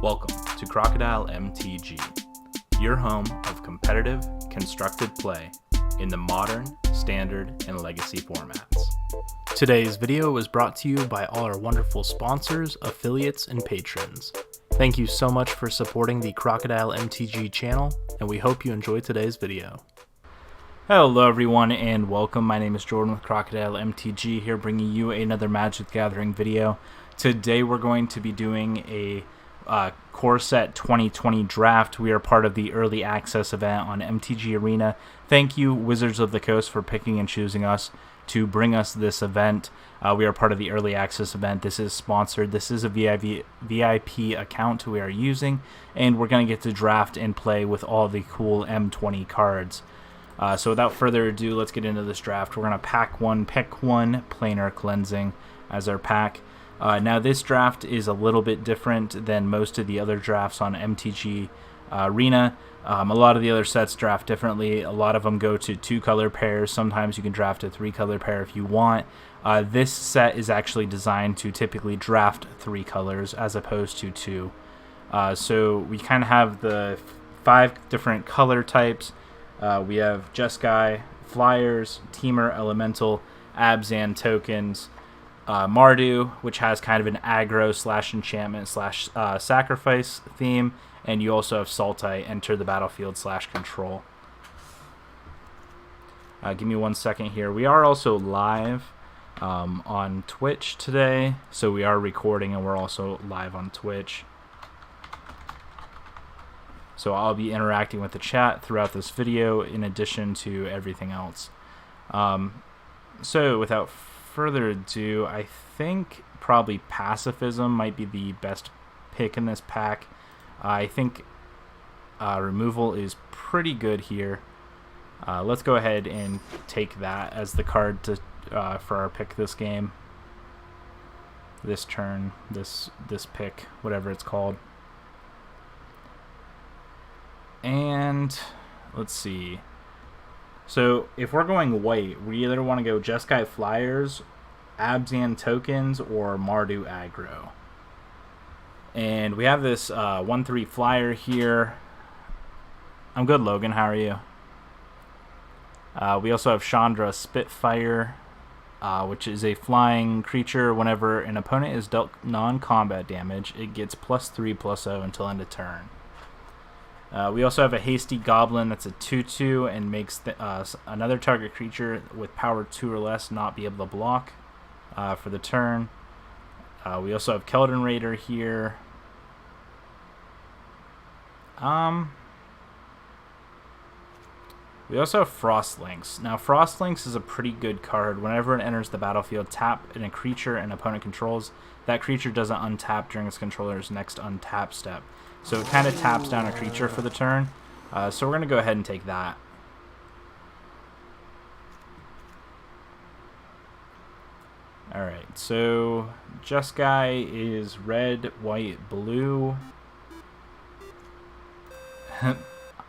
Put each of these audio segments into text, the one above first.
Welcome to Crocodile MTG, your home of competitive, constructed play in the modern, standard, and legacy formats. Today's video was brought to you by all our wonderful sponsors, affiliates, and patrons. Thank you so much for supporting the Crocodile MTG channel, and we hope you enjoy today's video. Hello everyone and welcome. My name is Jordan with Crocodile MTG here, bringing you another Magic the Gathering video. Today we're going to be doing a Core Set 2020 draft. We are part of the early access event on MTG Arena. Thank you, Wizards of the Coast, for picking and choosing us to bring us this event. We are part of the early access event. This is sponsored. This is a VIP account we are using, and we're going to get to draft and play with all the cool M20 cards. So without further ado, let's get into this draft. We're going to pack one, pick one, Planar Cleansing as our pack. Now this draft is a little bit different than most of the other drafts on MTG Arena. A lot of the other sets draft differently. A lot of them go to 2-color pairs. Sometimes you can draft a 3-color pair if you want. This set is actually designed to typically draft 3 colors as opposed to 2. So we kind of have the 5 different color types. We have Jeskai, Flyers, Teamer, Elemental, Abzan tokens, Mardu, which has kind of an aggro / enchantment / sacrifice theme, and you also have Sultai, enter the battlefield / control. Give me 1 second here. We are also live on Twitch today, so we are recording and we're also live on Twitch. So I'll be interacting with the chat throughout this video in addition to everything else. So without further ado, I think probably Pacifism might be the best pick in this pack. I think removal is pretty good here. Let's go ahead and take that as the card to for our pick this game. This turn, this pick, whatever it's called. And let's see. So if we're going white, we either want to go Jeskai Flyers, Abzan tokens, or Mardu aggro. And we have this 1/3 flyer here. I'm good, Logan. How are you? We also have Chandra Spitfire, which is a flying creature. Whenever an opponent is dealt non-combat damage, it gets +3/+0 until end of turn. We also have a Hasty Goblin that's a 2/2 and makes another target creature with power 2 or less not be able to block for the turn. We also have Keldon Raider here. We also have Frostlinks. Now Frostlinks is a pretty good card. Whenever it enters the battlefield, tap in a creature an opponent controls. That creature doesn't untap during its controller's next untap step. So it kind of taps down a creature for the turn. So we're going to go ahead and take that. Alright, so Jeskai is red, white, blue.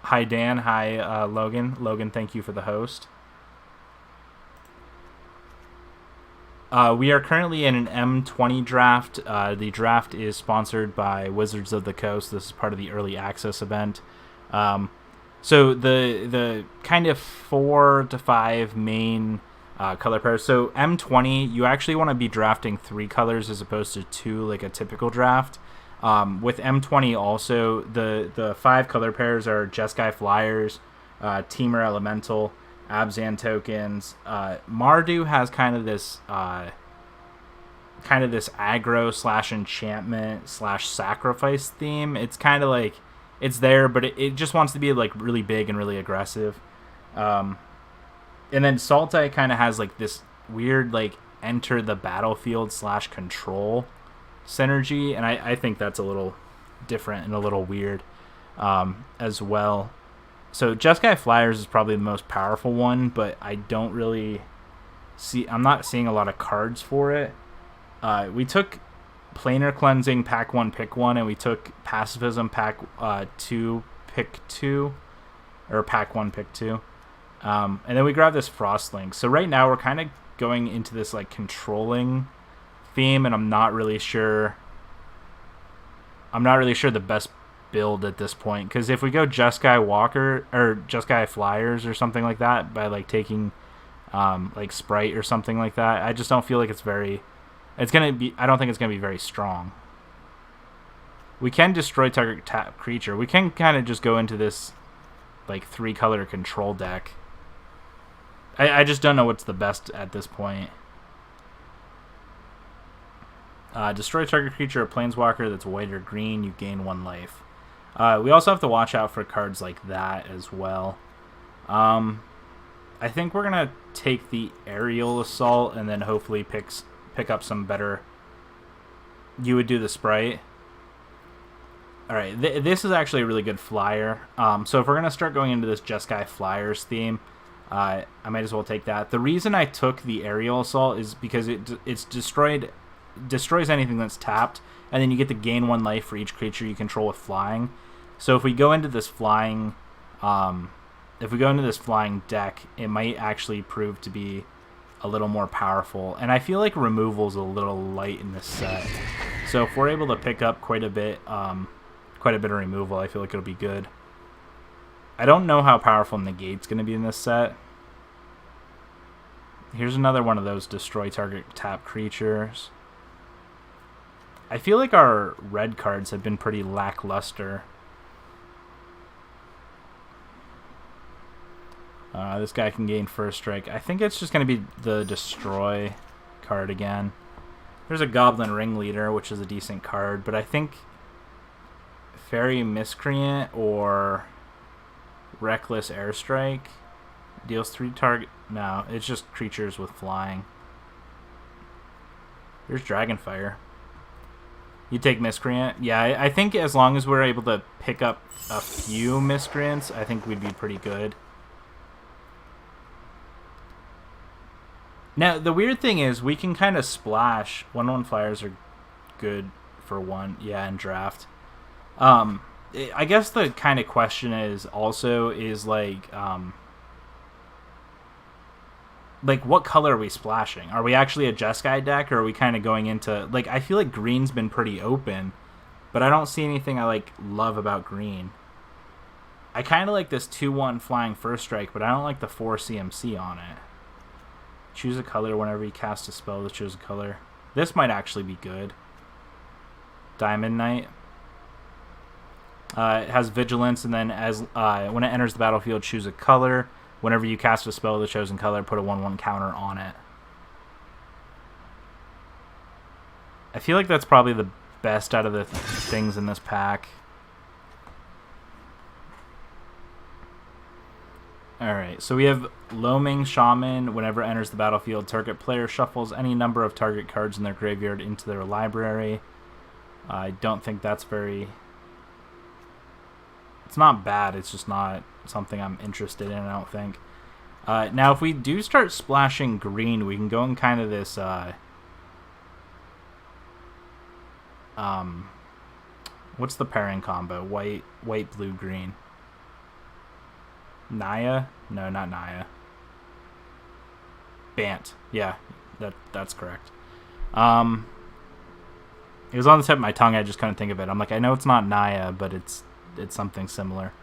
Hi Dan, hi Logan. Logan, thank you for the host. We are currently in an M20 draft. The draft is sponsored by Wizards of the Coast. This is part of the early access event. So the kind of 4 to 5 main color pairs. So M20, you actually want to be drafting 3 colors as opposed to 2 like a typical draft. With M20 also, the 5 color pairs are Jeskai Flyers, Teamer Elemental, Abzan tokens. Mardu has kind of this aggro / enchantment / sacrifice theme. It's kind of like it's there, but it just wants to be like really big and really aggressive. And then Sultai kind of has like this weird like enter the battlefield / control synergy, and I think that's a little different and a little weird as well. So Jeskai Flyers is probably the most powerful one, but I don't really I'm not seeing a lot of cards for it. We took Planar Cleansing pack 1 pick 1, and we took Pacifism pack 2 pick 2, or pack 1 pick 2. And then we grabbed this Frostlink. So right now we're kind of going into this like controlling theme, and I'm not really sure I'm not really sure the best build at this point, because if we go Jeskai Walker or Jeskai Flyers or something like that by like taking like Sprite or something like that, I just don't feel like it's gonna be. I don't think it's gonna be very strong. We can destroy target tap creature. We can kind of just go into this like 3-color control deck. I just don't know what's the best at this point. Destroy target creature or planeswalker that's white or green. You gain 1 life. We also have to watch out for cards like that as well. I think we're going to take the Aerial Assault and then hopefully pick up some better... You would do the Sprite. Alright, this is actually a really good flyer. So if we're going to start going into this Jeskai Flyers theme, I might as well take that. The reason I took the Aerial Assault is because it's destroys anything that's tapped, and then you get to gain 1 life for each creature you control with flying. So if we go into this flying deck, it might actually prove to be a little more powerful. And I feel like removal's a little light in this set. So if we're able to pick up quite a bit of removal, I feel like it'll be good. I don't know how powerful Negate's going to be in this set. Here's another one of those destroy target tap creatures. I feel like our red cards have been pretty lackluster. This guy can gain first strike. I think it's just going to be the destroy card again. There's a Goblin Ringleader, which is a decent card, but I think Fairy Miscreant or Reckless Airstrike deals 3 target... No, it's just creatures with flying. There's Dragonfire. You take Miscreant? Yeah, I think as long as we're able to pick up a few Miscreants, I think we'd be pretty good. Now, the weird thing is we can kind of splash. 1/1 Flyers are good for 1, yeah, in draft. I guess the kind of question is like what color are we splashing? Are we actually a Jeskai deck, or are we kind of going into... Like, I feel like green's been pretty open, but I don't see anything I, like, love about green. I kind of like this 2/1 flying first strike, but I don't like the 4 CMC on it. Choose a color whenever you cast a spell that choose a color. This might actually be good. Diamond Knight. It has Vigilance, and then when it enters the battlefield, choose a color. Whenever you cast a spell of the chosen color, put a 1/1 counter on it. I feel like that's probably the best out of the things in this pack. Alright, so we have Loaming Shaman. Whenever it enters the battlefield, target player shuffles any number of target cards in their graveyard into their library. I don't think that's very... It's not bad, it's just not something I'm interested in, I don't think. Now, if we do start splashing green, we can go in kind of this... what's the pairing combo? White, blue, green. Naya? No, not Naya. Bant. Yeah, that's correct. It was on the tip of my tongue, I just couldn't think of it. I'm like, I know it's not Naya, but it's something similar.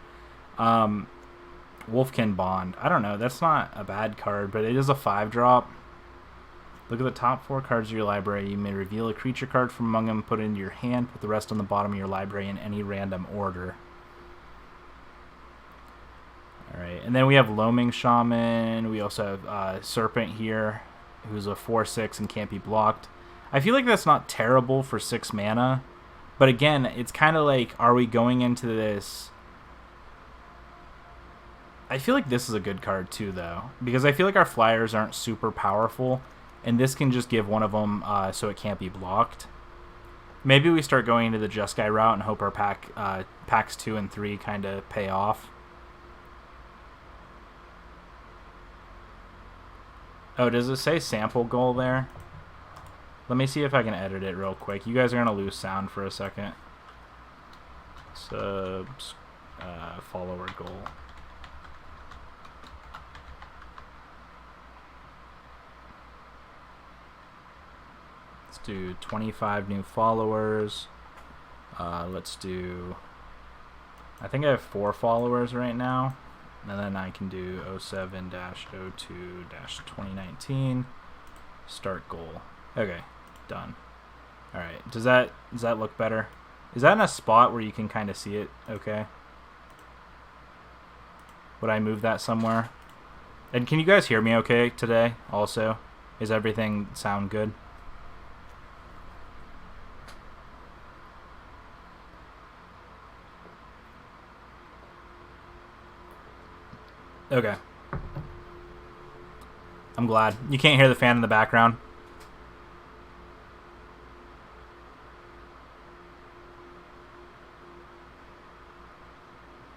Wolfkin Bond. I don't know. That's not a bad card, but it is a 5-drop. Look at the top 4 cards of your library. You may reveal a creature card from among them, put it into your hand, put the rest on the bottom of your library in any random order. Alright, and then we have Loaming Shaman. We also have Serpent here, who's a 4/6 and can't be blocked. I feel like that's not terrible for 6 mana. But again, it's kind of like, are we going into this... I feel like this is a good card too, though. Because I feel like our flyers aren't super powerful. And this can just give one of them so it can't be blocked. Maybe we start going into the Jeskai route and hope our packs 2 and 3 kind of pay off. Oh, does it say sample goal there? Let me see if I can edit it real quick. You guys are going to lose sound for a second. Subs, follower goal. Let's do 25 new followers. Let's do... I think I have 4 followers right now. And then I can do 07-02-2019. Start goal. Okay, done. Alright, does that look better? Is that in a spot where you can kind of see it okay? Would I move that somewhere? And can you guys hear me okay today also? Is everything sound good? Okay. I'm glad. You can't hear the fan in the background?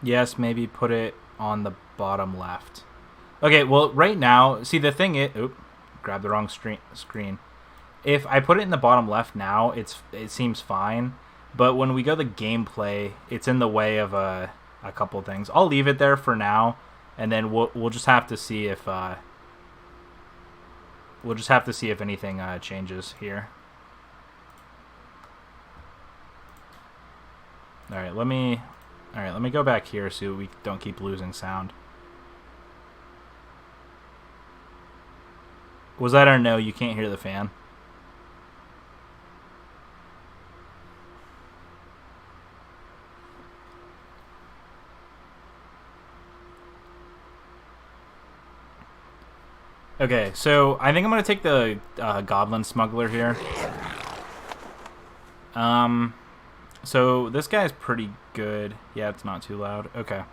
Yes, maybe put it on the bottom left. Okay, well, right now, see, the thing is... Oop, grab the wrong screen. If I put it in the bottom left now, it seems fine. But when we go to gameplay, it's in the way of a couple things. I'll leave it there for now, and then we'll just have to see if... we'll just have to see if anything changes here. Alright, let me go back here so we don't keep losing sound. Was that or no, you can't hear the fan? Okay, so I think I'm going to take the Goblin Smuggler here. So this guy's pretty good. Yeah, it's not too loud. Okay.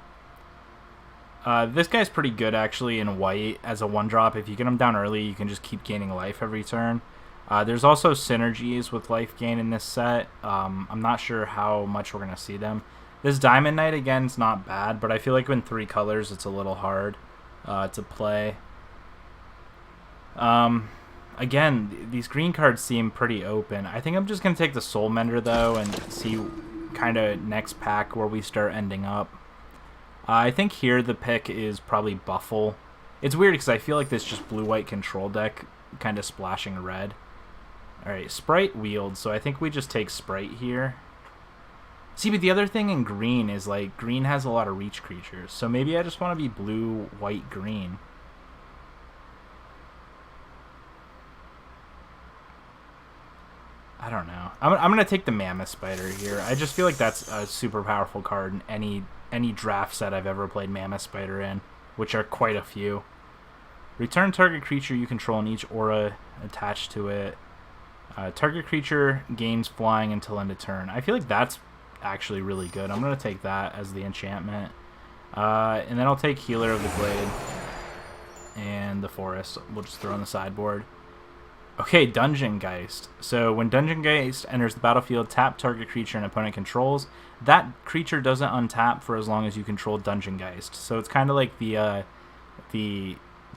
This guy's pretty good, actually, in white as a 1-drop. If you get him down early, you can just keep gaining life every turn. There's also synergies with life gain in this set. I'm not sure how much we're going to see them. This Diamond Knight, again, is not bad, but I feel like in 3 colors, it's a little hard to play. Again, these green cards seem pretty open. I think I'm just going to take the Soul Mender, though, and see kind of next pack where we start ending up. I think here the pick is probably Buffle. It's weird because I feel like this just blue-white control deck kind of splashing red. Alright, Sprite Wield, so I think we just take Sprite here. See, but the other thing in green is, like, green has a lot of reach creatures, so maybe I just want to be blue, white, green. I don't know. I'm going to take the Mammoth Spider here. I just feel like that's a super powerful card in any draft set I've ever played Mammoth Spider in, which are quite a few. Return target creature you control in each aura attached to it. Target creature gains flying until end of turn. I feel like that's actually really good. I'm going to take that as the enchantment. And then I'll take Healer of the Glade and the Forest. We'll just throw on the sideboard. Okay, Dungeon Geist. So when Dungeon Geist enters the battlefield, tap target creature an opponent controls. That creature doesn't untap for as long as you control Dungeon Geist. So it's kind of like the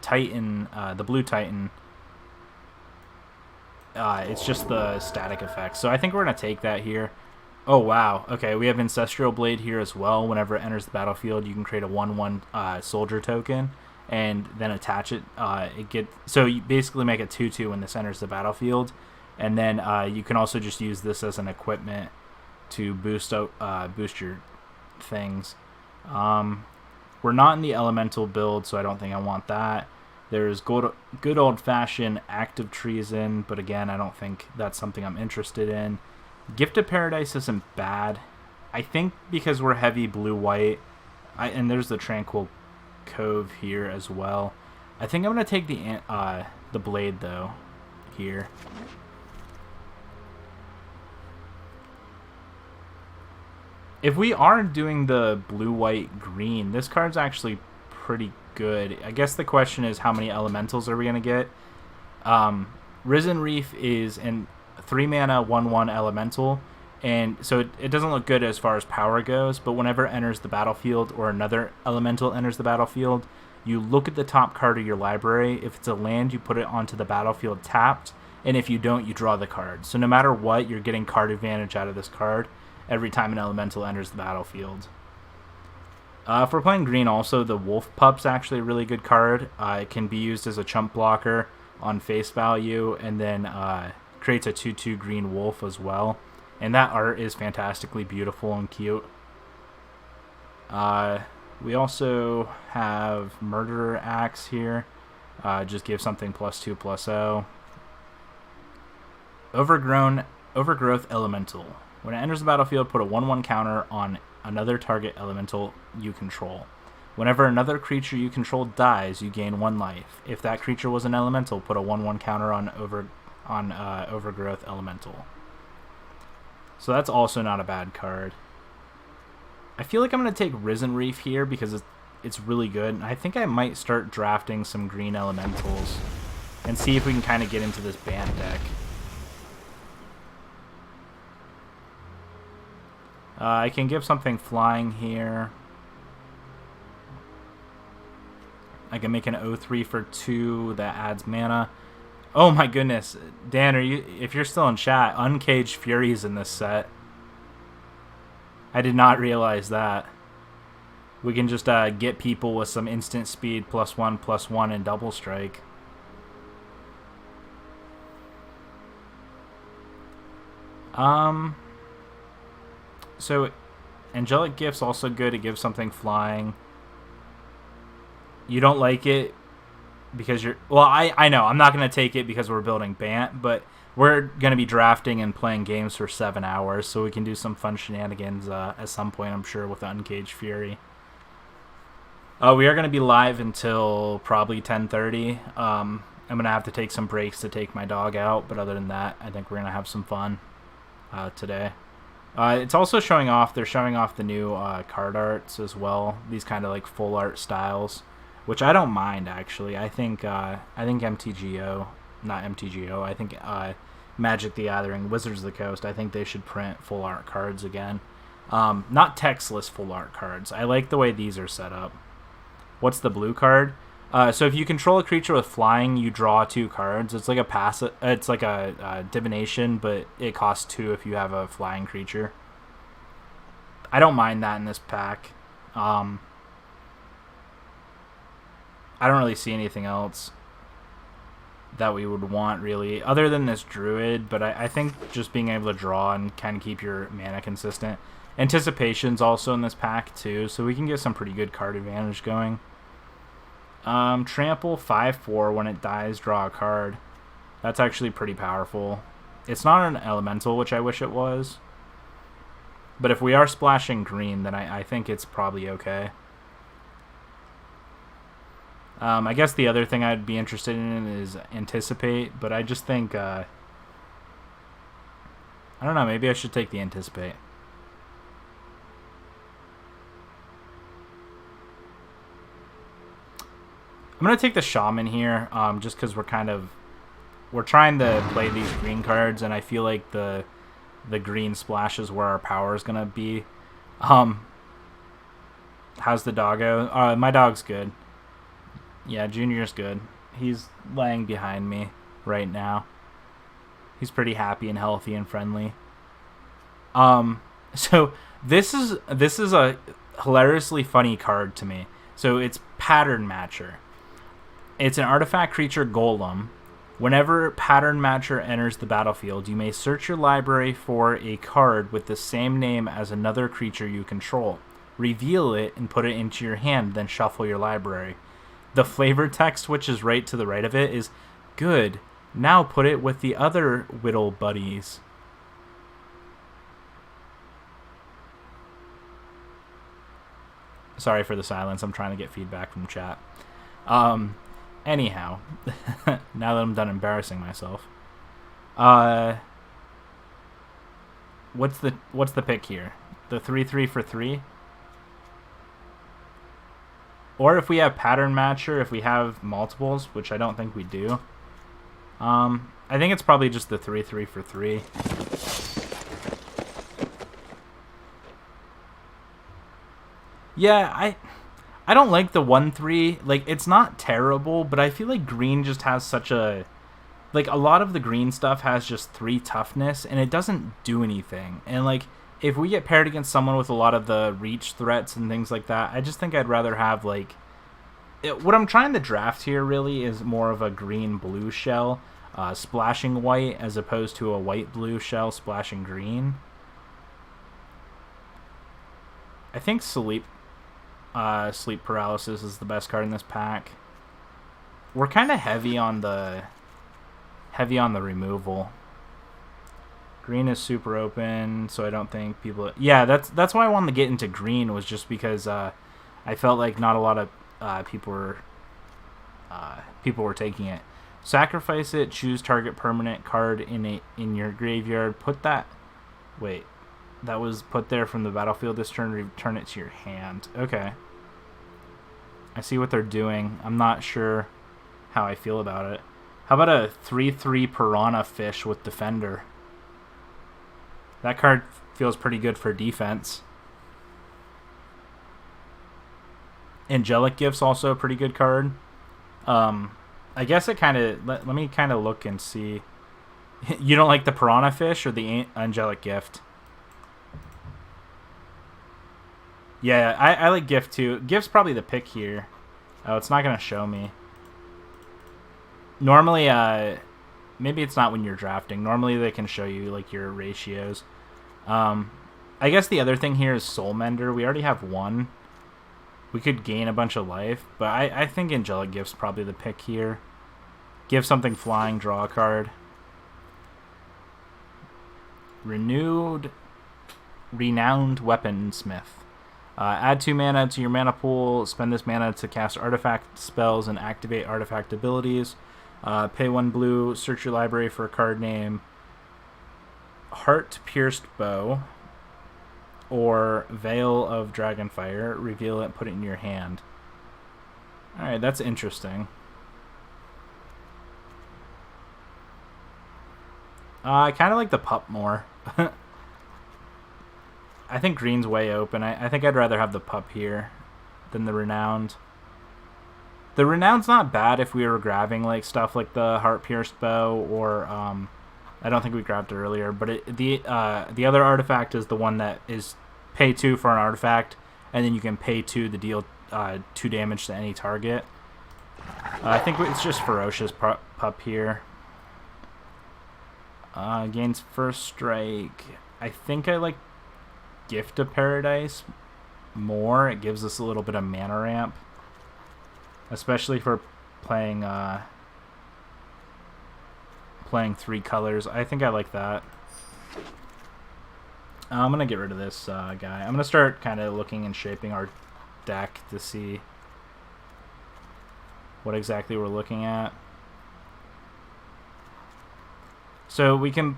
Titan, the Blue Titan. It's just the static effect. So I think we're going to take that here. Oh, wow. Okay, we have Ancestral Blade here as well. Whenever it enters the battlefield, you can create a 1/1 soldier token and then attach it. So you basically make it 2/2 when this enters the battlefield. And then you can also just use this as an equipment to boost your things. We're not in the elemental build, so I don't think I want that. There's good old-fashioned Active Treason, but again, I don't think that's something I'm interested in. Gift of Paradise isn't bad. I think because we're heavy blue-white, and there's the Tranquil Cove here as well. I think I'm going to take the Blade, though, here. If we are doing the blue, white, green, this card's actually pretty good. I guess the question is how many elementals are we going to get? Risen Reef is in 3-mana 1/1 elemental, and so it doesn't look good as far as power goes, but whenever it enters the battlefield or another elemental enters the battlefield, you look at the top card of your library. If it's a land, you put it onto the battlefield tapped, and if you don't, you draw the card. So no matter what, you're getting card advantage out of this card every time an elemental enters the battlefield. If we're playing green also, the Wolf Pup's actually a really good card. It can be used as a chump blocker on face value, and then creates a 2/2 green wolf as well. And that art is fantastically beautiful and cute. We also have Murderer Axe here. Just give something +2/+0. Overgrowth Elemental. When it enters the battlefield, put a 1/1 counter on another target elemental you control. Whenever another creature you control dies, you gain 1 life. If that creature was an elemental, put a 1/1 counter on Overgrowth Elemental. So that's also not a bad card. I feel like I'm going to take Risen Reef here because it's really good. I think I might start drafting some green elementals and see if we can kind of get into this band deck. I can give something flying here. I can make an 0/3 for 2 that adds mana. Oh my goodness, Dan, if you're still in chat, Uncaged Fury's in this set. I did not realize that. We can just get people with some instant speed +1/+1 and double strike. So Angelic Gift's also good. It gives something flying. You don't like it because you're... Well, I know. I'm not going to take it because we're building Bant, but we're going to be drafting and playing games for 7 hours, so we can do some fun shenanigans at some point, I'm sure, with Uncaged Fury. We are going to be live until probably 10:30. I'm going to have to take some breaks to take my dog out, but other than that, I think we're going to have some fun today. It's also showing off... They're showing off the new card arts as well. These kind of like full art styles, which I don't mind, actually. I think MTGO... Not MTGO. I think Magic the Gathering, Wizards of the Coast, I think they should print full art cards again. Not textless full art cards. I like the way these are set up. What's the blue card? So if you control a creature with flying, you draw 2 cards. It's like a passive. It's like a divination, but it costs 2 if you have a flying creature. I don't mind that in this pack. I don't really see anything else that we would want, really, other than this Druid, but I think just being able to draw and kind of keep your mana consistent. Anticipation's also in this pack, too, so we can get some pretty good card advantage going. Trample 5/4, when it dies, draw a card. That's actually pretty powerful. It's not an elemental, which I wish it was, but if we are splashing green, then I think it's probably okay. I guess the other thing I'd be interested in is Anticipate, but I just think, I don't know, maybe I should take the Anticipate. I'm going to take the Shaman here, just because we're trying to play these green cards, and I feel like the green splash is where our power is going to be. How's the doggo? My dog's good. Yeah, Junior's good. He's laying behind me right now. He's pretty happy and healthy and friendly. So this is a hilariously funny card to me. So it's Pattern Matcher. It's an artifact creature golem. Whenever Pattern Matcher enters the battlefield, you may search your library for a card with the same name as another creature you control. Reveal it and put it into your hand, then shuffle your library. The flavor text, which is right to the right of it, is good. Now put it with the other Whittle buddies. Sorry for the silence. I'm trying to get feedback from chat. Anyhow, now that I'm done embarrassing myself, what's the pick here? The 3/3 for 3. Or if we have Pattern Matcher, if we have multiples, which I don't think we do. I think it's probably just the 3/3 for 3. Yeah, I don't like the 1/3. Like, it's not terrible, but I feel like green just has such a... Like, a lot of the green stuff has just 3 toughness, and it doesn't do anything. And, like, if we get paired against someone with a lot of the reach threats and things like that, I just think I'd rather have, like... what I'm trying to draft here, really, is more of a green-blue shell splashing white, as opposed to a white-blue shell splashing green. I think sleep paralysis is the best card in this pack. We're kind of heavy on the removal. Green is super open, so I don't think people... Yeah, that's why I wanted to get into green, was just because I felt like not a lot of people were taking it. Sacrifice it, choose target permanent card in your graveyard. Put that... Wait, that was put there from the battlefield this turn, return it to your hand. Okay. I see what they're doing. I'm not sure how I feel about it. How about a 3/3 Piranha Fish with Defender? That card feels pretty good for defense. Angelic Gift's also a pretty good card. I guess it kind of... Let me kind of look and see. You don't like the Piranha Fish or the Angelic Gift? Yeah, I like Gift too. Gift's probably the pick here. Oh, it's not going to show me. Normally, maybe it's not when you're drafting. Normally they can show you like your ratios. I guess the other thing here is Soul Mender. We already have one. We could gain a bunch of life, but I think Angelic Gift's probably the pick here. Give something flying, draw a card. Renowned Weaponsmith. Add 2 mana to your mana pool. Spend this mana to cast artifact spells and activate artifact abilities. Pay 1 blue. Search your library for a card name Heart Pierced Bow or Veil of Dragonfire. Reveal it and put it in your hand. Alright, that's interesting. I kind of like the pup more. I think green's way open. I think I'd rather have the pup here than the Renowned. The Renowned's not bad if we were grabbing like stuff like the Heart Pierced Bow or I don't think we grabbed it earlier, but the other artifact is the one that is pay 2 for an artifact, and then you can pay 2 to deal 2 damage to any target. I think it's just Ferocious Pup here. Gains first strike. I think I like Gift of Paradise more. It gives us a little bit of mana ramp, especially for playing 3 colors. I think I like that. I'm gonna get rid of this guy. I'm gonna start kind of looking and shaping our deck to see what exactly we're looking at. So we can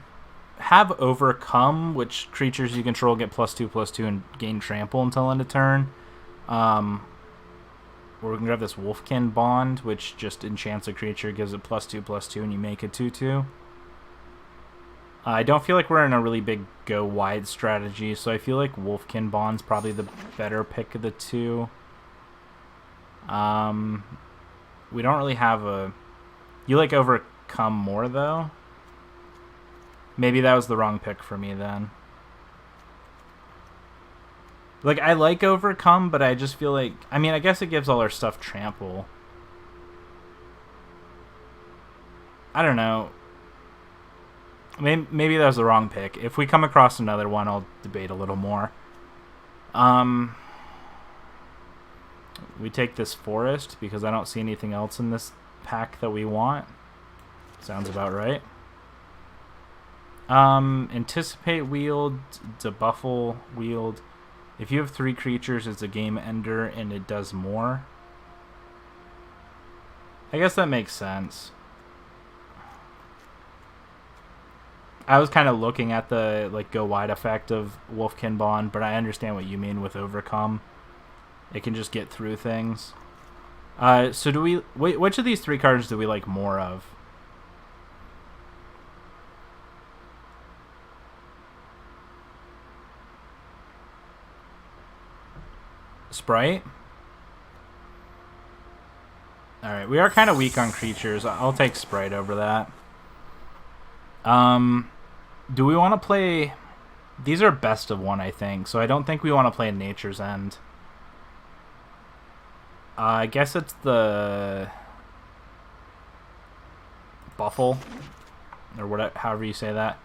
have Overcome, which creatures you control get +2/+2 and gain trample until end of turn. Or we can grab this Wolfkin Bond, which just enchants a creature, gives it +2/+2, and you make a 2/2. I don't feel like we're in a really big go wide strategy, so I feel like Wolfkin Bond's probably the better pick of the two. We don't really have a... You like Overcome more, though? Maybe that was the wrong pick for me, then. Like, I like Overcome, but I just feel like... I mean, I guess it gives all our stuff trample. I don't know. Maybe that was the wrong pick. If we come across another one, I'll debate a little more. We take this Forest, because I don't see anything else in this pack that we want. Sounds about right. Anticipate Wield, Debuffle Wield. If you have 3 creatures, it's a game ender, and it does more. I guess that makes sense. I was kind of looking at the like go wide effect of Wolfkin Bond, but I understand what you mean with Overcome. It can just get through things. So do we... Which of these 3 cards do we like more of? Sprite? Alright, we are kind of weak on creatures. I'll take Sprite over that. Do we want to play... These are best of 1, I think, so I don't think we want to play Nature's End. I guess it's the... Buffle, or whatever, however you say that.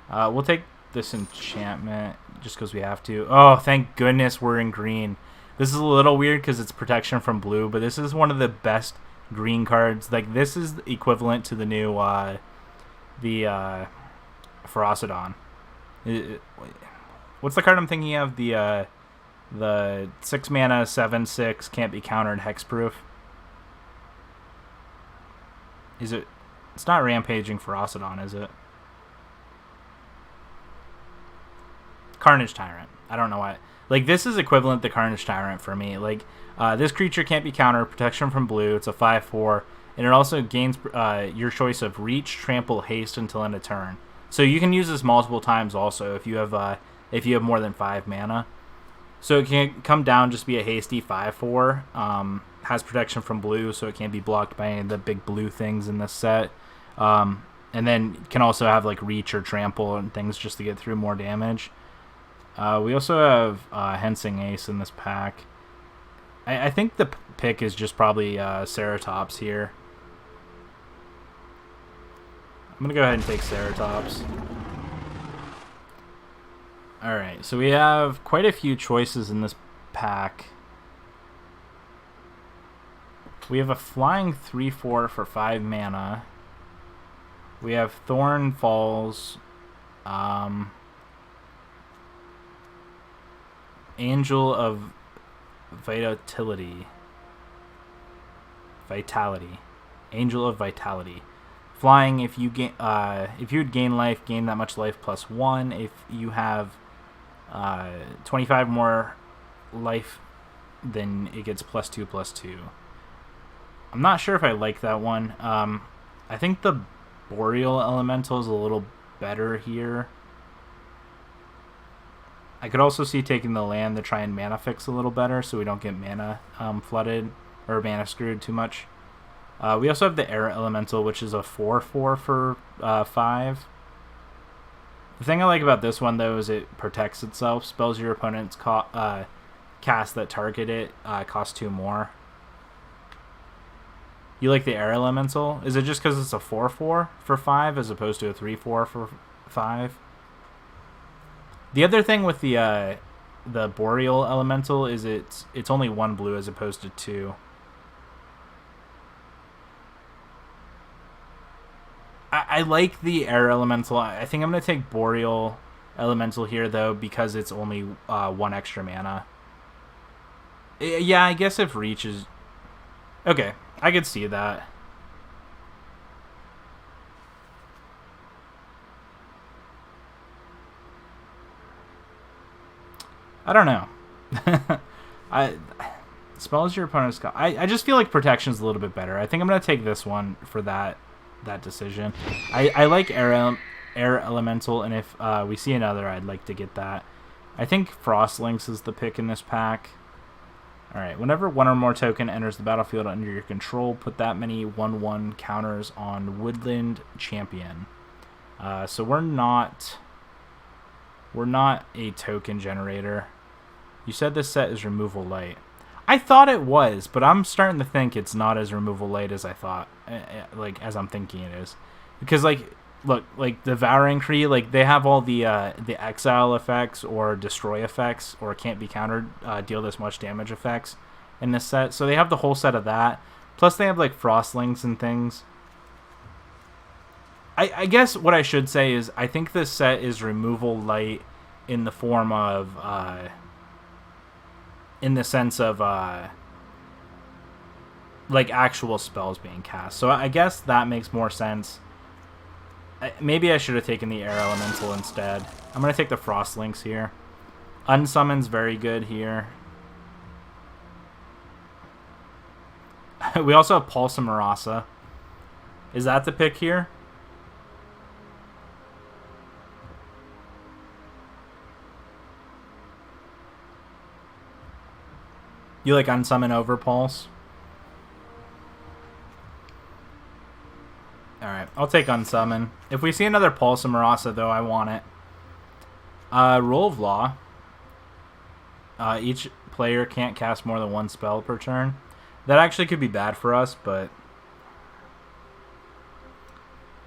We'll take this enchantment just because we have to. Oh, thank goodness we're in green. This is a little weird because it's protection from blue, but this is one of the best green cards. Like, this is equivalent to the new Ferocidon. What's the card I'm thinking of? The 6 mana 7/6 can't be countered hexproof. Is it? It's not Rampaging Ferocidon, is it? Carnage Tyrant. I don't know why. Like, this is equivalent to Carnage Tyrant for me. Like, this creature can't be countered, protection from blue. It's a 5/4, and it also gains your choice of reach, trample, haste until end of turn. So you can use this multiple times also if you have more than 5 mana. So it can come down, just be a hasty 5/4. Has protection from blue, so it can't be blocked by any of the big blue things in this set. And then can also have like reach or trample and things just to get through more damage. We also have Hensing Ace in this pack. I think the pick is just probably Ceratops here. I'm going to go ahead and take Ceratops. Alright, so we have quite a few choices in this pack. We have a flying 3/4 for 5 mana. We have Thorn Falls. Angel of Vitality. Angel of Vitality. Flying, if you would gain life, gain that much life +1. If you have 25 more life, then it gets +2/+2. I'm not sure if I like that one. I think the Boreal Elemental is a little better here. I could also see taking the land to try and mana fix a little better so we don't get mana flooded or mana screwed too much. We also have the Air Elemental, which is a 4/4 for 5. The thing I like about this one, though, is it protects itself. Spells your opponent's cast that target it cost 2 more. You like the Air Elemental? Is it just because it's a 4/4 for 5 as opposed to a 3/4 for 5? The other thing with the Boreal Elemental is it's only 1 blue as opposed to 2. I like the Air Elemental. I think I'm going to take Boreal Elemental here, though, because it's only 1 extra mana. Yeah, I guess if Reach is... Okay, I could see that. I don't know. Spells your opponent's... I just feel like Protection's a little bit better. I think I'm going to take this one for that decision. I like Air Elemental, and if we see another, I'd like to get that. I think Frostlynx is the pick in this pack. Alright, whenever 1 or more token enters the battlefield under your control, put that many 1/1 counters on Woodland Champion. So we're not a token generator. You said this set is removal light. I thought it was, but I'm starting to think it's not as removal light as I thought, as I'm thinking it is. Because, look, the Devouring Cree, they have all the exile effects or destroy effects or can't be countered, deal this much damage effects in this set. So they have the whole set of that. Plus they have, Frostlings and things. I guess what I should say is I think this set is removal light in the form of... in the sense of, actual spells being cast. So I guess that makes more sense. Maybe I should have taken the Air Elemental instead. I'm going to take the Frostlynx here. Unsummon's very good here. We also have Pulse and Marasa. Is that the pick here? You like Unsummon over Pulse? Alright, I'll take Unsummon. If we see another Pulse and Marasa, though, I want it. Rule of Law. Each player can't cast more than 1 spell per turn. That actually could be bad for us, but...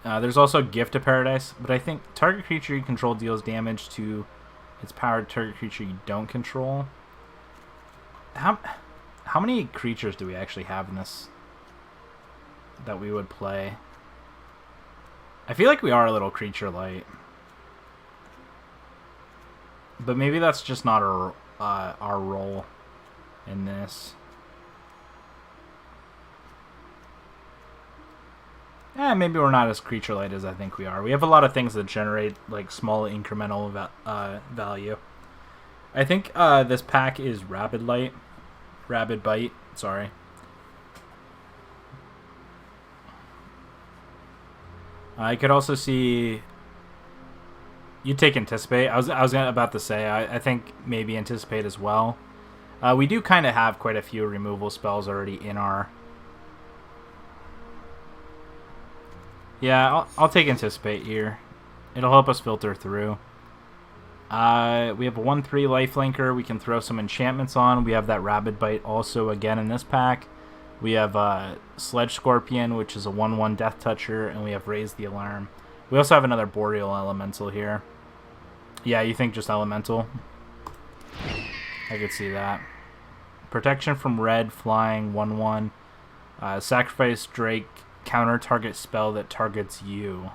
There's also Gift of Paradise, but I think target creature you control deals damage to its powered target creature you don't control. How many creatures do we actually have in this that we would play? I feel like we are a little creature light, but maybe that's just not our role in this. Maybe we're not as creature light as I think we are. We have a lot of things that generate like small incremental value. I think this pack is Rabid Bite. Sorry. I could also see you take Anticipate. I was about to say I think maybe Anticipate as well. We do kind of have quite a few removal spells already in our. Yeah, I'll take Anticipate here. It'll help us filter through. We have a 1/3 lifelinker we can throw some enchantments on. We have that Rabid Bite also again in this pack. We have Sledge Scorpion, which is a 1/1 Death Toucher, and we have Raise the Alarm. We also have another Boreal Elemental here. Yeah, you think just Elemental? I could see that. Protection from red, flying, 1/1. Sacrifice Drake, counter target spell that targets you.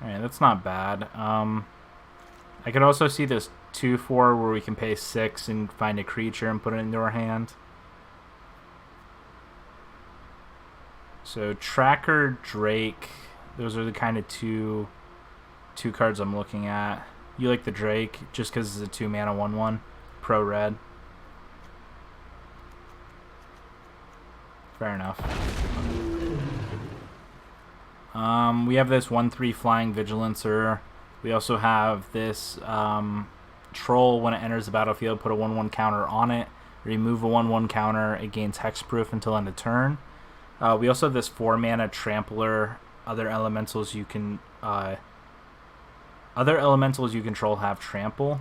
Alright, that's not bad. I could also see this 2/4 where we can pay 6 and find a creature and put it into our hand. So Tracker, Drake, those are the kind of two cards I'm looking at. You like the Drake just because it's a 2-mana 1/1 pro red. Fair enough. We have this 1/3 flying Vigilancer. We also have this Troll. When it enters the battlefield, put a 1/1 counter on it. Remove a 1/1 counter. It gains hexproof until end of turn. We also have this 4-mana Trampler. Other elementals you control have trample.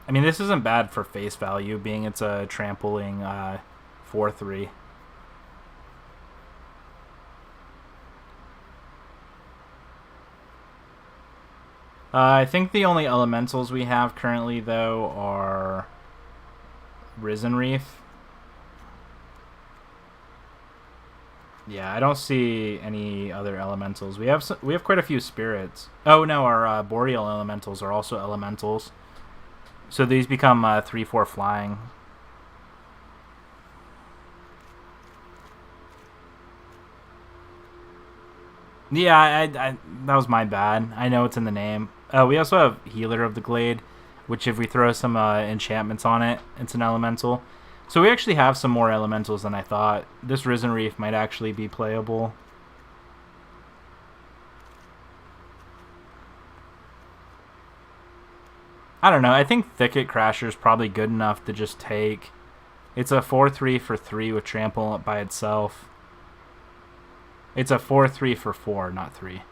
I mean, this isn't bad for face value, being it's a trampling 4/3. I think the only elementals we have currently, though, are Risen Reef. Yeah, I don't see any other elementals. We have quite a few spirits. Oh no, our Boreal Elementals are also elementals. So these become 3/4 flying. Yeah, that was my bad. I know it's in the name. We also have Healer of the Glade, which if we throw some enchantments on it, it's an elemental. So we actually have some more elementals than I thought. This Risen Reef might actually be playable. I don't know. I think Thicket Crasher is probably good enough to just take. It's a 4/3 for 3 with Trample by itself. It's a 4/3 for 4, not 3.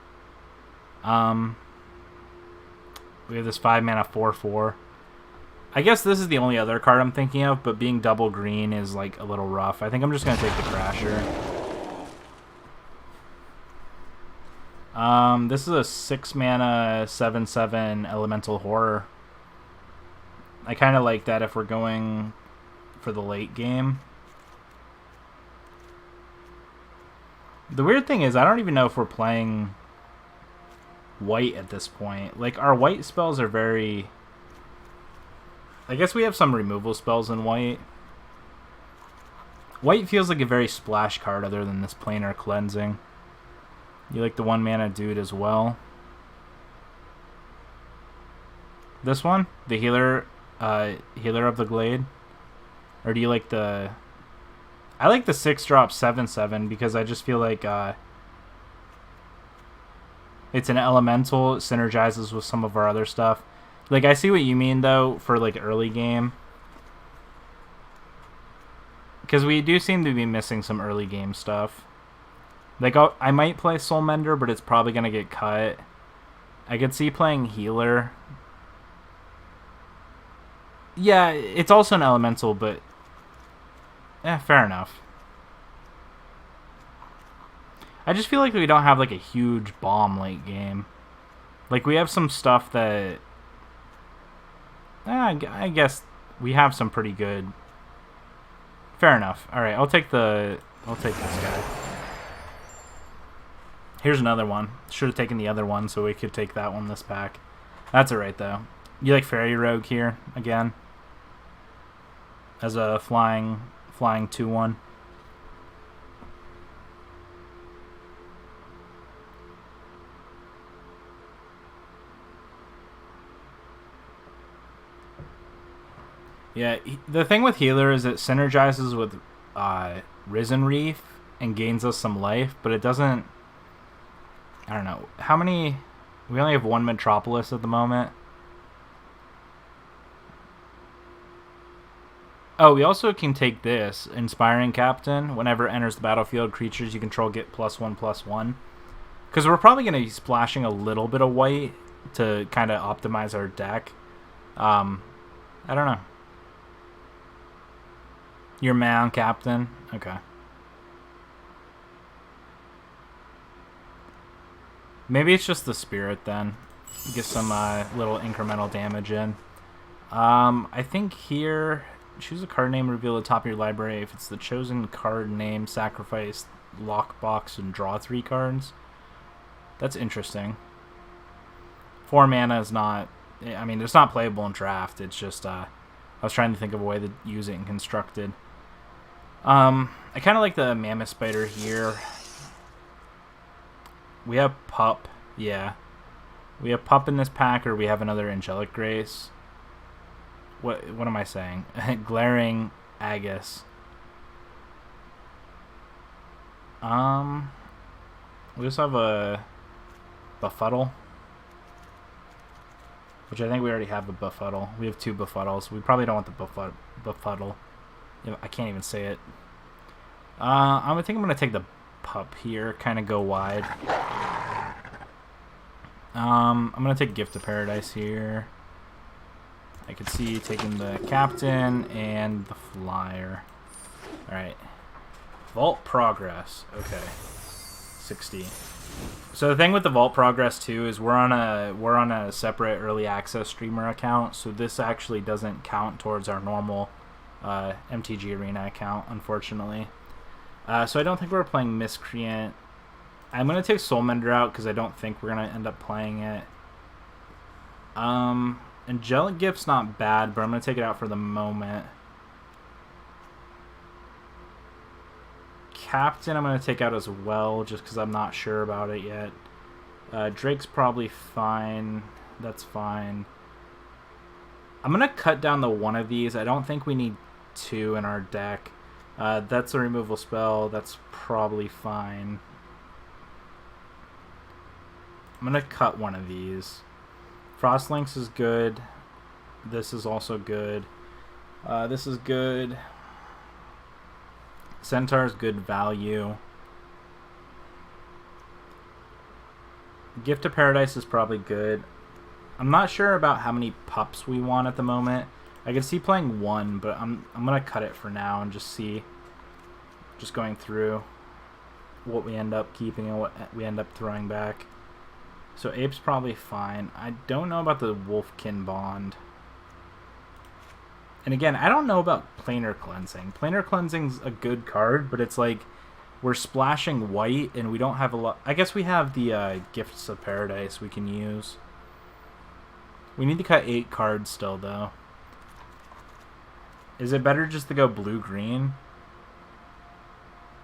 We have this 5-mana 4/4. I guess this is the only other card I'm thinking of, but being double green is like a little rough. I think I'm just going to take the Crasher. This is a 6-mana 7/7 Elemental Horror. I kind of like that if we're going for the late game. The weird thing is, I don't even know if we're playing white at this point. Like, our white spells are very... I guess we have some removal spells in white. White feels like a very splash card other than this Planar Cleansing. You like the 1-mana dude as well. This one? The Healer of the Glade? Or do you like the... I like the 6-drop 7/7 because I just feel like it's an elemental. It synergizes with some of our other stuff. Like, I see what you mean, though, for, like, early game. Because we do seem to be missing some early game stuff. Like, I might play Soul Mender, but it's probably going to get cut. I could see playing Healer. Yeah, it's also an elemental, but... Fair enough. I just feel like we don't have like a huge bomb late game. Like we have some stuff that I guess we have some pretty good. Fair enough. All right, I'll take this guy. Here's another one. Should have taken the other one so we could take that one this pack. That's alright though. You like Fairy Rogue here again? As a flying 2/1. Yeah, the thing with Healer is it synergizes with Risen Reef and gains us some life, but it doesn't... I don't know. How many... We only have one Metropolis at the moment. Oh, we also can take this, Inspiring Captain. Whenever it enters the battlefield, creatures you control get +1/+1. Because we're probably going to be splashing a little bit of white to kind of optimize our deck. I don't know. Your man, Captain? Okay. Maybe it's just the Spirit then. Get some little incremental damage in. I think here, choose a card name, reveal the top of your library. If it's the chosen card name, sacrifice, lockbox, and draw 3 cards. That's interesting. 4 mana is not... I mean, it's not playable in draft. It's just... I was trying to think of a way to use it in Constructed. I kind of like the Mammoth Spider here. We have Pup. Yeah. We have Pup in this pack, or we have another Angelic Grace. What am I saying? Glaring Agus. We also have a Befuddle. Which I think we already have a Befuddle. We have 2 Befuddles. We probably don't want the Befuddle. I can't even say it. I think I'm going to take the Pup here. Kind of go wide. I'm going to take Gift of Paradise here. I could see taking the Captain and the Flyer. Alright. Vault Progress. Okay. 60. So the thing with the Vault Progress too is we're on a separate early access streamer account, so this actually doesn't count towards our normal MTG Arena account, unfortunately. So I don't think we're playing Miscreant. I'm gonna take Soulmender out because I don't think we're gonna end up playing it. Angelic Gift's not bad, but I'm gonna take it out for the moment. Captain I'm going to take out as well, just because I'm not sure about it yet. Drake's probably fine. That's fine. I'm going to cut down to one of these. I don't think we need 2 in our deck. That's a removal spell. That's probably fine. I'm going to cut one of these. Frostlinks is good. This is also good. This is good. Centaur's good value. Gift of Paradise is probably good. I'm not sure about how many pups we want at the moment. I can see playing 1, but I'm gonna cut it for now and just see. Just going through what we end up keeping and what we end up throwing back. So Ape's probably fine. I don't know about the Wolfkin Bond. And again, I don't know about Planar Cleansing. Planar Cleansing's a good card, but it's like we're splashing white and we don't have a lot. I guess we have the Gifts of Paradise we can use. We need to cut 8 cards still, though. Is it better just to go blue-green?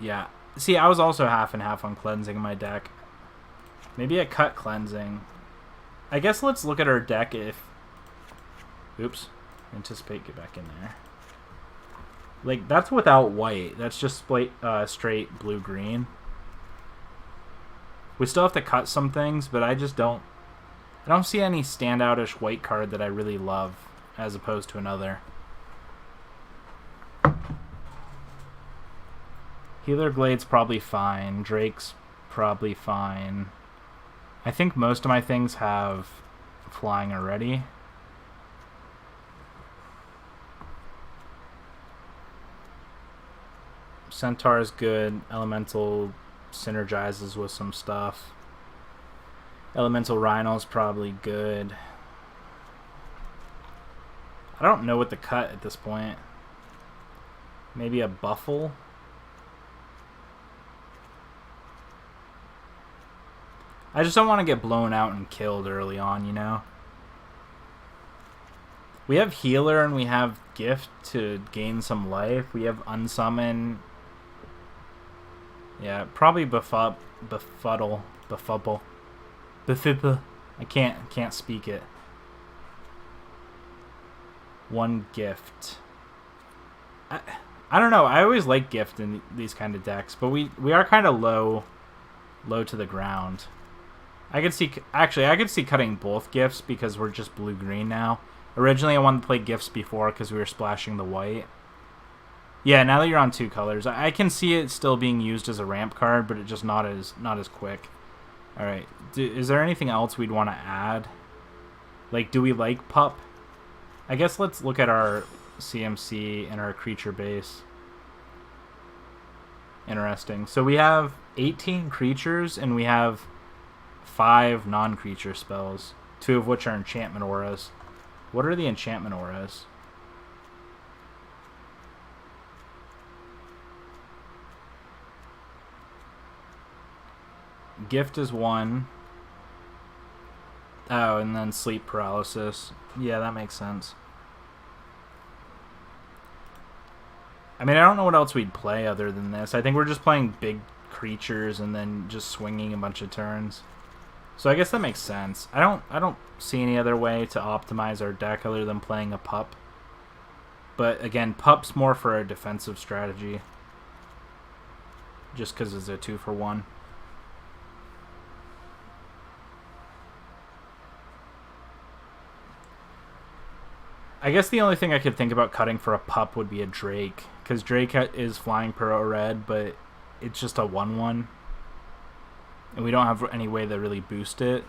Yeah. See, I was also half and half on Cleansing in my deck. Maybe I cut Cleansing. I guess let's look at our deck if... Oops. Anticipate, get back in there. Like, that's without white. That's just straight blue-green. We still have to cut some things, but I just don't... I don't see any standoutish white card that I really love as opposed to another. Healer Glade's probably fine. Drake's probably fine. I think most of my things have flying already. Centaur is good. Elemental synergizes with some stuff. Elemental Rhino is probably good. I don't know what to cut at this point. Maybe a Buffle? I just don't want to get blown out and killed early on, you know? We have Healer and we have Gift to gain some life. We have Unsummon. Yeah, probably Befuddle. I can't speak it. One Gift. I don't know. I always like Gift in these kind of decks, but we are kind of low to the ground. I could see cutting both Gifts because we're just blue-green now. Originally, I wanted to play Gifts before because we were splashing the white. Yeah, now that you're on 2 colors, I can see it still being used as a ramp card, but it's just not as quick. All right, is there anything else we'd want to add? Like, do we like Pup? I guess let's look at our CMC and our creature base. Interesting. So we have 18 creatures and we have 5 non-creature spells, 2 of which are enchantment auras. What are the enchantment auras? Gift is 1. Oh, and then sleep paralysis. Yeah, that makes sense. I mean, I don't know what else we'd play other than this. I think we're just playing big creatures and then just swinging a bunch of turns. So I guess that makes sense. I don't see any other way to optimize our deck other than playing a Pup. But again, Pup's more for a defensive strategy. Just because it's a 2-for-1. I guess the only thing I could think about cutting for a Pup would be a Drake. Because Drake is flying per a red, but it's just a 1-1. And we don't have any way to really boost it.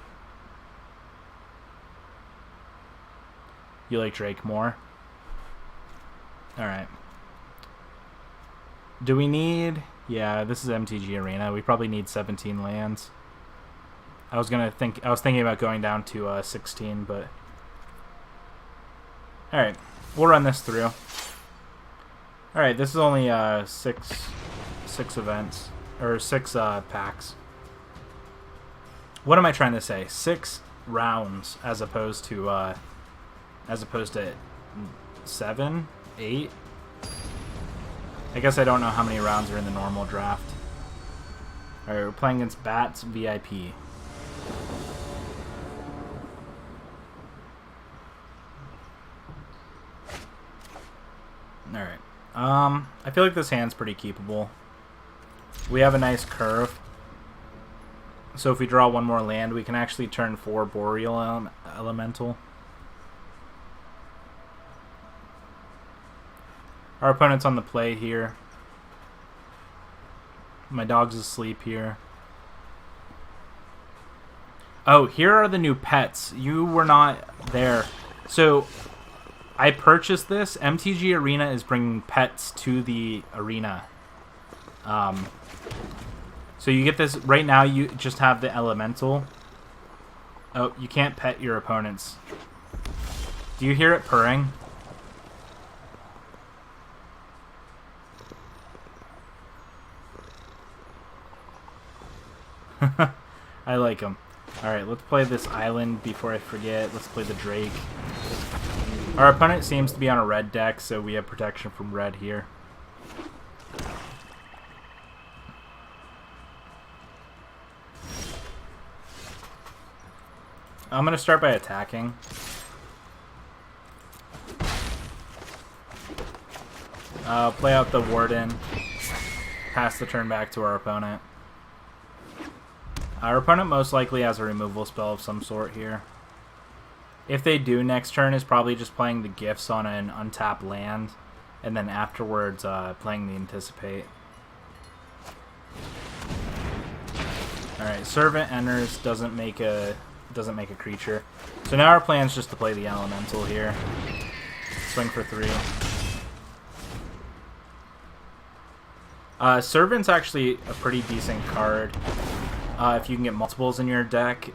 You like Drake more? Alright. Do we need... Yeah, this is MTG Arena. We probably need 17 lands. I was thinking about going down to 16, but... Alright, we'll run this through. Alright, this is only 6 events. Or 6 packs. What am I trying to say? 6 rounds as opposed to 7, 8. I guess I don't know how many rounds are in the normal draft. All right, we're playing against Bats VIP. All right. I feel like this hand's pretty keepable. We have a nice curve. So if we draw one more land, we can actually turn 4 Boreal Elemental. Our opponent's on the play here. My dog's asleep here. Oh, here are the new pets. You were not there. So I purchased this. MTG Arena is bringing pets to the arena. So you get this, right now you just have the elemental. Oh, you can't pet your opponents. Do you hear it purring? I like them. Alright, let's play this island before I forget. Let's play the Drake. Our opponent seems to be on a red deck, so we have protection from red here. I'm going to start by attacking. Play out the Warden. Pass the turn back to our opponent. Our opponent most likely has a removal spell of some sort here. If they do, next turn is probably just playing the Gifts on an untapped land, and then afterwards playing the Anticipate. Alright, Servant enters, doesn't make a creature. So now our plan is just to play the Elemental here. Swing for 3. Servant's actually a pretty decent card if you can get multiples in your deck.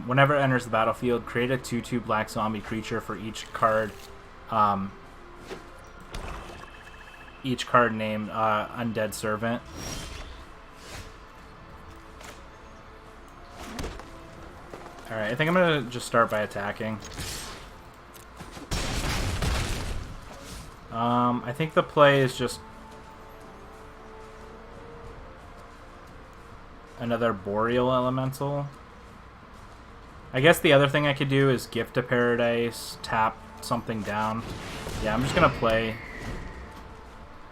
Whenever it enters the battlefield, create a 2/2 black zombie creature for each card named Undead Servant. Alright, I think I'm going to just start by attacking. I think the play is just another Boreal Elemental. I guess the other thing I could do is Gift to Paradise, tap something down. Yeah, I'm just going to play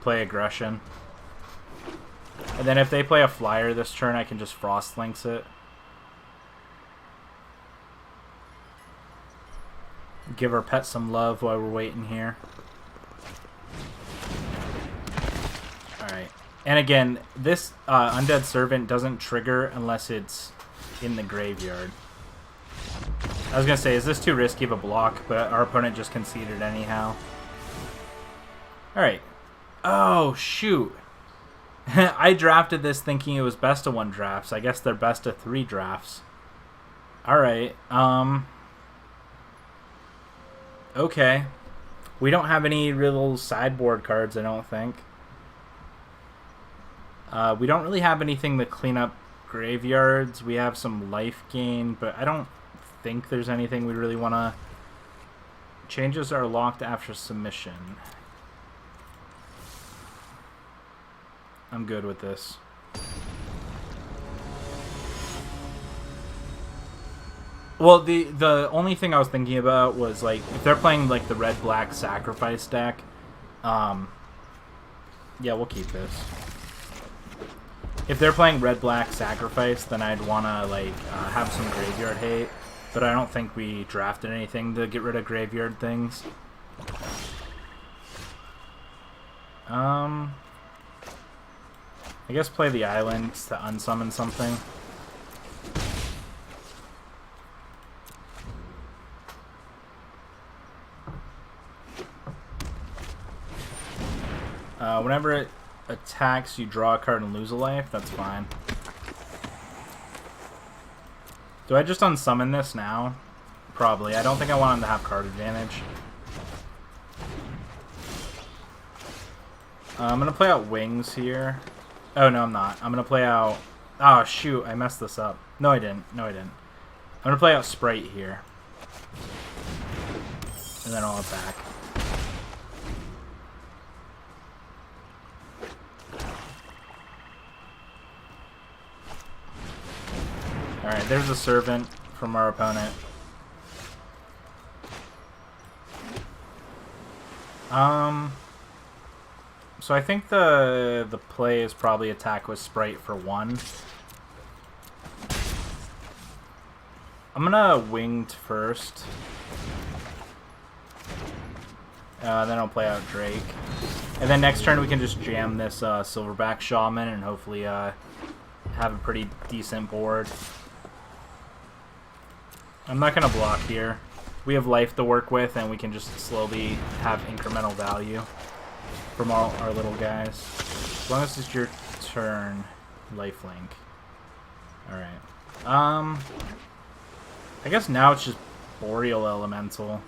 Aggression. And then if they play a flyer this turn, I can just Frost Links it. Give our pet some love while we're waiting here. Alright. And again, this Undead Servant doesn't trigger unless it's in the graveyard. I was going to say, is this too risky of a block? But our opponent just conceded anyhow. Alright. Oh, shoot. I drafted this thinking it was best of 1 drafts. I guess they're best of 3 drafts. Alright. Okay. We don't have any real sideboard cards, I don't think. We don't really have anything to clean up graveyards. We have some life gain, but I don't think there's anything we really want to... Changes are locked after submission. I'm good with this. Well, the only thing I was thinking about was, like, if they're playing, like, the red-black sacrifice deck, yeah, we'll keep this. If they're playing red-black sacrifice, then I'd want to, like, have some graveyard hate, but I don't think we drafted anything to get rid of graveyard things. I guess play the islands to unsummon something. Whenever it attacks, you draw a card and lose a life. That's fine. Do I just unsummon this now? Probably. I don't think I want him to have card advantage. I'm going to play out Wings here. Oh, no, I'm not. I'm going to play out... Oh, shoot. I messed this up. No, I didn't. No, I didn't. I'm going to play out Sprite here. And then I'll attack. Alright, there's a Servant from our opponent. So I think the play is probably attack with Sprite for 1. I'm gonna Winged first. Then I'll play out Drake. And then next turn we can just jam this Silverback Shaman and hopefully have a pretty decent board. I'm not going to block here. We have life to work with, and we can just slowly have incremental value from all our little guys. As long as it's your turn, lifelink. Alright. I guess now it's just Boreal Elemental.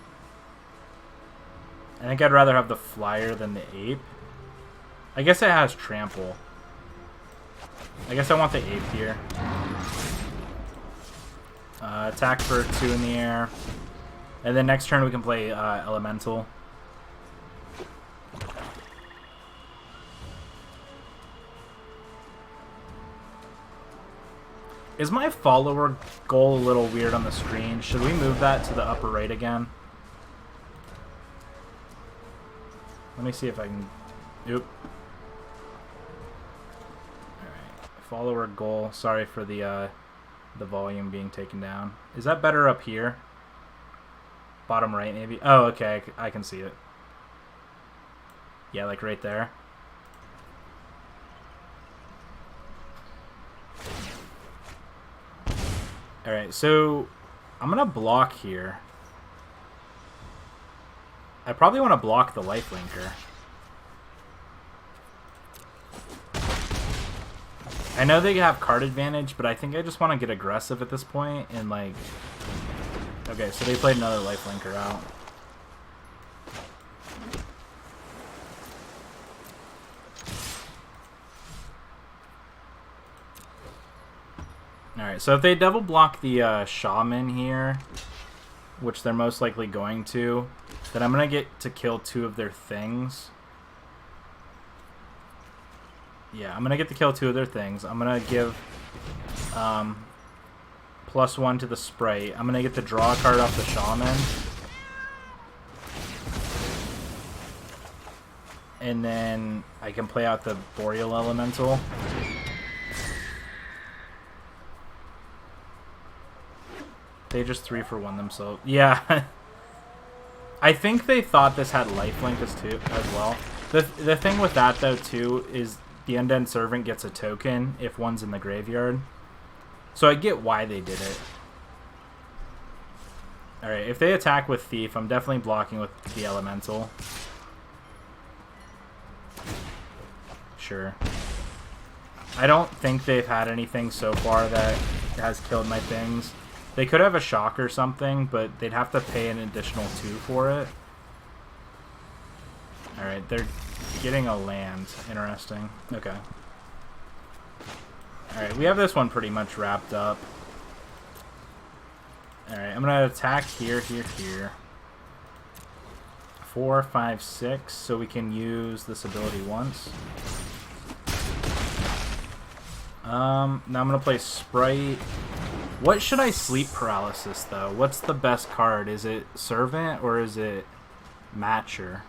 I think I'd rather have the Flyer than the Ape. I guess it has Trample. I guess I want the Ape here. Attack for 2 in the air. And then next turn we can play Elemental. Is my follower goal a little weird on the screen? Should we move that to the upper right again? Let me see if I can... Oop. Alright. Follower goal. Sorry for the volume being taken down. Is that better up here? Bottom right, maybe? Oh, okay. I can see it. Yeah, like right there. Alright, so I'm going to block here. I probably want to block the lifelinker. I know they have card advantage, but I think I just want to get aggressive at this point and like... Okay, so they played another lifelinker out. Alright, so if they double block the shaman here, which they're most likely going to, then I'm going to get to kill 2 of their things. Yeah, I'm going to get to kill 2 of their things. I'm going to give +1 to the sprite. I'm going to get to draw a card off the shaman. And then I can play out the Boreal Elemental. They just 3-for-1 themselves. Yeah. I think they thought this had lifelink as well. The thing with that, though, too, is the Undead Servant gets a token if one's in the graveyard. So I get why they did it. Alright, if they attack with Thief, I'm definitely blocking with the Elemental. Sure. I don't think they've had anything so far that has killed my things. They could have a shock or something, but they'd have to pay an additional 2 for it. Alright, they're getting a land. Interesting. Okay. Alright, we have this one pretty much wrapped up. Alright, I'm going to attack here, here, here. 4, 5, 6, so we can use this ability once. Now I'm going to play Sprite. What should I sleep paralysis, though? What's the best card? Is it Servant or is it Matcher?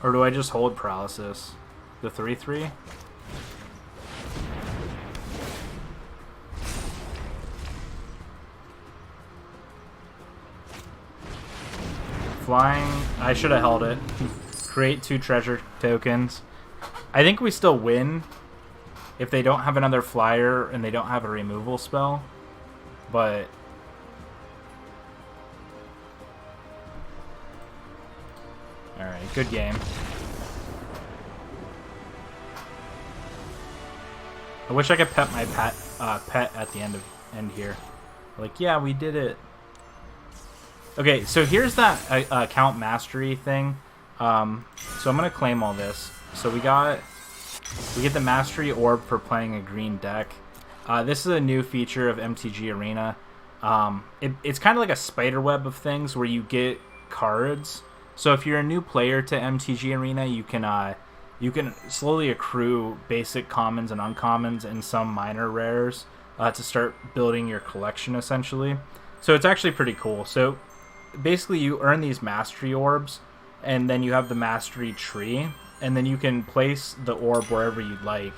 Or do I just hold paralysis? The 3/3? Flying. I should have held it. Create 2 treasure tokens. I think we still win if they don't have another flyer and they don't have a removal spell. But alright, good game. I wish I could pet my pet at the end here. Like, yeah, we did it. Okay, so here's that account mastery thing. So I'm gonna claim all this. So we get the mastery orb for playing a green deck. This is a new feature of MTG Arena. It's kind of like a spider web of things where you get cards. So if you're a new player to MTG Arena, you can slowly accrue basic commons and uncommons and some minor rares to start building your collection, essentially. So it's actually pretty cool. So basically you earn these mastery orbs, and then you have the mastery tree, and then you can place the orb wherever you'd like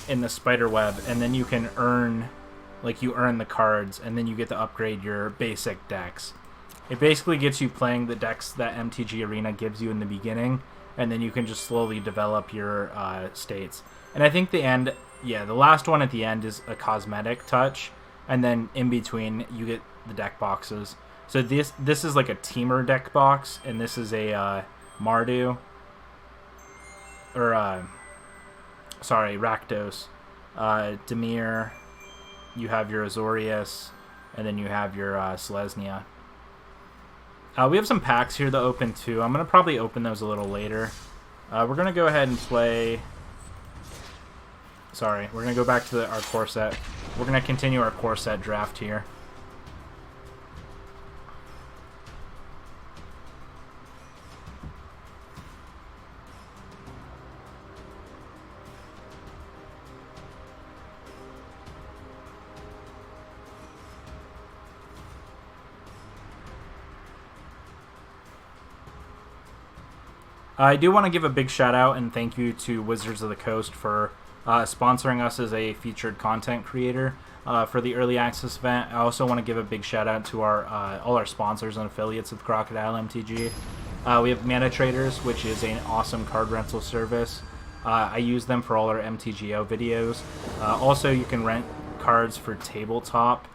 in the spider web, and then you can earn the cards, and then you get to upgrade your basic decks. It basically gets you playing the decks that MTG Arena gives you in the beginning, and then you can just slowly develop your states. And I think the last one at the end is a cosmetic touch, and then in between you get the deck boxes. So this is like a Teamer deck box, and this is a Mardu, or Rakdos, Dimir. You have your Azorius, and then you have your Selesnya. We have some packs here to open too. I'm gonna probably open those a little later. We're gonna go ahead and play. Sorry, we're gonna go back to our core set. We're gonna continue our core set draft here. I do want to give a big shout out and thank you to Wizards of the Coast for sponsoring us as a featured content creator for the early access event. I also want to give a big shout out to all our sponsors and affiliates of Crocodile MTG. We have Mana Traders, which is an awesome card rental service. I use them for all our MTGO videos. Also, you can rent cards for tabletop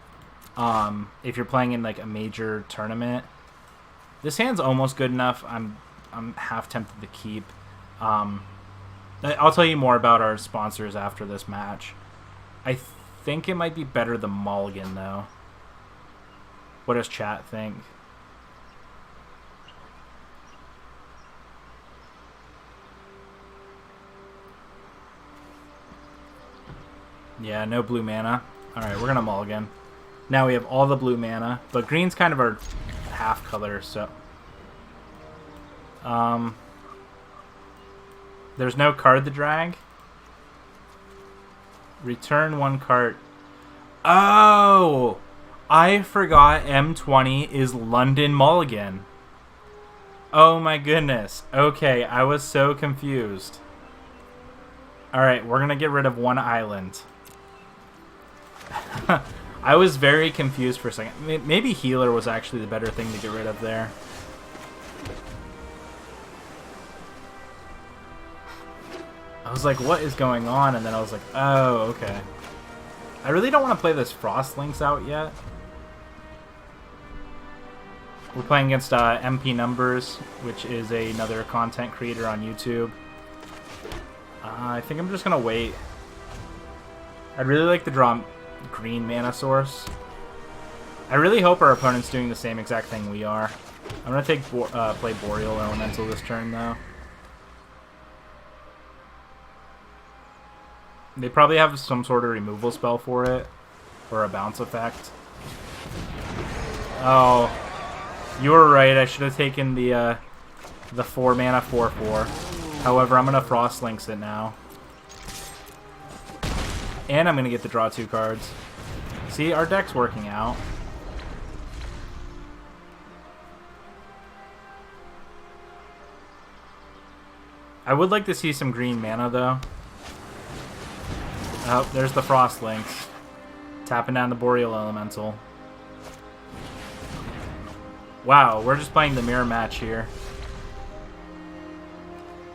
if you're playing in like a major tournament. This hand's almost good enough. I'm half tempted to keep. I'll tell you more about our sponsors after this match. I think it might be better than Mulligan, though. What does chat think? Yeah, no blue mana. Alright, we're gonna mulligan. Now we have all the blue mana, but green's kind of our half color, so... There's no card to drag. Return one card. Oh! I forgot M20 is London Mulligan. Oh my goodness. Okay, I was so confused. Alright, we're gonna get rid of one island. I was very confused for a second. Maybe healer was actually the better thing to get rid of there. I was like, what is going on? And then I was like, oh, okay. I really don't want to play this Frost Links out yet. We're playing against MP Numbers, which is another content creator on YouTube. I think I'm just going to wait. I'd really like to draw green mana source. I really hope our opponent's doing the same exact thing we are. I'm going to play Boreal Elemental this turn, though. They probably have some sort of removal spell for it, or a bounce effect. Oh, you were right. I should have taken the 4 mana 4/4. However, I'm gonna Frost Links it now, and I'm gonna get to draw 2 cards. See, our deck's working out. I would like to see some green mana though. Oh, there's the Frost Links. Tapping down the Boreal Elemental. Wow, we're just playing the mirror match here.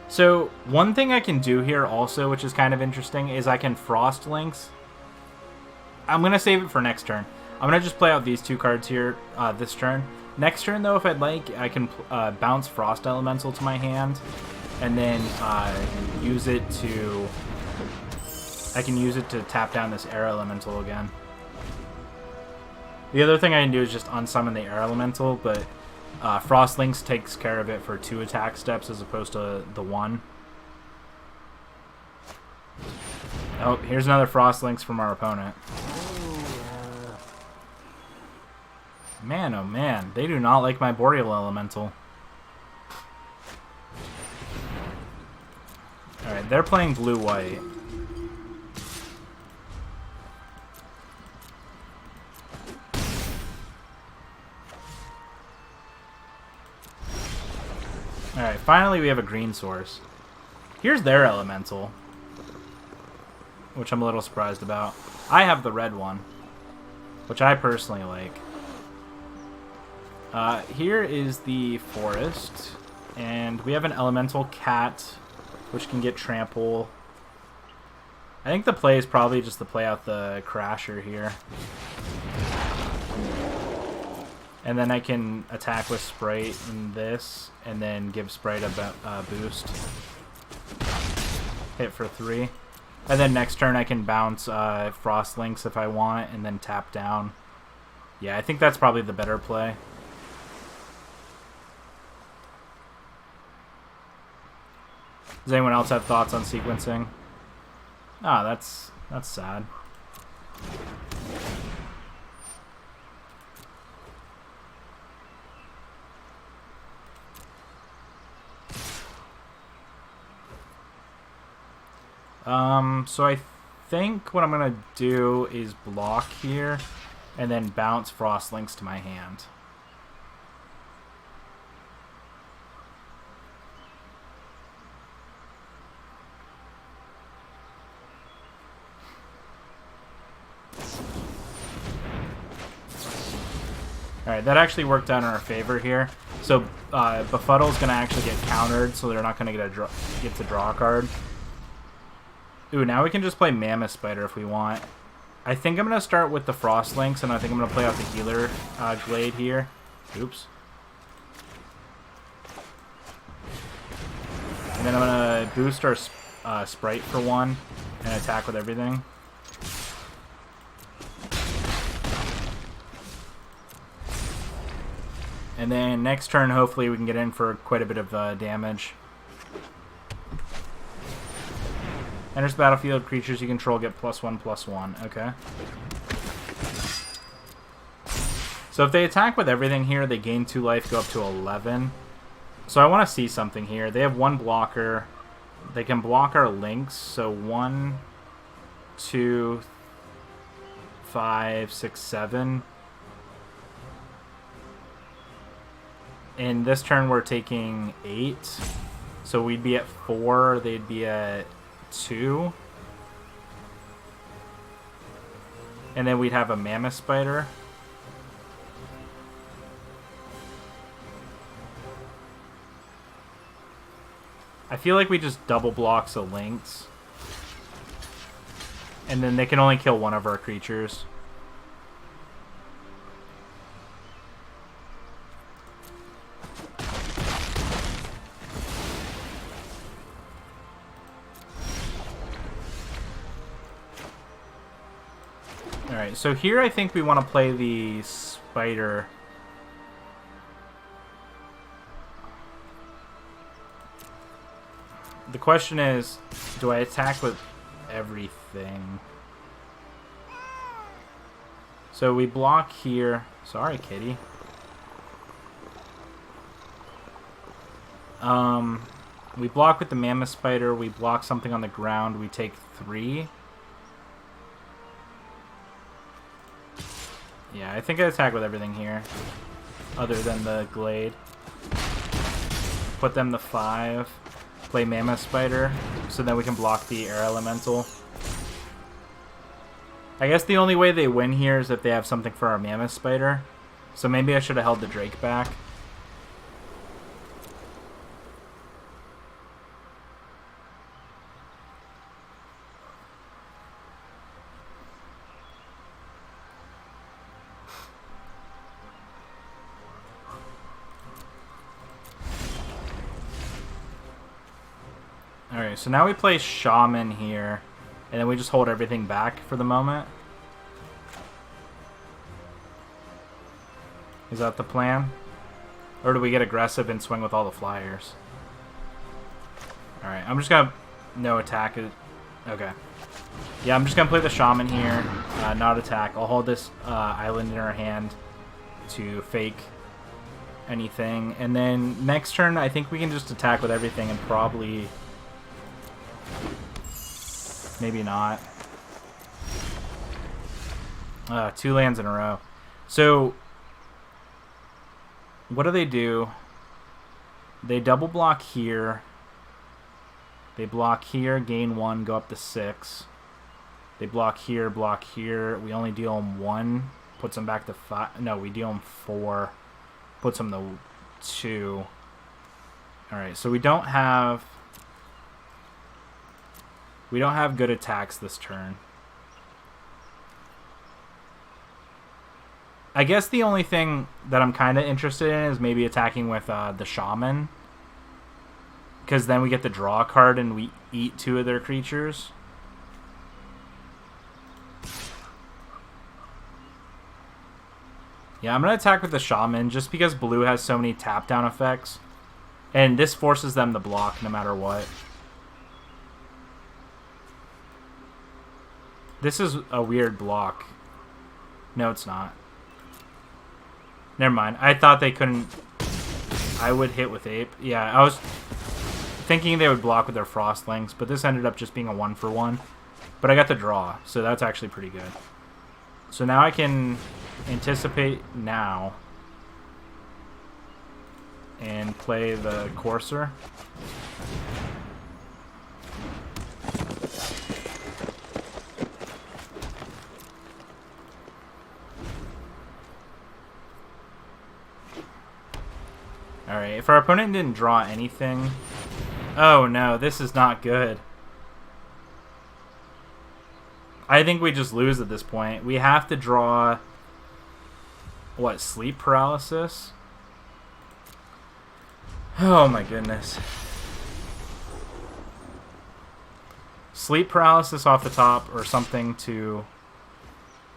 So, one thing I can do here also, which is kind of interesting, is I can Frost Links. I'm going to save it for next turn. I'm going to just play out these 2 cards here this turn. Next turn, though, if I'd like, I can bounce Frost Elemental to my hand, and then use it to... I can use it to tap down this Air Elemental again. The other thing I can do is just unsummon the Air Elemental, but Frost Links takes care of it for 2 attack steps as opposed to the 1. Oh, here's another Frost Links from our opponent. Man, oh man, they do not like my Boreal Elemental. Alright, they're playing blue-white. Alright, finally we have a green source. Here's their elemental, which I'm a little surprised about. I have the red one, which I personally like. Here is the forest, and we have an elemental cat, which can get trample. I think the play is probably just to play out the Crasher here. And then I can attack with Sprite in this, and then give Sprite a boost. Hit for 3. And then next turn I can bounce Frost Links if I want, and then tap down. Yeah, I think that's probably the better play. Does anyone else have thoughts on sequencing? Ah, that's sad. So I think what I'm going to do is block here, and then bounce Frost Links to my hand. Alright, that actually worked out in our favor here. So, Befuddle's going to actually get countered, so they're not going to get to draw a card. Ooh, now we can just play Mammoth Spider if we want. I think I'm going to start with the Frost Links, and I think I'm going to play out the Healer Glade here. Oops. And then I'm going to boost our Sprite for 1 and attack with everything. And then next turn, hopefully we can get in for quite a bit of damage. Enters the battlefield, creatures you control get +1/+1. Okay. So if they attack with everything here, they gain 2 life, go up to 11. So I want to see something here. They have 1 blocker. They can block our links. So 1, 2, 5, 6, 7. In this turn, we're taking 8. So we'd be at 4. They'd be at 2. And then we'd have a mammoth spider. I feel like we just double blocks the links. And then they can only kill 1 of our creatures. Alright, so here I think we want to play the spider. The question is, do I attack with everything? So we block here. Sorry, kitty. We block with the mammoth spider. We block something on the ground. We take 3. Yeah, I think I attack with everything here, other than the glade. Put them to 5. Play mammoth spider, so then we can block the air elemental. I guess the only way they win here is if they have something for our mammoth spider. So maybe I should have held the drake back. Alright, so now we play Shaman here, and then we just hold everything back for the moment. Is that the plan? Or do we get aggressive and swing with all the flyers? Alright, I'm just gonna... No attack. Okay. Yeah, I'm just gonna play the Shaman here, not attack. I'll hold this island in our hand to fake anything. And then next turn, I think we can just attack with everything and probably... Maybe not. 2 lands in a row. So, what do? They double block here. They block here, gain 1, go up to 6. They block here, block here. We only deal them 1, puts them back to 5. No, we deal them 4, puts them to 2. Alright, so we don't have good attacks this turn. I guess the only thing that I'm kind of interested in is maybe attacking with the Shaman. Because then we get the draw card and we eat 2 of their creatures. Yeah, I'm going to attack with the Shaman just because blue has so many tap down effects. And this forces them to block no matter what. This is a weird block. No, it's not. Never mind. I thought they couldn't... I would hit with Ape. Yeah, I was thinking they would block with their Frostlings, but this ended up just being a 1-for-1. But I got the draw, so that's actually pretty good. So now I can anticipate now and play the Courser. Alright, if our opponent didn't draw anything... Oh no, this is not good. I think we just lose at this point. We have to draw... What, sleep paralysis? Oh my goodness. Sleep paralysis off the top or something to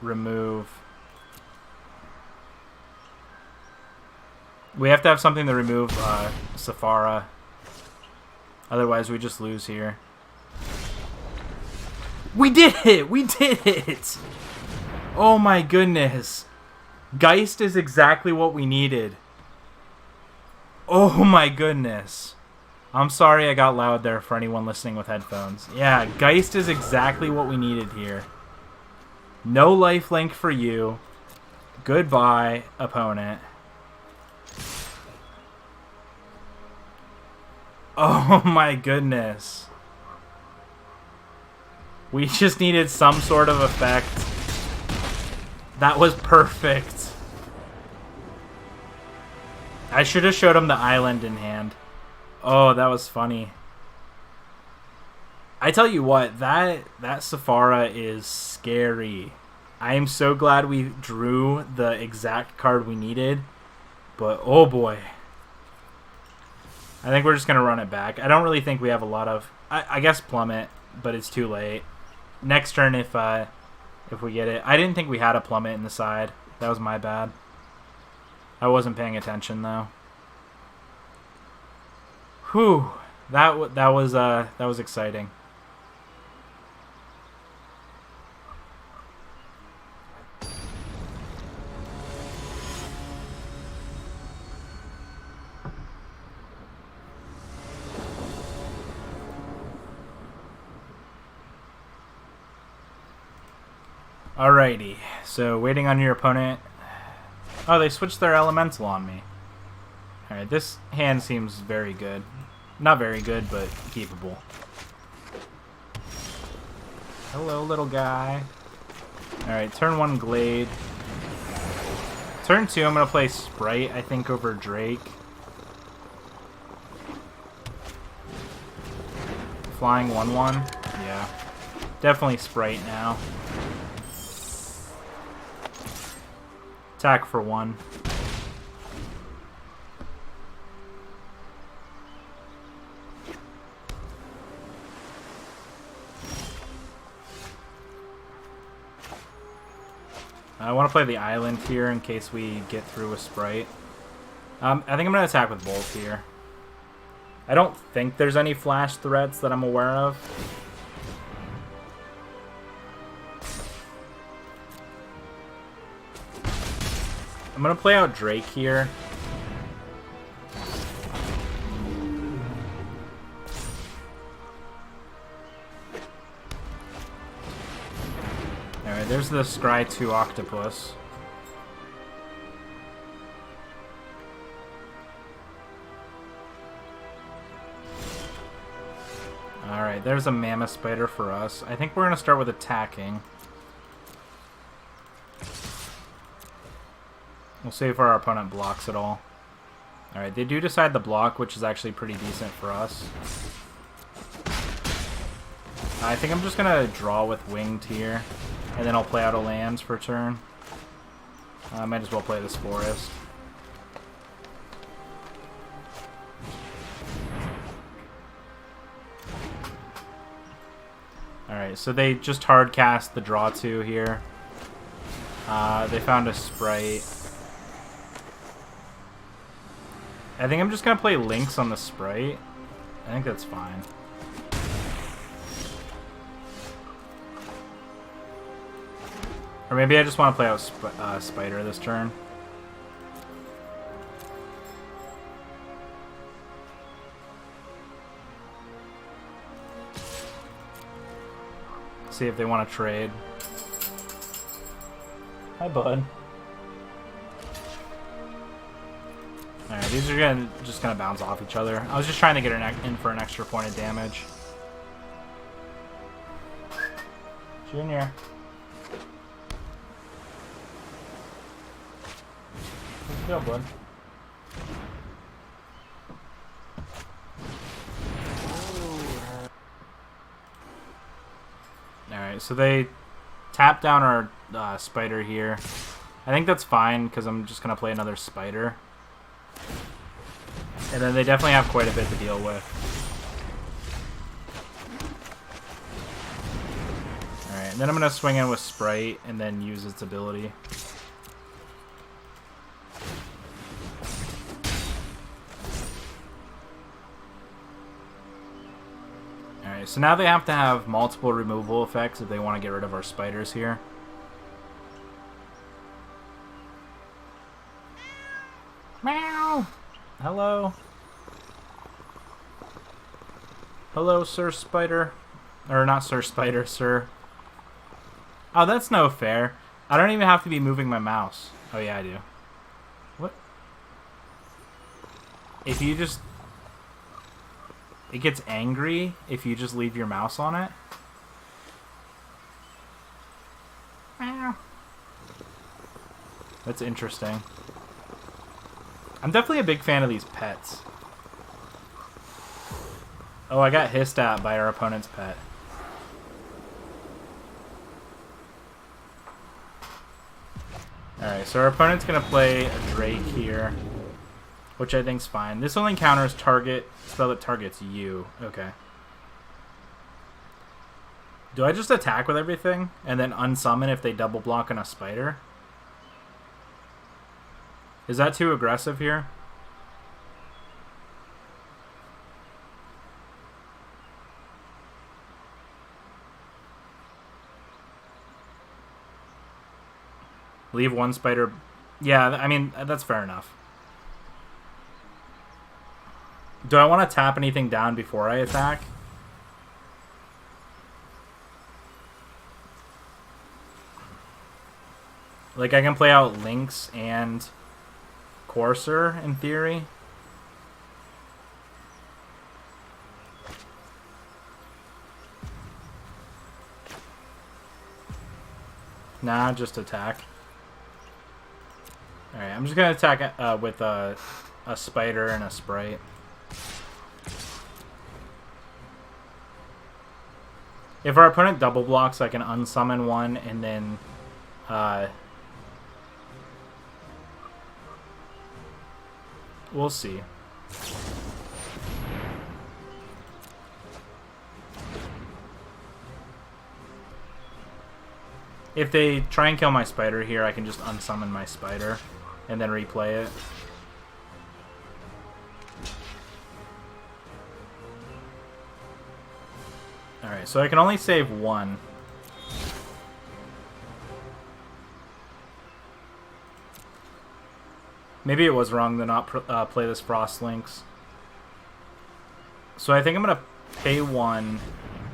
remove. We have to have something to remove Safara. Otherwise, we just lose here. We did it! We did it! Oh my goodness. Geist is exactly what we needed. Oh my goodness. I'm sorry I got loud there for anyone listening with headphones. Yeah, Geist is exactly what we needed here. No lifelink for you. Goodbye, opponent. Oh my goodness. We just needed some sort of effect. That was perfect. I should have showed him the island in hand. Oh, that was funny. I tell you what, that Safara is scary. I am so glad we drew the exact card we needed. But, oh boy. I think we're just going to run it back. I don't really think we have a lot of... I guess Plummet, but it's too late. Next turn if we get it. I didn't think we had a Plummet in the side. That was my bad. I wasn't paying attention, though. Whew. That was exciting. Alrighty, so waiting on your opponent. Oh, they switched their elemental on me. Alright, this hand seems very good. Not very good, but keepable. Hello, little guy. Alright, turn 1 Glade. Turn 2, I'm going to play Sprite, I think, over Drake. Flying 1/1. Yeah. Definitely Sprite now. Attack for 1. I want to play the island here in case we get through with Sprite. I think I'm going to attack with Bolt here. I don't think there's any flash threats that I'm aware of. I'm going to play out Drake here. Alright, there's the Scry 2 Octopus. Alright, there's a Mammoth Spider for us. I think we're going to start with attacking. We'll see if our opponent blocks at all. Alright, they do decide the block, which is actually pretty decent for us. I think I'm just going to draw with Winged here, and then I'll play out a lands for turn. I might as well play this Forest. Alright, so they just hard cast the draw 2 here. They found a Sprite. I think I'm just going to play Lynx on the Sprite. I think that's fine. Or maybe I just want to play out Spider this turn. See if they want to trade. Hi, bud. Alright, these are just gonna bounce off each other. I was just trying to get in for an extra point of damage. Junior. How's it going, bud? Alright, so they tap down our Spider here. I think that's fine, because I'm just going to play another Spider. And then they definitely have quite a bit to deal with. Alright, then I'm going to swing in with Sprite and then use its ability. Alright, so now they have to have multiple removal effects if they want to get rid of our spiders here. Meow! Hello? Hello, Sir Spider. Or not Sir Spider, Sir. Oh, that's no fair. I don't even have to be moving my mouse. Oh, yeah, I do. What? If you just... It gets angry if you just leave your mouse on it? Meow. That's interesting. I'm definitely a big fan of these pets. Oh, I got hissed at by our opponent's pet. Alright, so our opponent's going to play a Drake here, which I think's fine. This only counters target, spell that targets you. Okay. Do I just attack with everything and then unsummon if they double block on a spider? Is that too aggressive here? Leave one spider. Yeah, I mean, that's fair enough. Do I want to tap anything down before I attack? Like, I can play out Lynx and Courser, in theory. Nah, just attack. Alright, I'm just going to attack with a spider and a sprite. If our opponent double blocks, I can unsummon one and then... we'll see. If they try and kill my spider here, I can just unsummon my spider and then replay it. Alright, so I can only save one. Maybe it was wrong to not play this Frost Lynx. So I think I'm going to pay one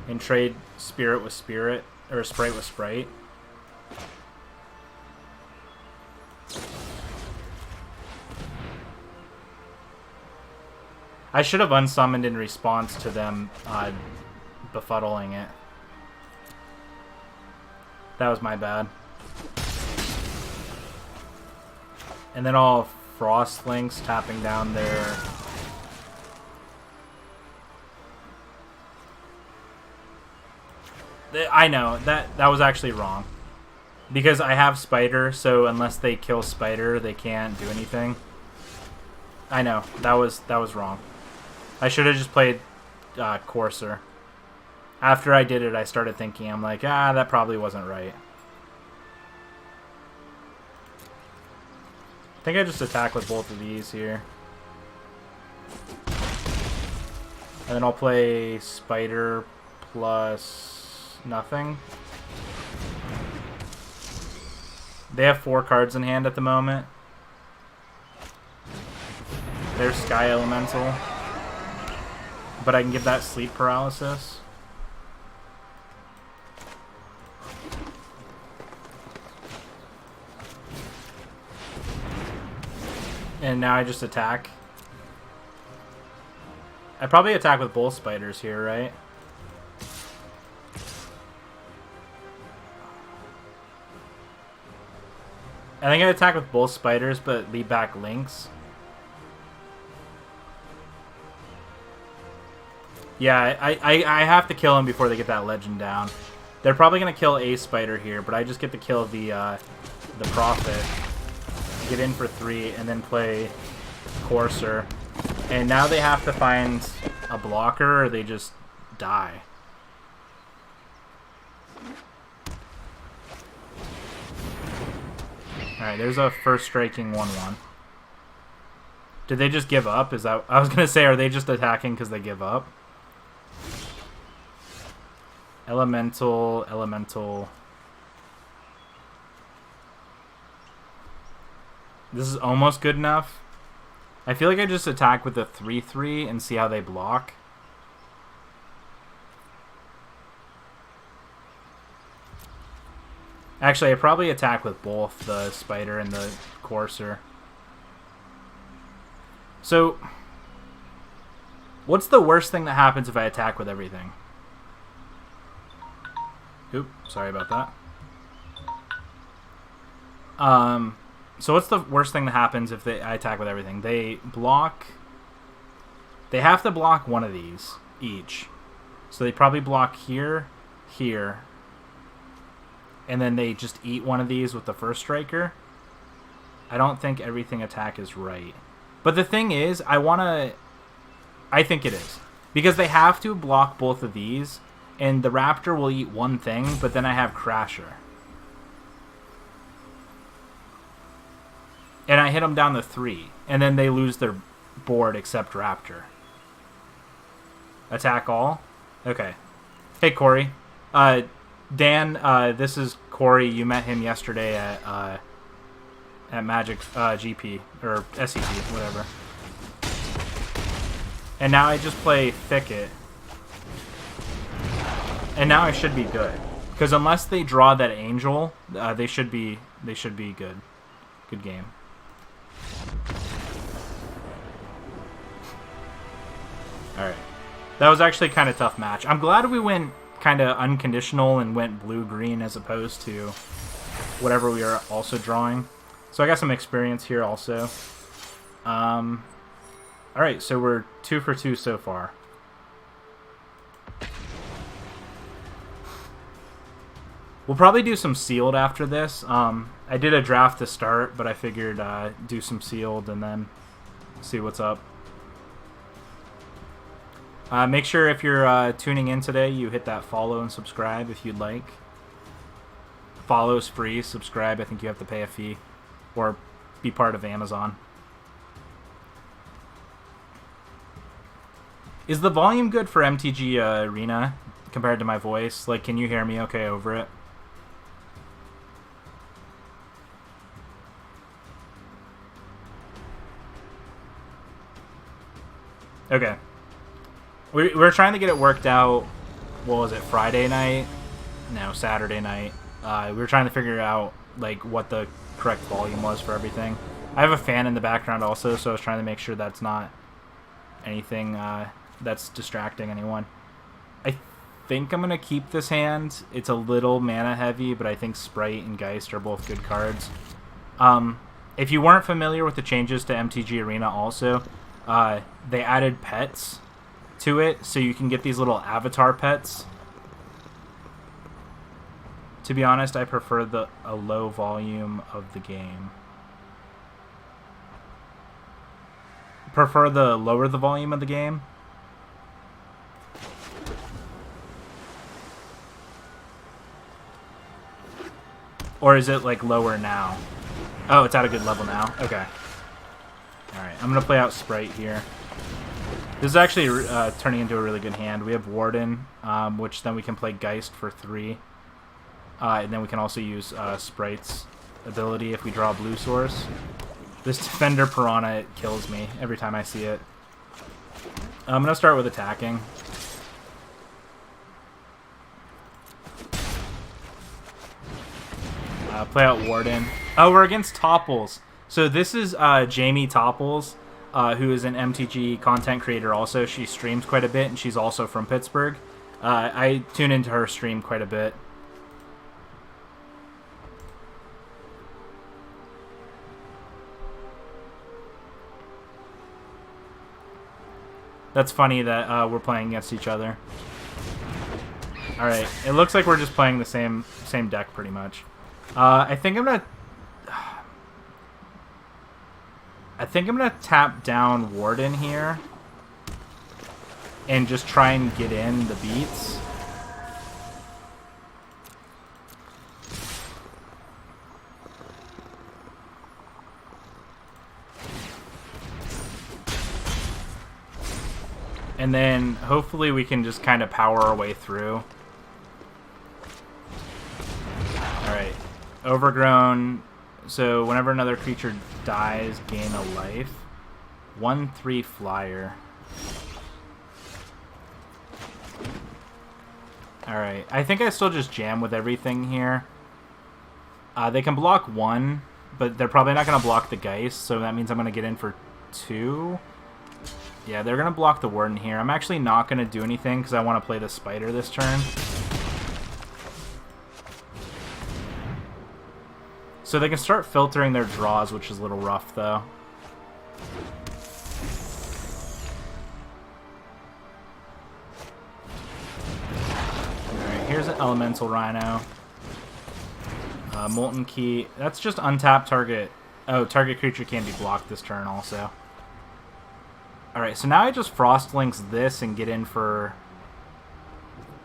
and trade Spirit with Spirit, or Sprite with Sprite. I should have unsummoned in response to them befuddling it. That was my bad. And then all Frost Lynx tapping down there. I know, that was actually wrong. Because I have Spider, so unless they kill Spider, they can't do anything. I know, that was wrong. I should have just played Courser. After I did it, I started thinking, I'm like, that probably wasn't right. I think I just attack with both of these here. And then I'll play Spider plus nothing. They have 4 cards in hand at the moment. There's Sky Elemental. But I can give that sleep paralysis. And now I just attack. I probably attack with both spiders here, right? I think I attack with both spiders, but leave back Lynx. Yeah, I have to kill him before they get that legend down. They're probably going to kill a spider here, but I just get to kill the Prophet. Get in for 3, and then play Courser. And now they have to find a blocker, or they just die. Alright, there's a first striking 1-1. Did they just give up? Is that... I was going to say, are they just attacking because they give up? Elemental, elemental. This is almost good enough. I feel like I just attack with the 3-3 and see how they block. Actually, I probably attack with both the spider and the courser. So, what's the worst thing that happens if I attack with everything? Oop, sorry about that. So what's the worst thing that happens if I attack with everything? They block... They have to block one of these each. So they probably block here, here, and then they just eat one of these with the first striker. I don't think everything attack is right. But the thing is, I think it is. Because they have to block both of these, and the raptor will eat one thing, but then I have Crasher. And I hit them down to 3, and then they lose their board except raptor. Attack all? Okay. Hey, Corey. Dan, this is Corey. You met him yesterday at Magic GP, or SEG, whatever. And now I just play Thicket. And now I should be good. Because unless they draw that angel, they should be good. Good game. Alright. That was actually kind of tough match. I'm glad we went kind of unconditional and went blue-green as opposed to whatever we are also drawing. So I got some experience here also. Alright, so we're 2 for 2 so far. We'll probably do some sealed after this. I did a draft to start, but I figured do some sealed and then see what's up. Make sure if you're tuning in today, you hit that follow and subscribe if you'd like. Follow's free. Subscribe, I think you have to pay a fee or be part of Amazon. Is the volume good for MTG Arena compared to my voice? Like, can you hear me okay over it? Okay. We're trying to get it worked out. What was it, Friday night? No, Saturday night. We were trying to figure out like what the correct volume was for everything. I have a fan in the background also, so I was trying to make sure that's not anything that's distracting anyone. I think I'm going to keep this hand. It's a little mana heavy, but I think Sprite and Geist are both good cards. If you weren't familiar with the changes to MTG Arena also, they added pets to it, so you can get these little avatar pets. To be honest, I prefer a low volume of the game. Prefer the lower the volume of the game. Or is it like lower now? Oh, it's at a good level now. Okay. Alright, I'm going to play out Sprite here. This is actually turning into a really good hand. We have Warden, which then we can play Geist for 3. And then we can also use Sprite's ability if we draw blue source. This Defender Piranha, it kills me every time I see it. I'm going to start with attacking. Play out Warden. Oh, we're against Topples. So this is Jamie Topples, who is an MTG content creator also. She streams quite a bit, and she's also from Pittsburgh. I tune into her stream quite a bit. That's funny that we're playing against each other. Alright, it looks like we're just playing the same deck pretty much. I think I'm gonna tap down Warden here and just try and get in the beats. And then hopefully we can just kind of power our way through. Alright. Overgrown. So whenever another creature dies, gain a life. 1/3 flyer. Alright. I think I still just jam with everything here. They can block 1, but they're probably not going to block the Geist, so that means I'm going to get in for 2. Yeah, they're going to block the Warden here. I'm actually not going to do anything because I want to play the Spider this turn. So they can start filtering their draws, which is a little rough, though. Alright, here's an Elemental Rhino. Molten Key. That's just untap target. Oh, target creature can be blocked this turn also. Alright, so now I just Frost Links this and get in for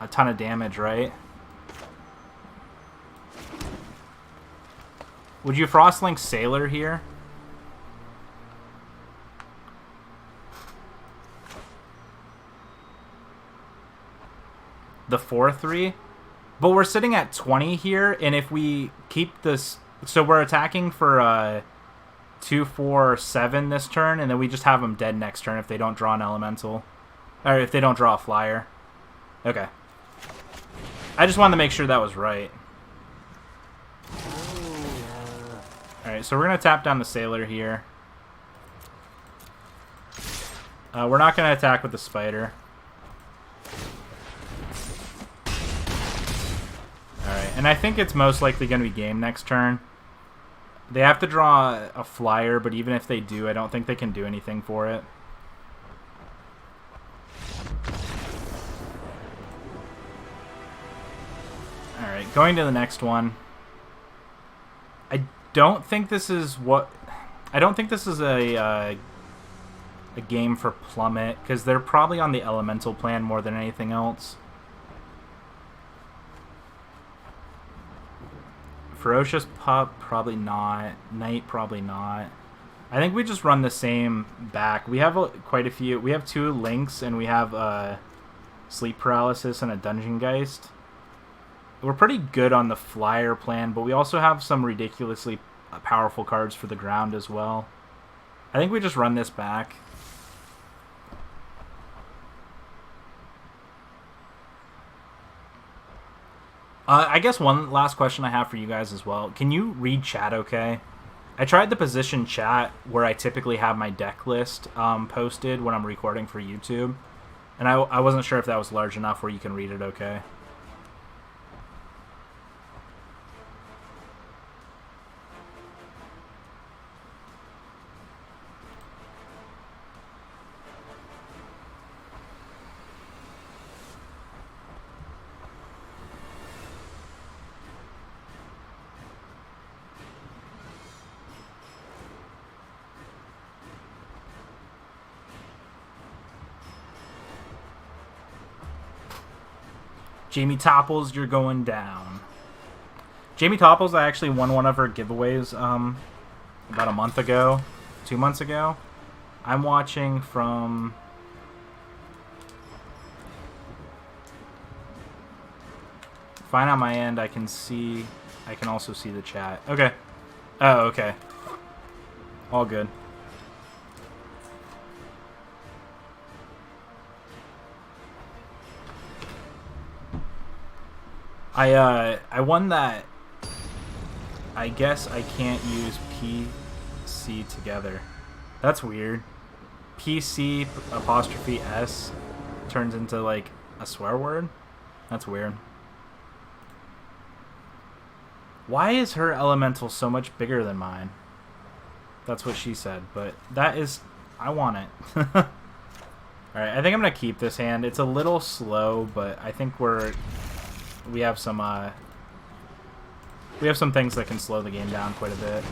a ton of damage, right? Would you Frost Link Sailor here? The 4/3? But we're sitting at 20 here, and if we keep this... So we're attacking for 2, 4, 7 this turn, and then we just have them dead next turn if they don't draw an Elemental. Or if they don't draw a Flyer. Okay. I just wanted to make sure that was right. Alright, so we're going to tap down the Sailor here. We're not going to attack with the Spider. Alright, and I think it's most likely going to be game next turn. They have to draw a Flyer, but even if they do, I don't think they can do anything for it. Alright, going to the next one. I don't think this is a game for Plummet, because they're probably on the Elemental plan more than anything else. Ferocious Pup, probably not. Knight, probably not. I think we just run the same back. We have quite a few. We have 2 Links, and we have Sleep Paralysis and a Dungeon Geist. We're pretty good on the Flyer plan, but we also have some ridiculously powerful cards for the ground as well. I think we just run this back. I guess one last question I have for you guys as well. Can you read chat okay? I tried the position chat where I typically have my deck list posted when I'm recording for YouTube. And I wasn't sure if that was large enough where you can read it okay. Jamie Topples, you're going down. Jamie Topples, I actually won one of her giveaways about a month ago, 2 months ago. I'm watching from... Fine on my end, I can also see the chat. Okay. Oh, okay. All good. I won that. I guess I can't use PC together. That's weird. PC apostrophe S turns into like a swear word? That's weird. Why is her elemental so much bigger than mine? That's what she said, but that is... I want it. Alright, I think I'm going to keep this hand. It's a little slow, but I think we have some things that can slow the game down quite a bit.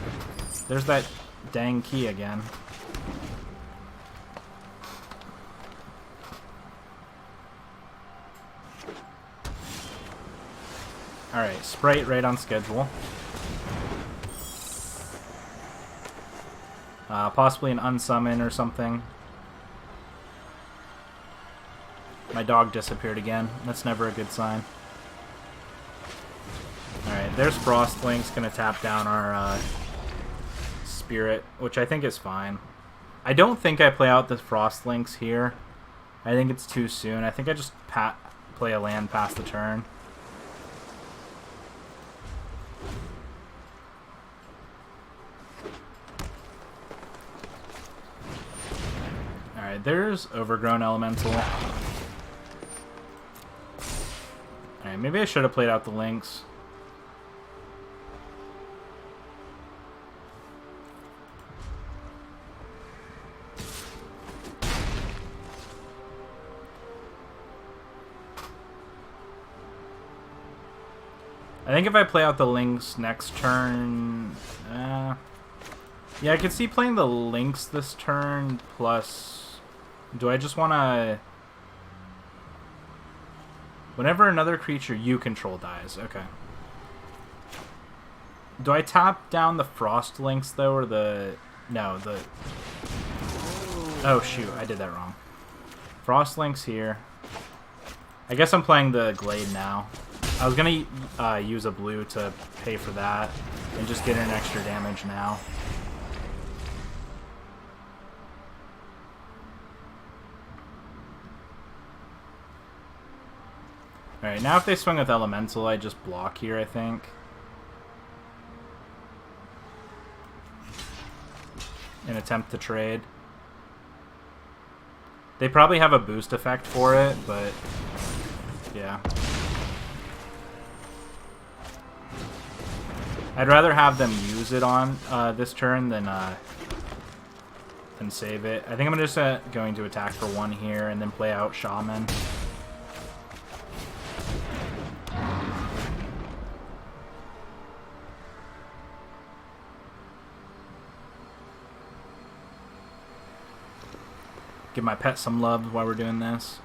There's that dang key again. Alright, Sprite right on schedule. Possibly an unsummon or something. My dog disappeared again. That's never a good sign. Alright, there's Frostlings. Gonna tap down our Spirit, which I think is fine. I don't think I play out the Frostlings here. I think it's too soon. I think I just play a land past the turn. Alright, there's Overgrown Elemental. Alright, maybe I should have played out the Lynx. I think if I play out the Lynx next turn... yeah, I could see playing the Lynx this turn, plus... Do I just want to... Whenever another creature you control dies. Okay. Do I tap down the Frost Lynx, though, or the... No, the... Oh, shoot. I did that wrong. Frost Lynx here. I guess I'm playing the Glade now. I was going to use a blue to pay for that and just get an extra damage now. Alright, now if they swing with Elemental, I just block here, I think. And attempt to trade. They probably have a boost effect for it, but yeah. I'd rather have them use it on this turn than save it. I think I'm just going to attack for 1 here and then play out Shaman. Give my pet some love while we're doing this.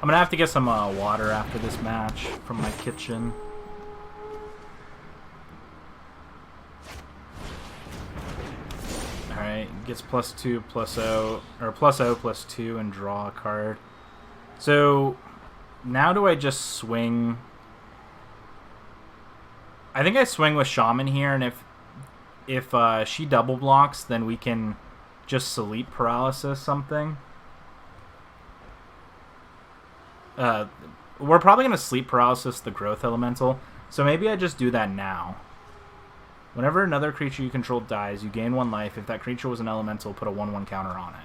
I'm gonna have to get some water after this match from my kitchen. Alright, gets +2, +0, or +0, +2, and draw a card. So, now do I just swing? I think I swing with Shaman here, and if she double blocks, then we can just Sleep Paralysis something. We're probably going to Sleep Paralysis the Growth Elemental, so maybe I just do that now. Whenever another creature you control dies, you gain 1 life. If that creature was an elemental, put a 1/1 counter on it.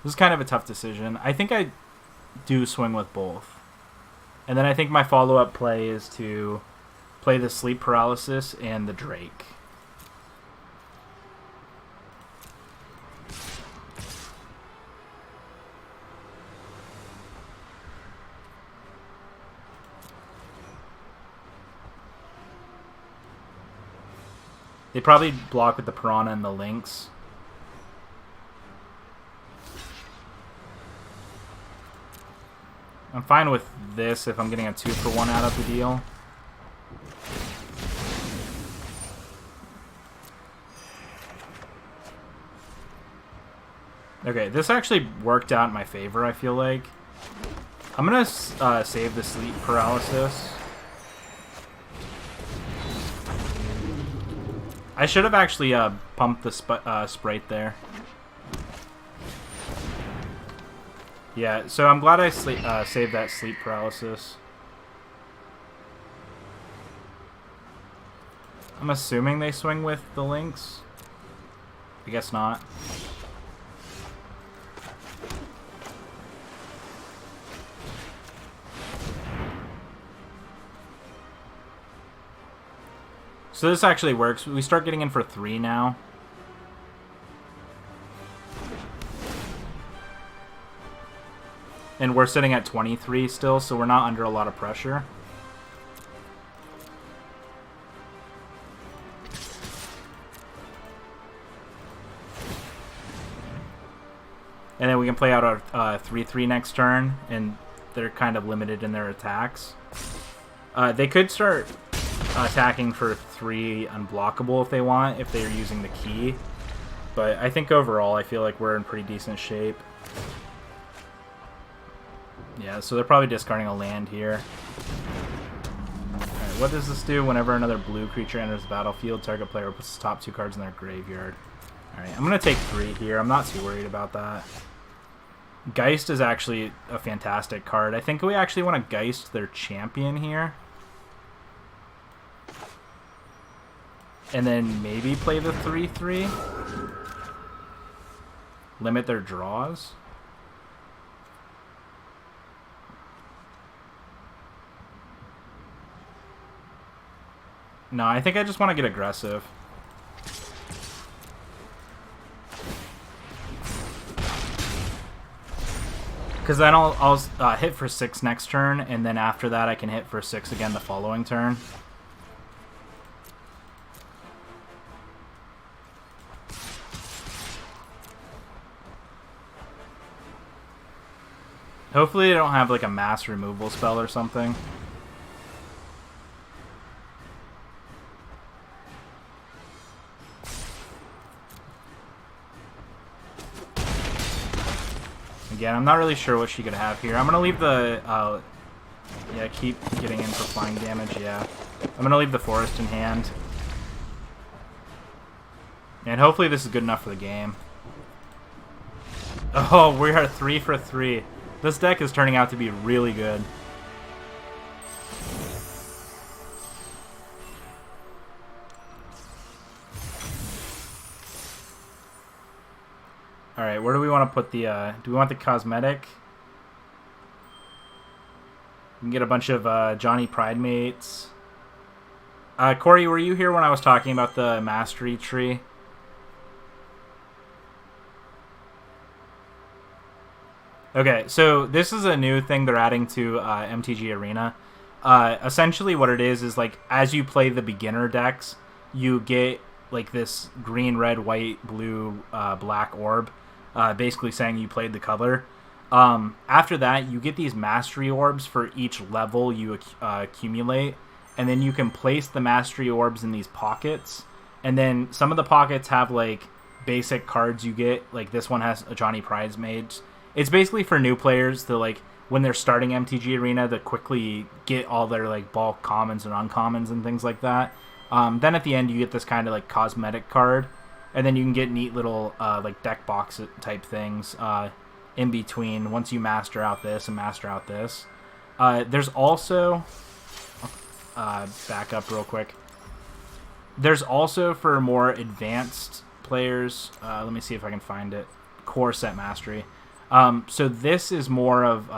This is kind of a tough decision. I think I do swing with both. And then I think my follow-up play is to play the Sleep Paralysis and the Drake. They probably block with the Piranha and the Lynx. I'm fine with this if I'm getting a 2-for-1 out of the deal. Okay, this actually worked out in my favor, I feel like. I'm going to save the Sleep Paralysis. I should have actually pumped the Sprite there. Yeah, so I'm glad I saved that Sleep Paralysis. I'm assuming they swing with the Lynx. I guess not. So this actually works. We start getting in for 3 now. And we're sitting at 23 still, so we're not under a lot of pressure. And then we can play out our 3/3 next turn, and they're kind of limited in their attacks. They could start attacking for 3 unblockable if they want, if they're using the key. But I think overall, I feel like we're in pretty decent shape. Yeah, so they're probably discarding a land here. Alright, what does this do? Whenever another blue creature enters the battlefield, target player puts the top 2 cards in their graveyard. Alright, I'm going to take 3 here. I'm not too worried about that. Geist is actually a fantastic card. I think we actually want to Geist their champion here. And then maybe play the 3/3. Limit their draws. No, I think I just want to get aggressive. Because then I'll hit for 6 next turn, and then after that I can hit for 6 again the following turn. Hopefully they don't have like a mass removal spell or something. Again, I'm not really sure what she could have here. I'm going to leave the... yeah, keep getting in for flying damage, yeah. I'm going to leave the forest in hand. And hopefully this is good enough for the game. Oh, we are 3 for 3. This deck is turning out to be really good. Alright, where do we want to put the, do we want the cosmetic? We can get a bunch of Johnny Pridemates. Corey, were you here when I was talking about the Mastery Tree? Okay, so this is a new thing they're adding to MTG Arena. Essentially what it is like, as you play the beginner decks, you get like this green, red, white, blue, black orb. Basically saying you played the color. After that, you get these mastery orbs for each level you accumulate, and then you can place the mastery orbs in these pockets, and then some of the pockets have like basic cards you get, like this one has a Johnny Pridemates. It's basically for new players to, like, when they're starting MTG Arena, to quickly get all their like bulk commons and uncommons and things like that. Then at the end you get this kind of like cosmetic card. And then you can get neat little like deck box type things in between once you master out this and master out this. There's also... back up real quick. There's also for more advanced players... let me see if I can find it. Core Set Mastery. So this is more of...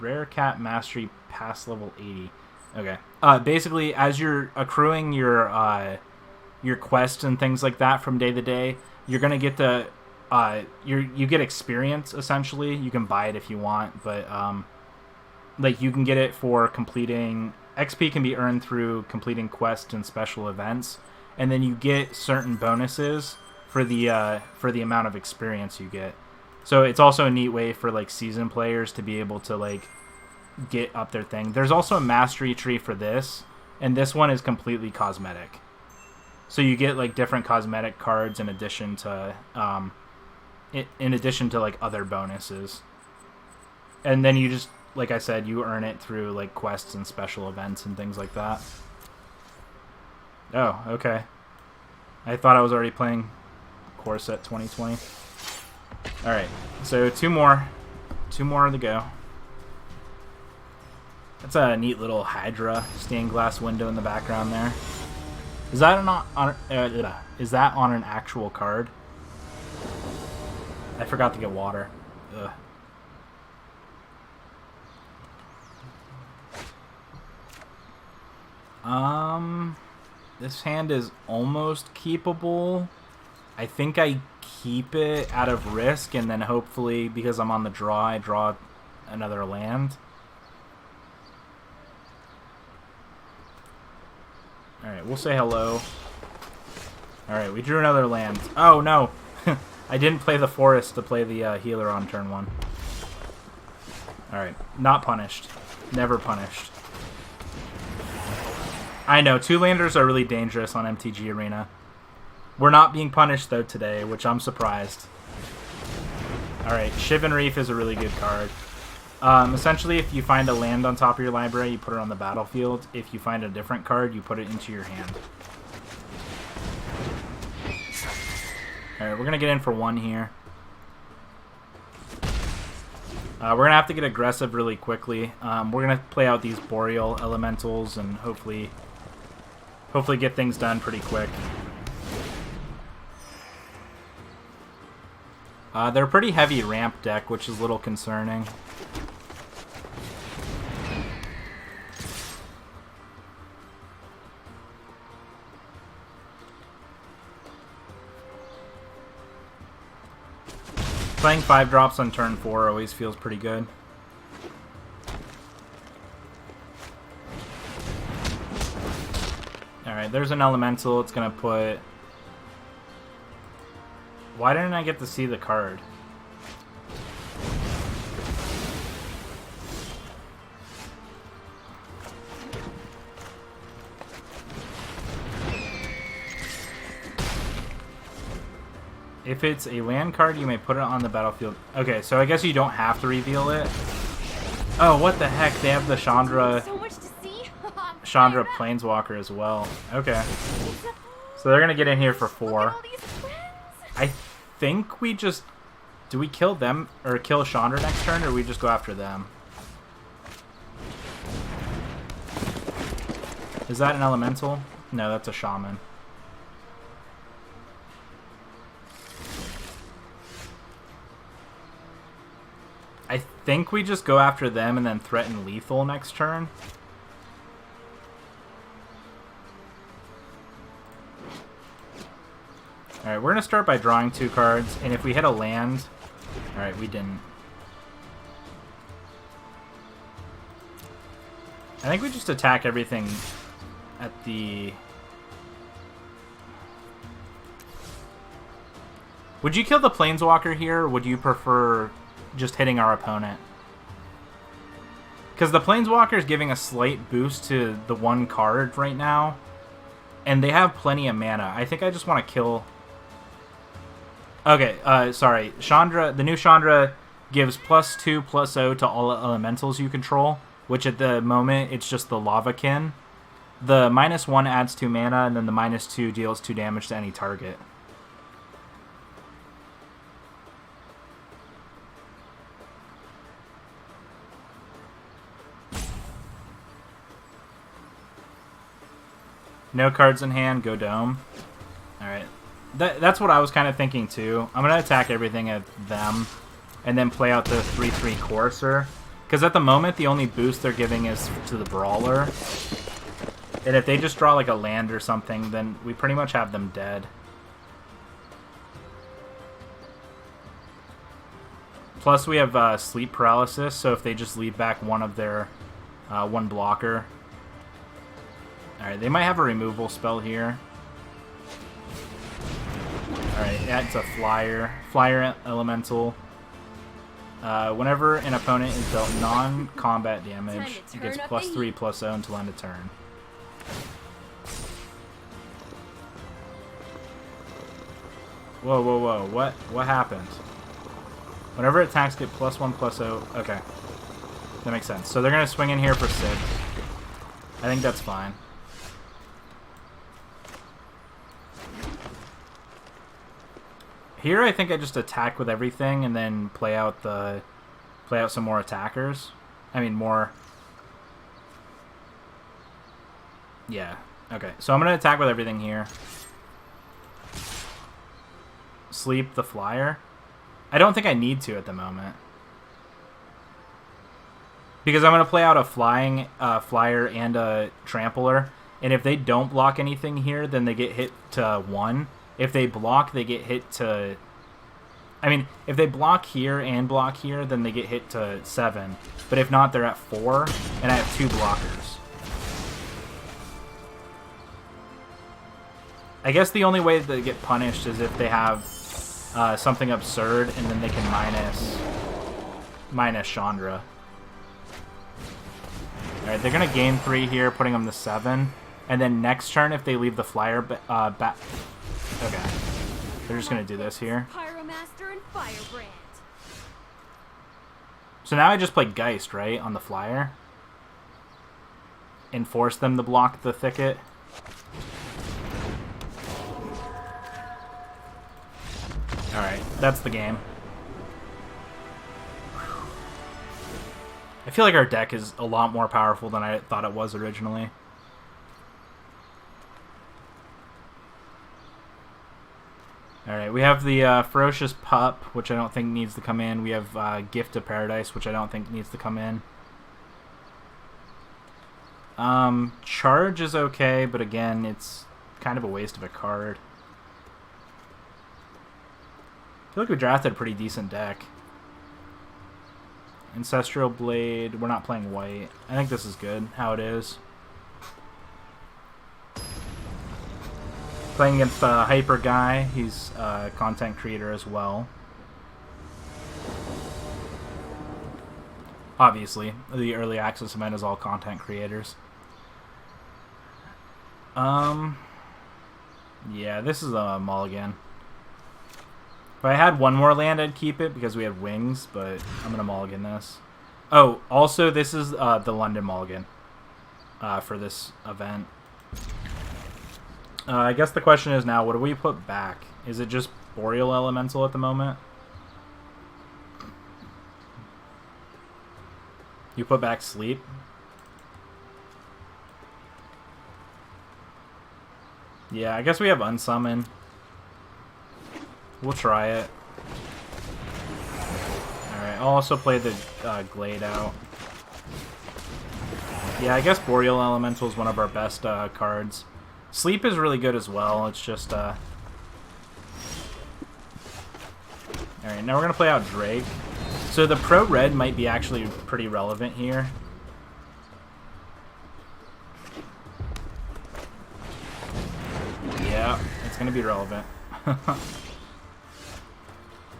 Rare Cat Mastery past level 80. Okay. Basically, as you're accruing your quests and things like that from day to day, you're gonna get the you get experience essentially. You can buy it if you want, but like you can get it for completing. XP can be earned through completing quests and special events, and then you get certain bonuses for the amount of experience you get. So it's also a neat way for like seasoned players to be able to like get up their thing. There's also a mastery tree for this, and this one is completely cosmetic. So you get like different cosmetic cards in addition to like other bonuses. And then you just, like I said, you earn it through like quests and special events and things like that. Oh, okay. I thought I was already playing Core Set 2020. Alright, so two more to go. That's a neat little Hydra stained glass window in the background there. Is that is that on an actual card? I forgot to get water. Ugh. This hand is almost keepable. I think I keep it out of risk, and then hopefully, because I'm on the draw, I draw another land. Alright, we'll say hello. Alright, we drew another land. Oh, no! I didn't play the forest to play the healer on turn 1. Alright, not punished. Never punished. I know, 2-landers are really dangerous on MTG Arena. We're not being punished, though, today, which I'm surprised. Alright, Shivan Reef is a really good card. Essentially, if you find a land on top of your library, you put it on the battlefield. If you find a different card, you put it into your hand. Alright, we're going to get in for 1 here. We're going to have to get aggressive really quickly. We're going to play out these Boreal Elementals and hopefully get things done pretty quick. They're a pretty heavy ramp deck, which is a little concerning. Playing 5-drops on turn 4 always feels pretty good. Alright, there's an Elemental. It's going to put... Why didn't I get to see the card? If it's a land card, you may put it on the battlefield. Okay, so I guess you don't have to reveal it. Oh, what the heck? They have the Chandra... So much to see. Chandra Planeswalker as well. Okay. So they're going to get in here for 4. I think we just... Do we kill them, or kill Chandra next turn, or we just go after them? Is that an Elemental? No, that's a Shaman. I think we just go after them and then threaten lethal next turn. Alright, we're going to start by drawing 2 cards, and if we hit a land... Alright, we didn't. I think we just attack everything at the... Would you kill the Planeswalker here, or would you prefer just hitting our opponent? Because the Planeswalker is giving a slight boost to the 1 card right now, and they have plenty of mana. I think I just want to kill... Okay, sorry. Chandra, the new Chandra gives +2/+0 to all elementals you control, which at the moment, it's just the Lavakin. The -1 adds 2 mana, and then the -2 deals 2 damage to any target. No cards in hand, go Dome. Alright. That's what I was kind of thinking too. I'm going to attack everything at them and then play out the 3/3 Courser. Because at the moment, the only boost they're giving is to the Brawler. And if they just draw like a land or something, then we pretty much have them dead. Plus we have sleep paralysis, so if they just leave back one of their 1 blocker. Alright, they might have a removal spell here. Alright, yeah, it's a flyer. Flyer elemental. Whenever an opponent is dealt non-combat damage, it gets +3/+0 until end of turn. Whoa, whoa, whoa. What happened? Whenever it attacks, get +1/+0. Okay. That makes sense. So they're going to swing in here for 6. I think that's fine. Here, I think I just attack with everything and then play out some more attackers. I mean, more. Yeah. Okay. So I'm gonna attack with everything here. Sleep the flyer. I don't think I need to at the moment because I'm gonna play out a flying flyer and a trampler, and if they don't block anything here, then they get hit to 1. If they block, they get hit to... I mean, if they block here and block here, then they get hit to 7. But if not, they're at 4, and I have 2 blockers. I guess the only way they get punished is if they have something absurd, and then they can minus Chandra. Alright, they're going to gain 3 here, putting them to 7. And then next turn, if they leave the flyer back... Okay. They're just going to do this here. Pyromaster and Firebrand. So now I just play Geist, right, on the flyer. And force them to block the thicket. Alright, that's the game. I feel like our deck is a lot more powerful than I thought it was originally. Alright, we have the Ferocious Pup, which I don't think needs to come in. We have Gift of Paradise, which I don't think needs to come in. Charge is okay, but again, it's kind of a waste of a card. I feel like we drafted a pretty decent deck. Ancestral Blade, we're not playing white. I think this is good, how it is. Playing against Hyper Guy, he's a content creator as well. Obviously, the early access event is all content creators. Yeah, this is a mulligan. If I had one more land, I'd keep it because we had wings, but I'm going to mulligan this. Oh, also, this is the London mulligan for this event. I guess the question is now, what do we put back? Is it just Boreal Elemental at the moment? You put back Sleep? Yeah, I guess we have Unsummon. We'll try it. Alright, I'll also play the Glade out. Yeah, I guess Boreal Elemental is one of our best cards. Sleep is really good as well, it's just... Alright, now we're going to play out Drake. So the Pro Red might be actually pretty relevant here. Yeah, it's going to be relevant. Alright,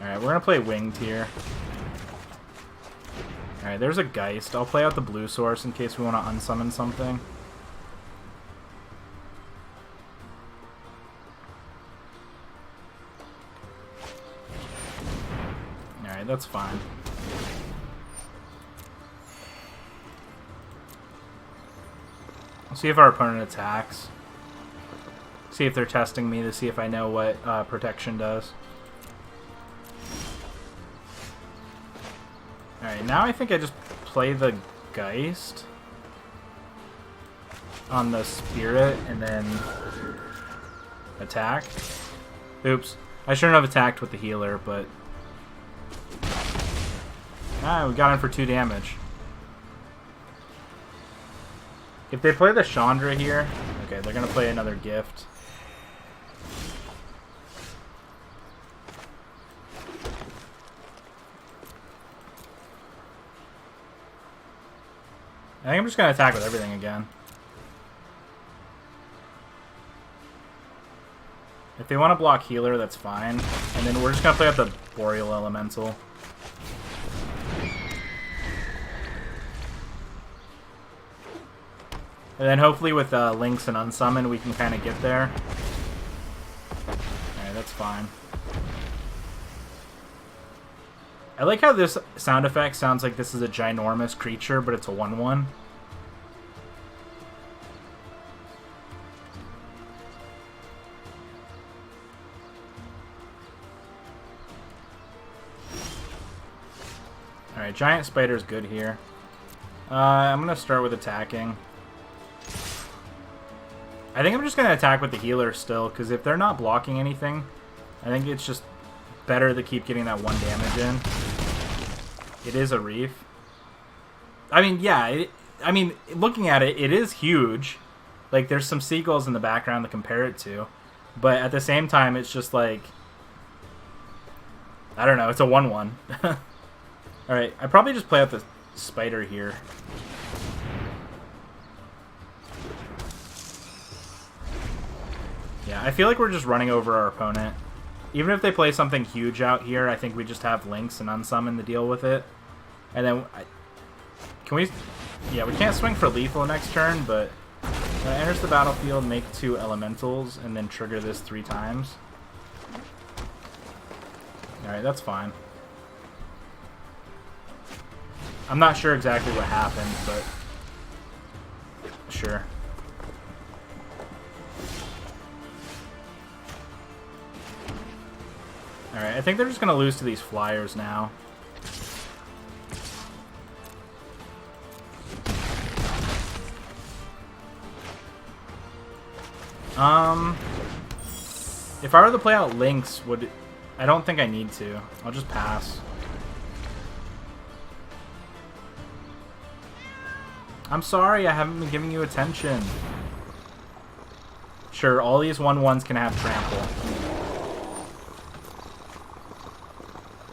we're going to play Winged here. Alright, there's a Geist. I'll play out the blue source in case we want to unsummon something. Alright, that's fine. I'll see if our opponent attacks. See if they're testing me to see if I know what protection does. Alright, now I think I just play the Geist on the Spirit and then attack. Oops. I shouldn't have attacked with the healer, but... Ah, we got him for 2 damage. If they play the Chandra here... Okay, they're going to play another Gift. I think I'm just going to attack with everything again. If they want to block healer, that's fine. And then we're just going to play out the Boreal Elemental. And then hopefully with Lynx and Unsummon, we can kind of get there. Alright, that's fine. I like how this sound effect sounds like this is a ginormous creature, but it's a 1/1. Alright, Giant Spider's good here. I'm going to start with attacking. I think I'm just going to attack with the healer still, because if they're not blocking anything, I think it's just better to keep getting that 1 damage in. It is a reef. I mean, yeah, looking at it, it is huge. Like, there's some seagulls in the background to compare it to. But at the same time, it's just like... I don't know, it's a 1/1. Alright, I probably just play out the spider here. Yeah, I feel like we're just running over our opponent. Even if they play something huge out here, I think we just have Lynx and Unsummon to deal with it. And then... Can we... Yeah, we can't swing for lethal next turn, but when it enters the battlefield, make 2 elementals, and then trigger this 3 times. Alright, that's fine. I'm not sure exactly what happened, but sure. Alright, I think they're just going to lose to these flyers now. If I were to play out Lynx, I don't think I need to. I'll just pass. I'm sorry, I haven't been giving you attention. Sure, all these 1/1s can have trample.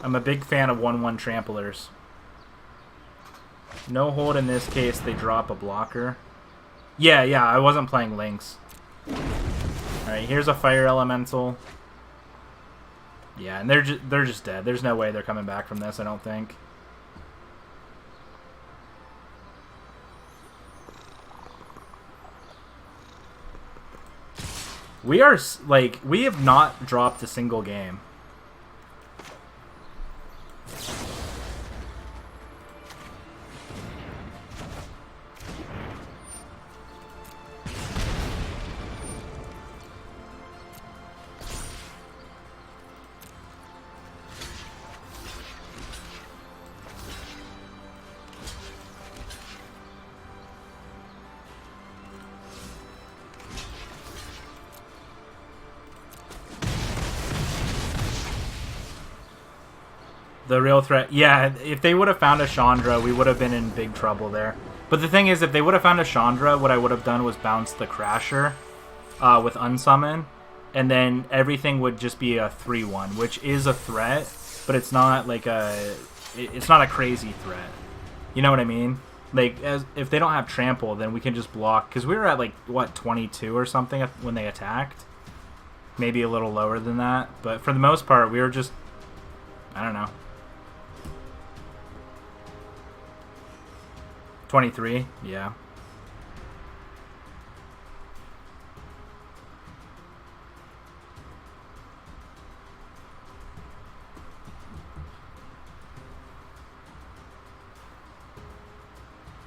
I'm a big fan of 1/1 tramplers. No hold in this case, they drop a blocker. Yeah, I wasn't playing Lynx. Alright, here's a fire elemental. Yeah, and they're just dead. There's no way they're coming back from this, I don't think. We are, like, we have not dropped a single game. The real threat, yeah, if they would have found a Chandra, we would have been in big trouble there. But the thing is, if they would have found a Chandra, what I would have done was bounce the Crasher with Unsummon, and then everything would just be a 3/1, which is a threat, but it's not like it's not a crazy threat. You know what I mean? Like, if they don't have Trample, then we can just block, because we were at, like, what, 22 or something when they attacked? Maybe a little lower than that, but for the most part, we were just, I don't know. 23, yeah.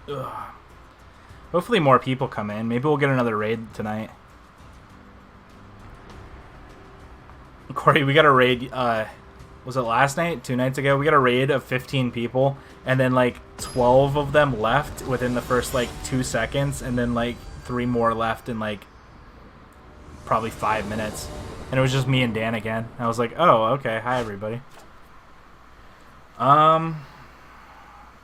Ugh. Hopefully more people come in. Maybe we'll get another raid tonight. Corey, we got a raid, was it last night? 2 nights ago? We got a raid of 15 people, and then like 12 of them left within the first like 2 seconds, and then like 3 more left in like probably 5 minutes. And it was just me and Dan again. I was like, oh, okay, hi everybody.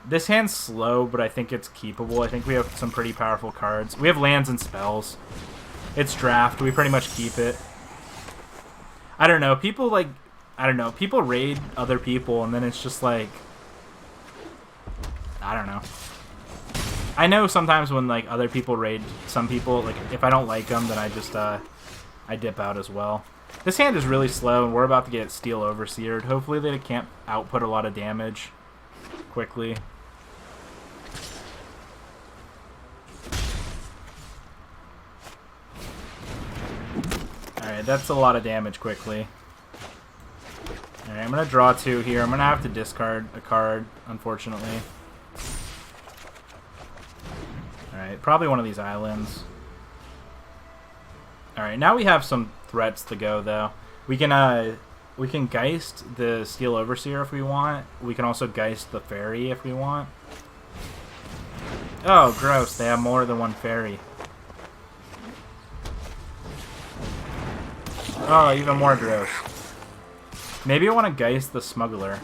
This hand's slow, but I think it's keepable. I think we have some pretty powerful cards. We have lands and spells. It's draft. We pretty much keep it. I don't know. People like... I don't know. People raid other people, and then it's just like... I don't know. I know sometimes when like other people raid some people, like if I don't like them, then I just I dip out as well. This hand is really slow, and we're about to get Steel Overseered. Hopefully they can't output a lot of damage quickly. Alright, that's a lot of damage quickly. Alright, I'm going to draw 2 here. I'm going to have to discard a card, unfortunately. Alright, probably one of these islands. Alright, now we have some threats to go, though. We can Geist the Steel Overseer if we want. We can also Geist the Fairy if we want. Oh, gross. They have more than one fairy. Oh, even more gross. Maybe I want to Geist the Smuggler.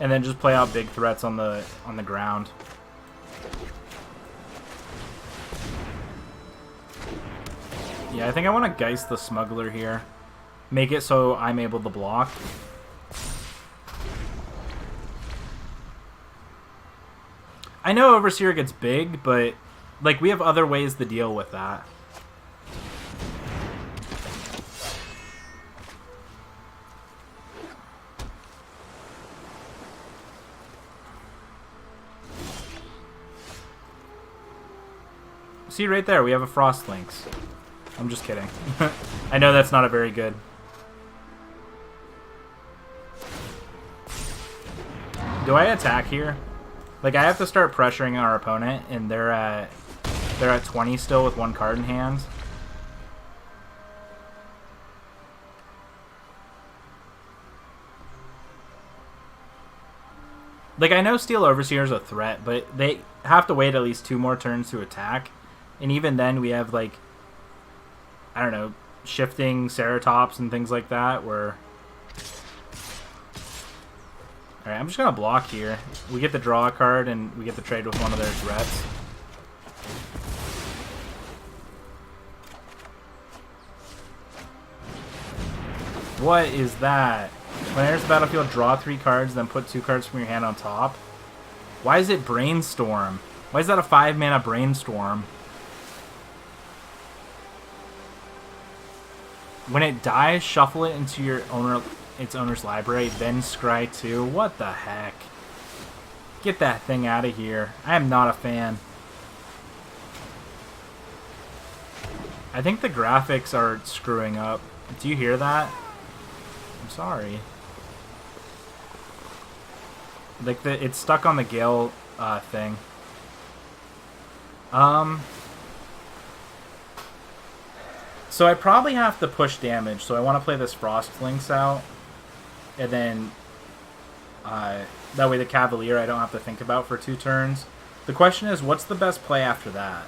And then just play out big threats on the ground. Yeah, I think I want to Geist the Smuggler here. Make it so I'm able to block. I know Overseer gets big, but like we have other ways to deal with that. See right there, we have a Frost Lynx. I'm just kidding. I know that's not a very good. Do I attack here? Like, I have to start pressuring our opponent, and they're at 20 still with one card in hand. Like, I know Steel Overseer is a threat, but they have to wait at least 2 more turns to attack. And even then, we have, like, I don't know, shifting Ceratops and things like that, where... Alright, I'm just going to block here. We get to draw a card, and we get to trade with one of their threats. What is that? When enters the battlefield, draw 3 cards, then put 2 cards from your hand on top. Why is it Brainstorm? Why is that a 5-mana Brainstorm? When it dies, shuffle it into your its owner's library, then scry 2. What the heck? Get that thing out of here. I am not a fan. I think the graphics are screwing up. Do you hear that? I'm sorry. Like, it's stuck on the Gale thing. So I probably have to push damage, so I want to play this Frost Lynx out. And then, that way the Cavalier I don't have to think about for 2 turns. The question is, what's the best play after that?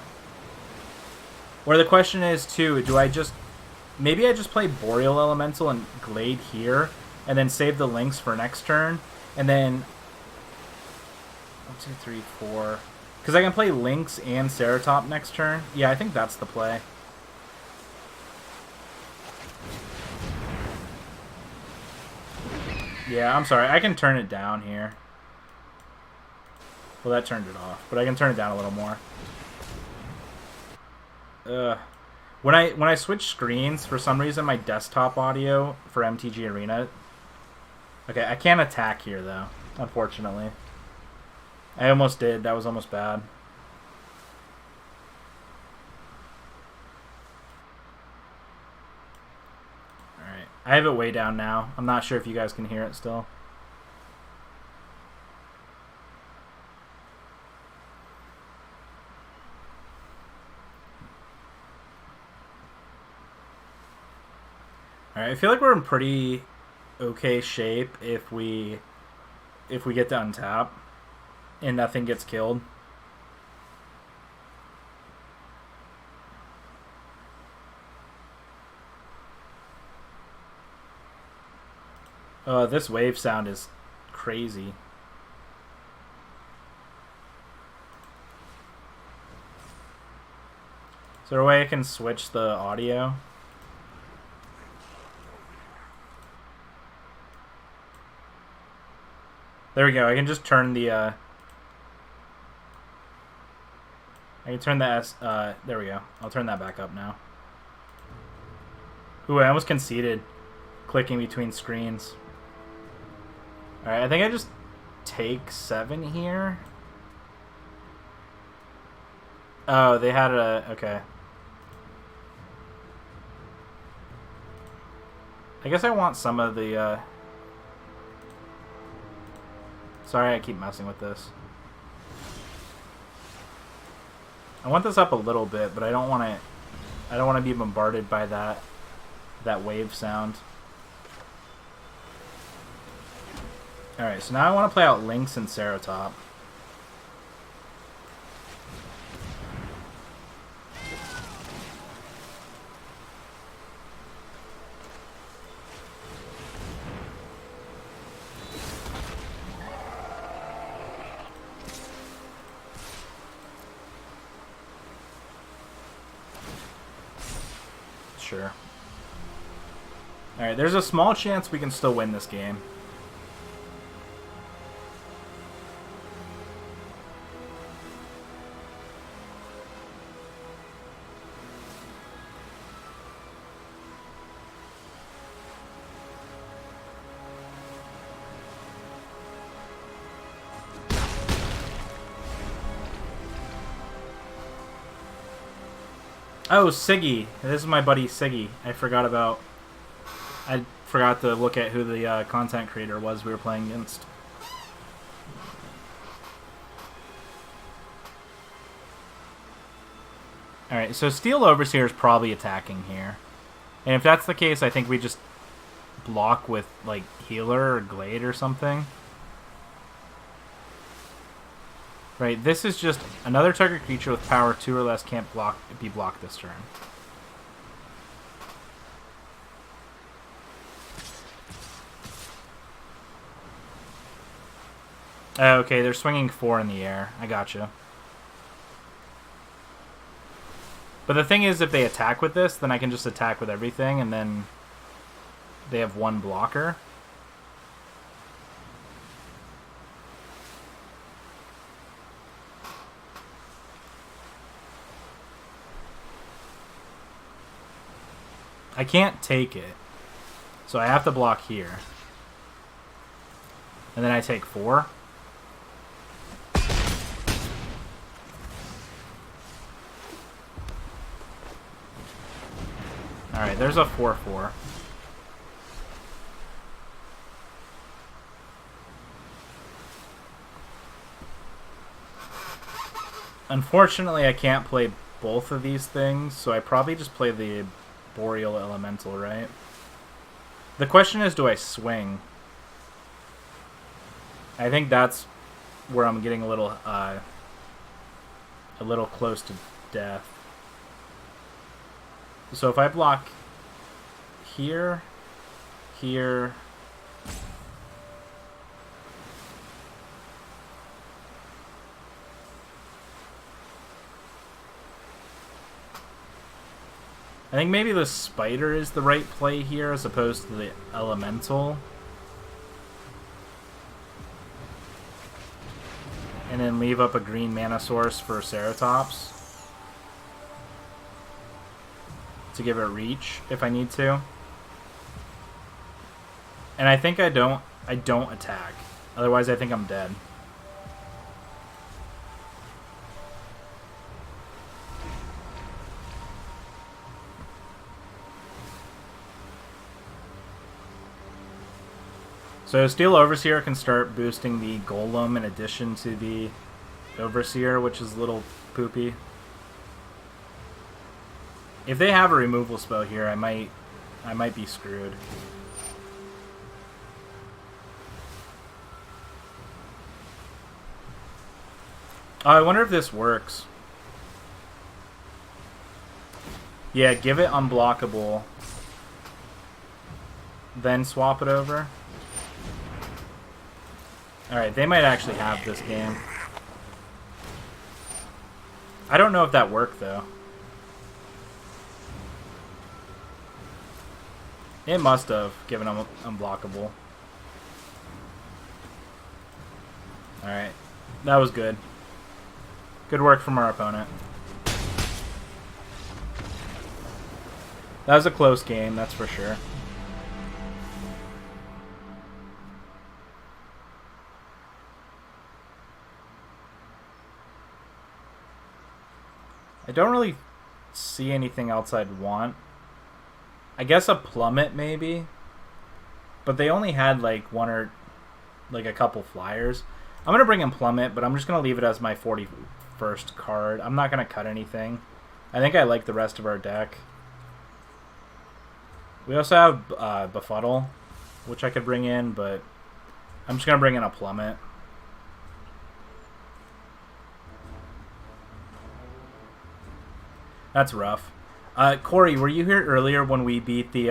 Or the question is, too, do I just... Maybe I just play Boreal Elemental and Glade here, and then save the Lynx for next turn, and then... 1, 2, 3, 4... Because I can play Lynx and Ceratop next turn. Yeah, I think that's the play. Yeah, I'm sorry. I can turn it down here. Well, that turned it off, but I can turn it down a little more. When I switch screens, for some reason my desktop audio for MTG Arena... Okay, I can't attack here, though, unfortunately. I almost did. That was almost bad. Alright. I have it way down now. I'm not sure if you guys can hear it still. Alright, I feel like we're in pretty okay shape if we get to untap and nothing gets killed. This wave sound is crazy. Is there a way I can switch the audio? There we go. I can just turn the I can turn that there we go. I'll turn that back up now. Ooh, I almost conceded clicking between screens. Alright, I think I just take 7 here. Oh, they had a... Okay. I guess I want some of the... Sorry, I keep messing with this. I want this up a little bit, but I don't want to... I don't want to be bombarded by that wave sound. Alright, so now I want to play out Lynx and Ceratop. Sure. Alright, there's a small chance we can still win this game. Oh, Siggy. This is my buddy Siggy. I forgot to look at who the content creator was we were playing against. Alright, so Steel Overseer is probably attacking here. And if that's the case, I think we just block with, like, Healer or Glade or something. Right, this is just another target creature with power 2 or less can't be blocked this turn. Oh, okay, they're swinging 4 in the air. I gotcha. But the thing is, if they attack with this, then I can just attack with everything, and then they have 1 blocker. I can't take it, so I have to block here. And then I take 4. Alright, there's a 4/4. Unfortunately, I can't play both of these things, so I probably just play the Boreal Elemental, right? The question is, do I swing? I think that's where I'm getting a little close to death. So if I block here, here, I think maybe the Spider is the right play here as opposed to the Elemental. And then leave up a green mana source for Ceratops to give it reach if I need to. And I think I don't attack. Otherwise I think I'm dead. So Steel Overseer can start boosting the Golem in addition to the Overseer, which is a little poopy. If they have a removal spell here, I might be screwed. Oh, I wonder if this works. Yeah, give it unblockable. Then swap it over. Alright, they might actually have this game. I don't know if that worked, though. It must have, given them unblockable. Alright. That was good. Good work from our opponent. That was a close game, that's for sure. I don't really see anything else I'd want. I guess a Plummet, maybe. But they only had, like, one or, like, a couple flyers. I'm going to bring in Plummet, but I'm just going to leave it as my 41st card. I'm not going to cut anything. I think I like the rest of our deck. We also have Befuddle, which I could bring in, but I'm just going to bring in a Plummet. That's rough. Corey, were you here earlier when we beat the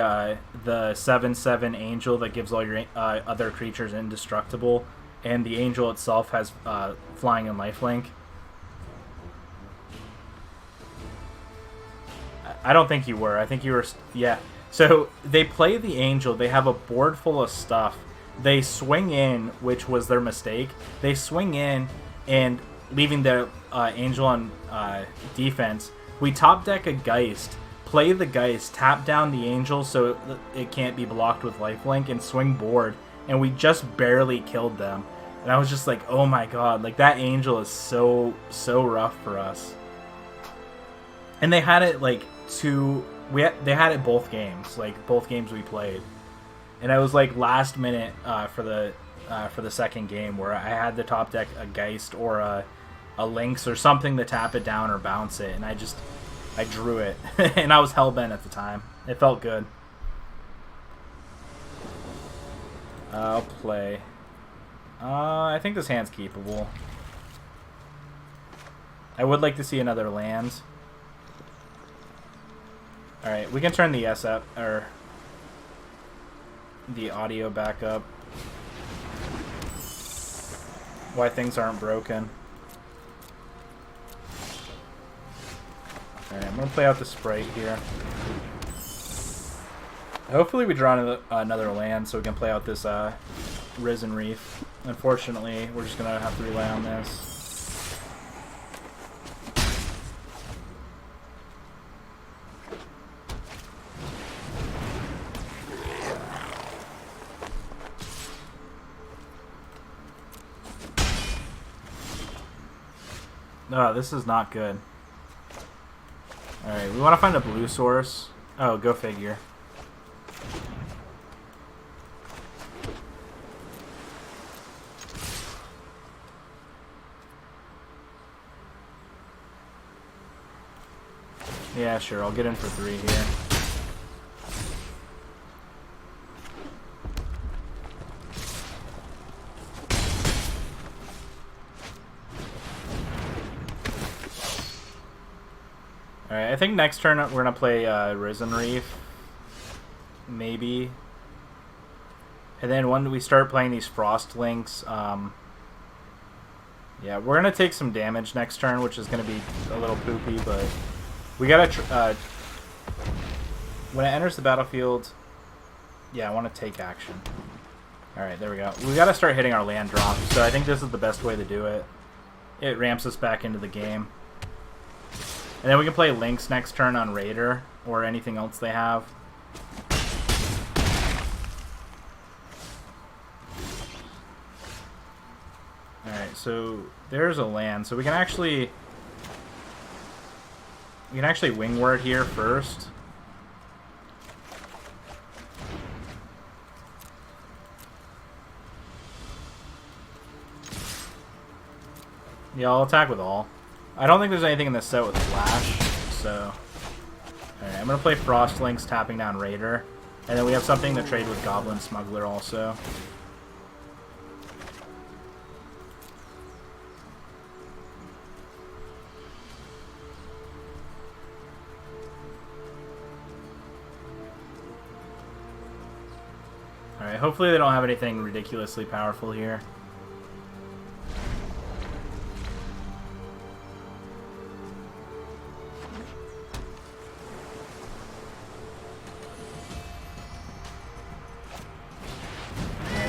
7/7 Angel that gives all your other creatures indestructible, and the Angel itself has flying and lifelink? I don't think you were. I think you were... Yeah. So they play the Angel. They have a board full of stuff. They swing in, which was their mistake. They swing in and leaving the Angel on defense. We top deck a Geist, play the Geist, tap down the Angel so it can't be blocked with lifelink, and swing board, and we just barely killed them. And I was just like, oh my god, like that Angel is so rough for us. And they had it like they had it both games, like both games we played. And I was like last minute for the second game where I had the top deck a Geist or a Lynx or something to tap it down or bounce it, and I drew it. And I was hellbent at the time. It felt good. I'll play. I think this hand's keepable. I would like to see another land. Alright, we can turn the S up, or the audio back up. Why things aren't broken. Alright, I'm going to play out the Sprite here. Hopefully we draw another land so we can play out this Risen Reef. Unfortunately, we're just going to have to rely on this. Oh, this is not good. Alright, we want to find a blue source. Oh, go figure. Yeah, sure, I'll get in for 3 here. Alright, I think next turn we're going to play Risen Reef. Maybe. And then when we start playing these Frost Links, yeah, we're going to take some damage next turn, which is going to be a little poopy, but we got to... when it enters the battlefield, yeah, I want to take action. Alright, there we go. We got to start hitting our land drop, so I think this is the best way to do it. It ramps us back into the game. And then we can play Lynx next turn on Raider, or anything else they have. Alright, so there's a land. So we can actually Wingward here first. Yeah, I'll attack with all. I don't think there's anything in this set with Flash, so... Alright, I'm going to play Frost Lynx, tapping down Raider. And then we have something to trade with Goblin Smuggler also. Alright, hopefully they don't have anything ridiculously powerful here.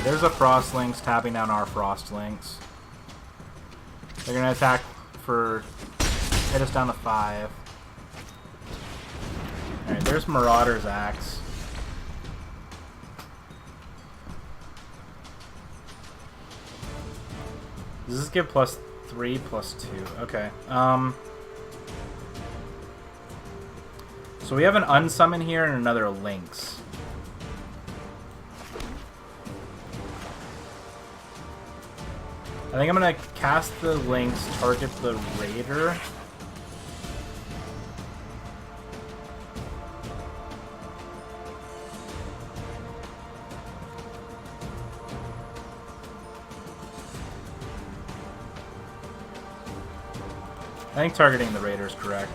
There's a Frost Lynx tapping down our Frost Lynx. They're going to attack for... hit us down to 5. Alright, there's Marauder's Axe. Does this give +3, +2? Okay. So we have an Unsummon here and another Lynx. I think I'm going to cast the Lynx, target the Raider. I think targeting the Raider is correct.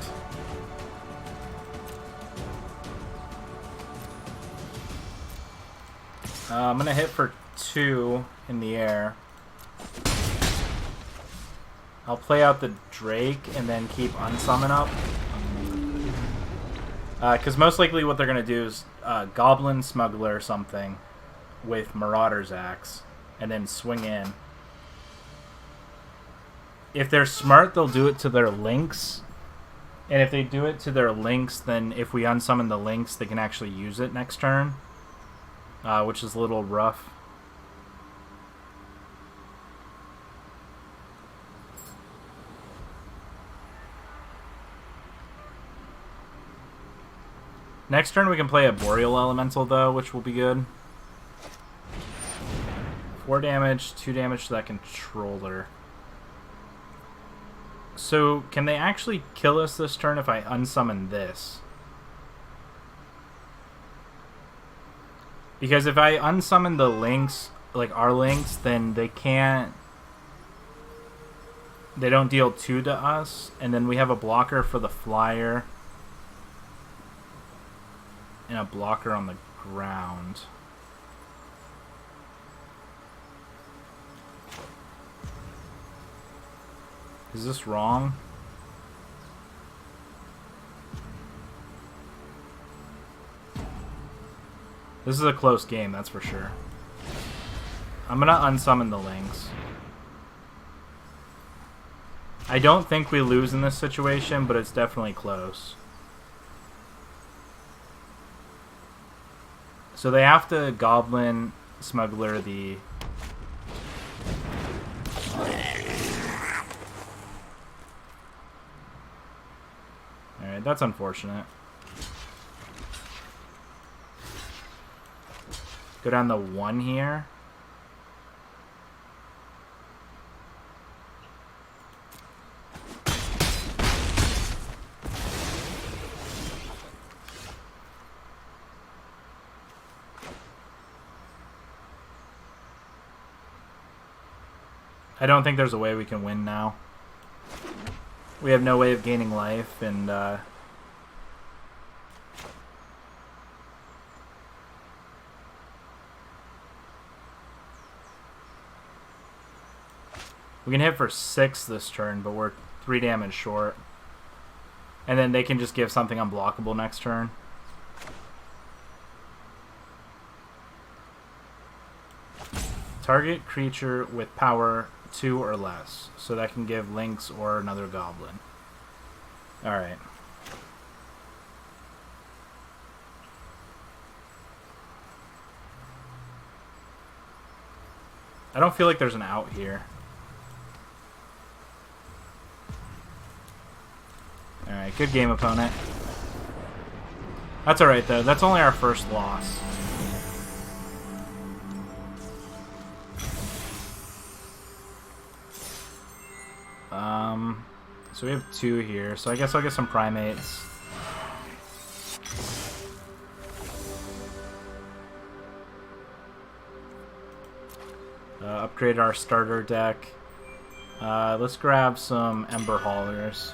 I'm going to hit for 2 in the air. I'll play out the Drake and then keep Unsummon up. Because most likely what they're going to do is Goblin Smuggler or something with Marauder's Axe and then swing in. If they're smart, they'll do it to their Lynx. And if they do it to their Lynx, then if we unsummon the Lynx, they can actually use it next turn. Which is a little rough. Next turn we can play a Boreal Elemental, though, which will be good. 4 damage, 2 damage to that controller. So, can they actually kill us this turn if I unsummon this? Because if I unsummon the links, like our links, then they can't... They don't deal 2 to us, and then we have a blocker for the flyer. And a blocker on the ground. Is this wrong? This is a close game, that's for sure. I'm gonna unsummon the links. I don't think we lose in this situation, but it's definitely close. So they have to Goblin Smuggler the... Alright, that's unfortunate. Go down the 1 here. I don't think there's a way we can win now. We have no way of gaining life, and we can hit for 6 this turn, but we're 3 damage short. And then they can just give something unblockable next turn. Target creature with power 2 or less. So that can give Lynx or another Goblin. Alright. I don't feel like there's an out here. Alright, good game, opponent. That's alright, though. That's only our first loss. So we have 2 here, so I guess I'll get some Primates. Upgrade our starter deck. Let's grab some Ember Haulers.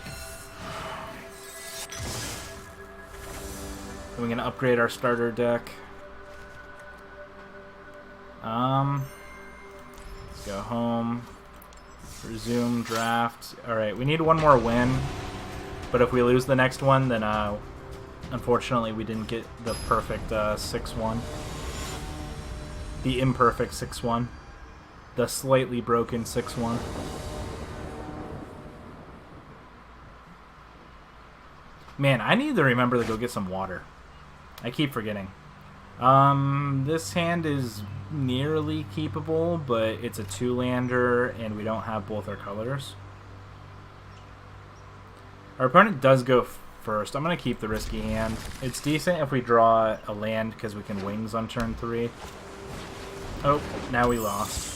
Then we can upgrade our starter deck. Let's go home. Resume draft. Alright, we need 1 more win. But if we lose the next one, then unfortunately we didn't get the perfect 6-1. The imperfect 6-1. The slightly broken 6-1. Man, I need to remember to go get some water. I keep forgetting. This hand is nearly keepable, but it's a 2-lander, and we don't have both our colors. Our opponent does go first. I'm going to keep the risky hand. It's decent if we draw a land, because we can wings on turn 3. Oh, now we lost.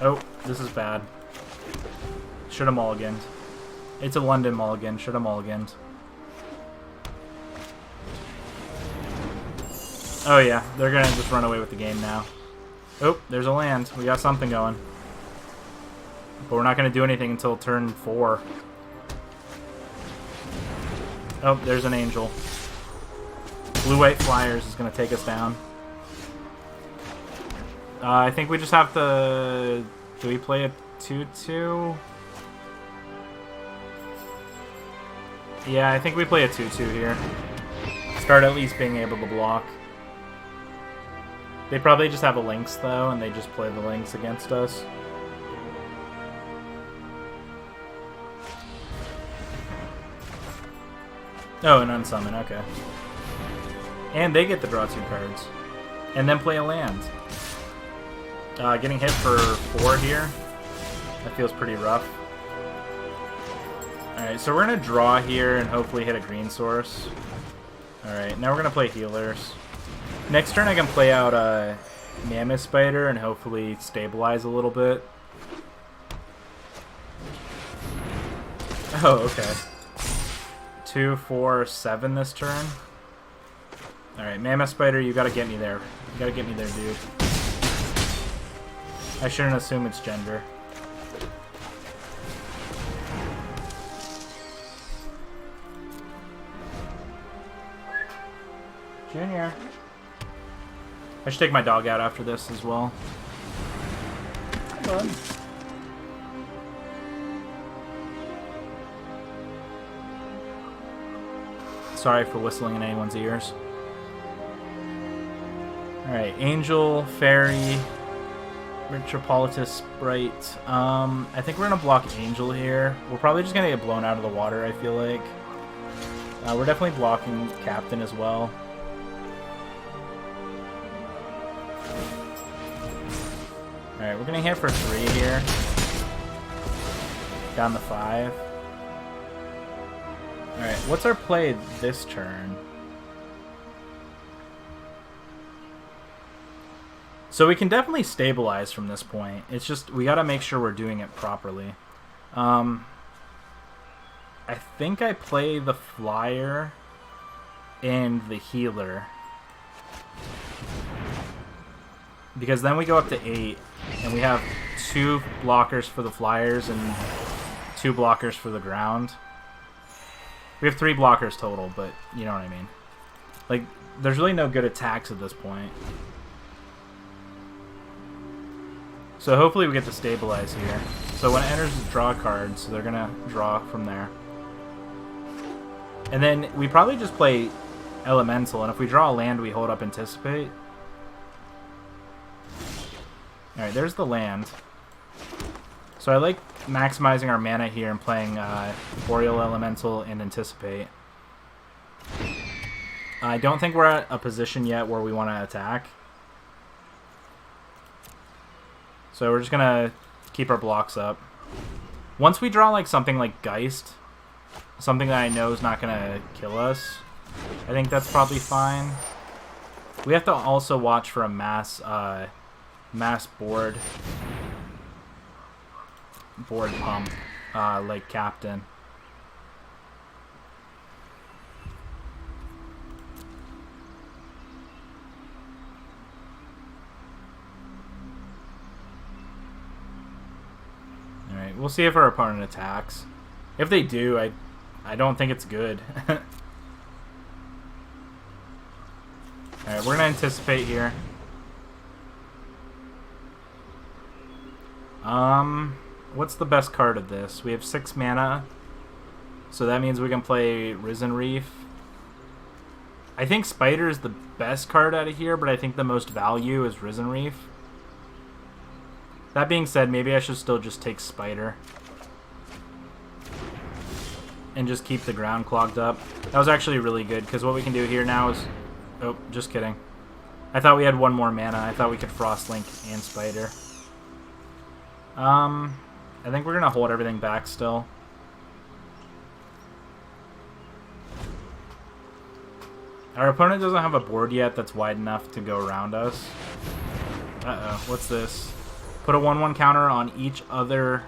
Oh, this is bad. Should have mulliganed. It's a London mulligan. Should have mulliganed. Oh yeah, they're gonna just run away with the game now. Oh, there's a land. We got something going. But we're not gonna do anything until turn 4. Oh, there's an angel. Blue-white Flyers is gonna take us down. I think we just have to... Do we play a 2-2? Yeah, I think we play a 2-2 here. Start at least being able to block. They probably just have a Lynx, though, and they just play the Lynx against us. Oh, an unsummon, okay. And they get to draw 2 cards. And then play a land. Getting hit for 4 here. That feels pretty rough. Alright, so we're going to draw here and hopefully hit a green source. Alright, now we're gonna play healers. Next turn I can play out Mammoth Spider and hopefully stabilize a little bit. Oh, okay. 2, 4, 7 this turn. Alright, Mammoth Spider, you gotta get me there. You gotta get me there, dude. I shouldn't assume it's gender. Junior. I should take my dog out after this as well. Hi, bud. Sorry for whistling in anyone's ears. Alright, Angel, Fairy, Metropolitan Sprite. I think we're going to block Angel here. We're probably just going to get blown out of the water, I feel like. We're definitely blocking Captain as well. Alright, we're going to hit for 3 here. Down the 5. Alright, what's our play this turn? So we can definitely stabilize from this point. It's just, we gotta make sure we're doing it properly. I think I play the Flyer and the Healer. Because then we go up to 8, and we have 2 blockers for the Flyers and 2 blockers for the ground. We have 3 blockers total, but you know what I mean. Like, there's really no good attacks at this point. So hopefully we get to stabilize here. So when it enters, draw a card, so they're going to draw from there. And then we probably just play Elemental, and if we draw a land, we hold up Anticipate. Alright, there's the land. So I like maximizing our mana here and playing Boreal Elemental and Anticipate. I don't think we're at a position yet where we want to attack. So we're just going to keep our blocks up. Once we draw like something like Geist, something that I know is not going to kill us, I think that's probably fine. We have to also watch for a mass board pump, like Captain. Alright, we'll see if our opponent attacks. If they do, I don't think it's good. Alright, we're going to Anticipate here. What's the best card of this? We have 6 mana, so that means we can play Risen Reef. I think Spider is the best card out of here, but I think the most value is Risen Reef. That being said, maybe I should still just take Spider and just keep the ground clogged up. That was actually really good, because what we can do here now is... Oh, just kidding. I thought we had 1 more mana. I thought we could Frostlink and Spider. I think we're going to hold everything back still. Our opponent doesn't have a board yet that's wide enough to go around us. Uh-oh, what's this? Put a 1/1 counter on each other...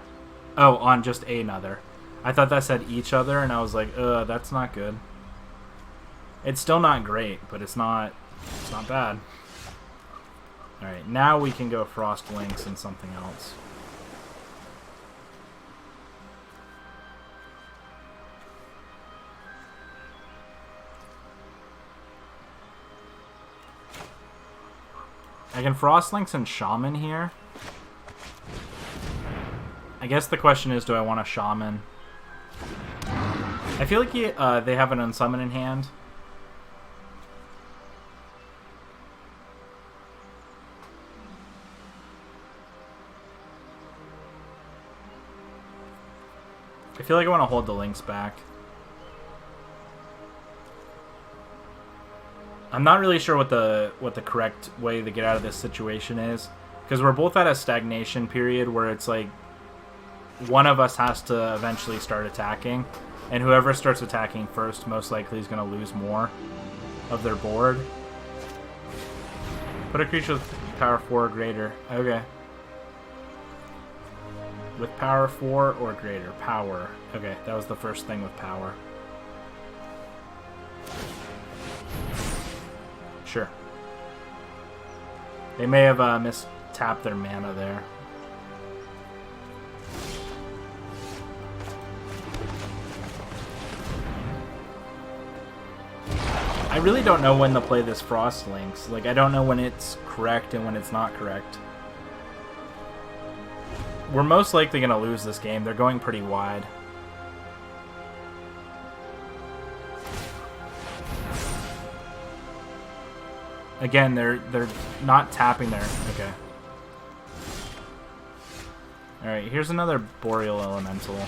Oh, on just another. I thought that said each other, and I was like, that's not good. It's still not great, but it's not bad. Alright, now we can go Frost Links and something else. I can Frost Links and Shaman here. I guess the question is, do I want a Shaman? I feel like they have an Unsummon in hand. I feel like I want to hold the Links back. I'm not really sure what the correct way to get out of this situation is, because we're both at a stagnation period where it's like one of us has to eventually start attacking, and whoever starts attacking first most likely is going to lose more. of their board. Put a creature with power 4 or greater. Okay. With power 4 or greater. Power. Okay, that was the first thing with power. Sure. They may have mistapped their mana there. I really don't know when to play this Frost Lynx. Like, I don't know when it's correct and when it's not correct. We're most likely going to lose this game. They're going pretty wide. Again, they're not tapping there. Okay. Alright, here's another Boreal Elemental.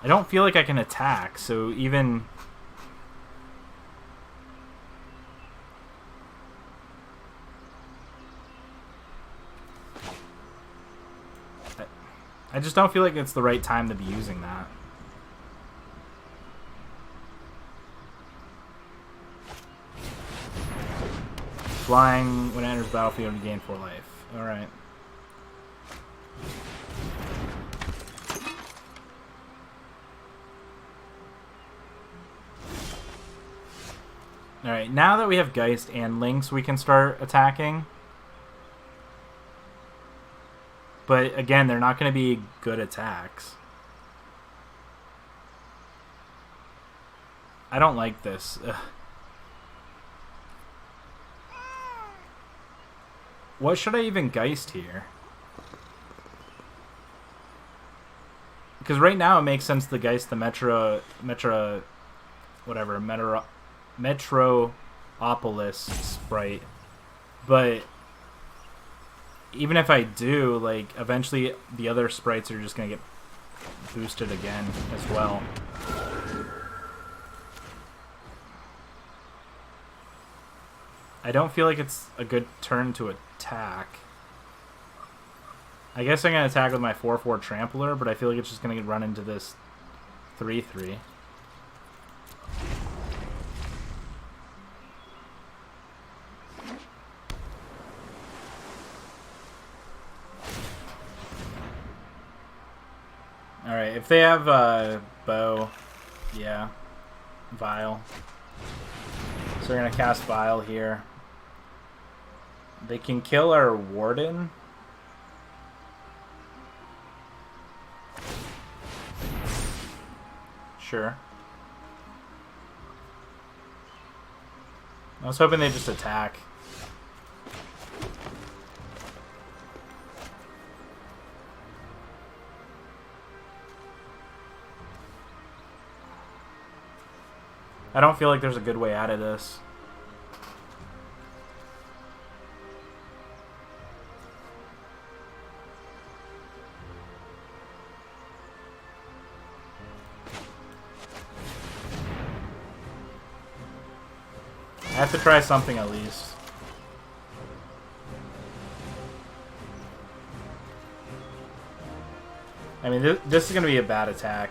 I don't feel like I can attack, so even... I just don't feel like it's the right time to be using that. Flying when it enters battlefield, you gain 4 life. Alright. Alright, now that we have Geist and Lynx, we can start attacking. But again, they're not going to be good attacks. I don't like this. Ugh. What should I even Geist here? Because right now it makes sense to Geist the Metropolis sprite. But even if I do, like, eventually the other sprites are just going to get boosted again as well. I don't feel like it's a good turn to attack. I guess I'm going to attack with my 4/4 Trampler, but I feel like it's just going to run into this 3/3. Alright, if they have Bow, yeah, Vial. So we're going to cast Vial here. They can kill our Warden. Sure. I was hoping they'd just attack. I don't feel like there's a good way out of this. I have to try something at least. I mean, this is going to be a bad attack.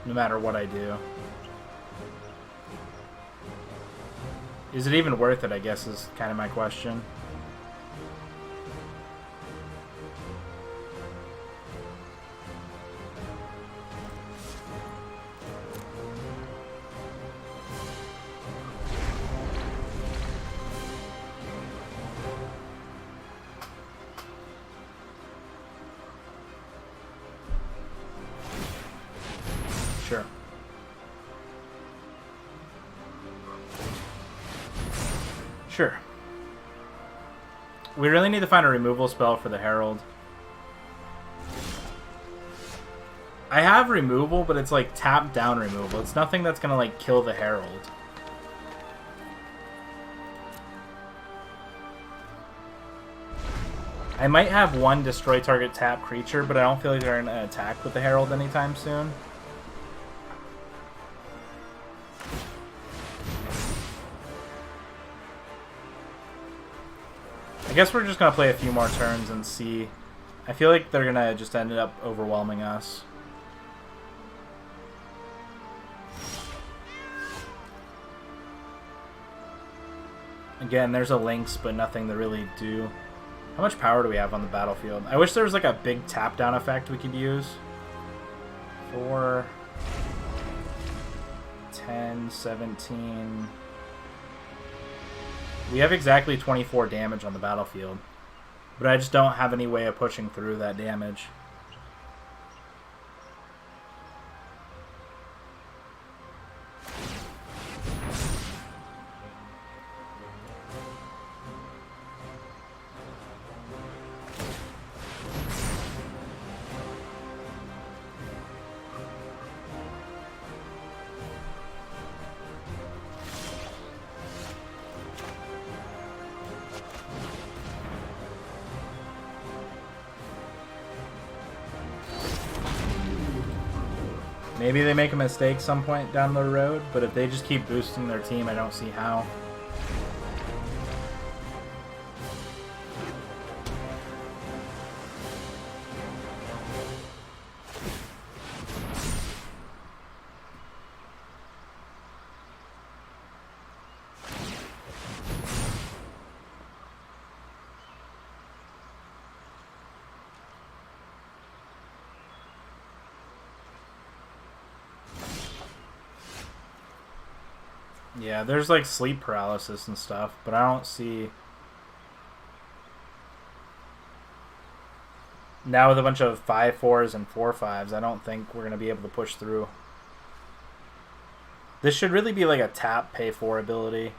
No matter what I do. Is it even worth it, I guess, is kind of my question. Sure. Sure. We really need to find a removal spell for the Herald. I have removal, but it's like tap down removal. It's nothing that's gonna like kill the Herald. I might have one destroy target tap creature, but I don't feel like they're gonna attack with the Herald anytime soon. I guess we're just going to play a few more turns and see. I feel like they're going to just end up overwhelming us. Again, there's a Lynx, but nothing to really do. How much power do we have on the battlefield? I wish there was like a big tap down effect we could use. 4, 10, 17. We have exactly 24 damage on the battlefield, but I just don't have any way of pushing through that damage. Maybe they make a mistake some point down the road, but if they just keep boosting their team, I don't see how. Yeah, there's like sleep paralysis and stuff, but I don't see... Now with a bunch of 5-4s and 4-5s, I don't think we're going to be able to push through. This should really be like a tap pay 4 ability,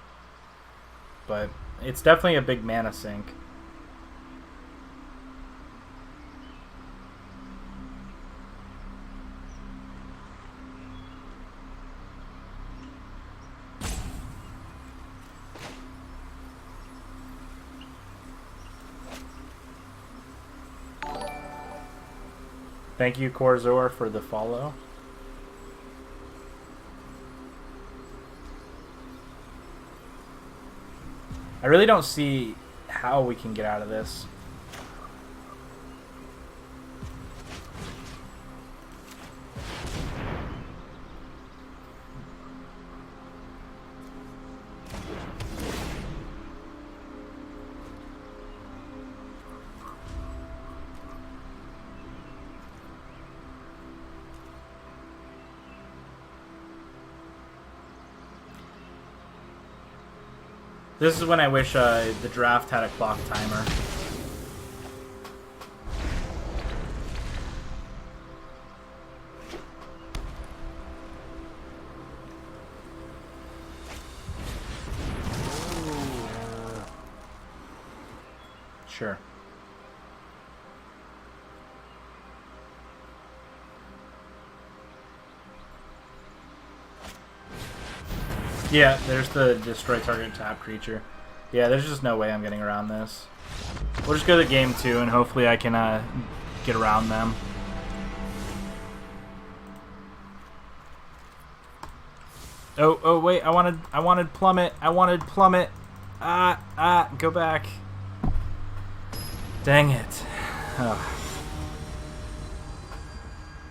but it's definitely a big mana sink. Thank you, Corzor, for the follow. I really don't see how we can get out of this. This is when I wish the draft had a clock timer. Sure. Yeah, there's the destroy target tap creature. Yeah, there's just no way I'm getting around this. We'll just go to game 2 and hopefully I can get around them. Oh wait, I wanted plummet. I wanted plummet. Go back. Dang it. Oh.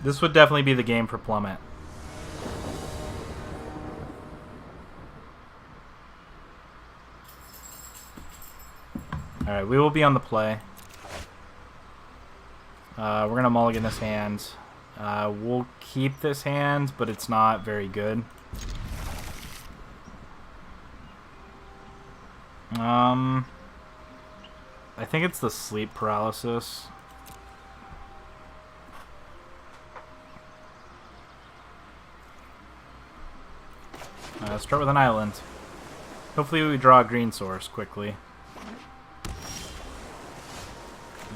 This would definitely be the game for plummet. Alright, we will be on the play. We're going to mulligan this hand. We'll keep this hand, but it's not very good. I think it's the sleep paralysis. Let's start with an island. Hopefully we draw a green source quickly.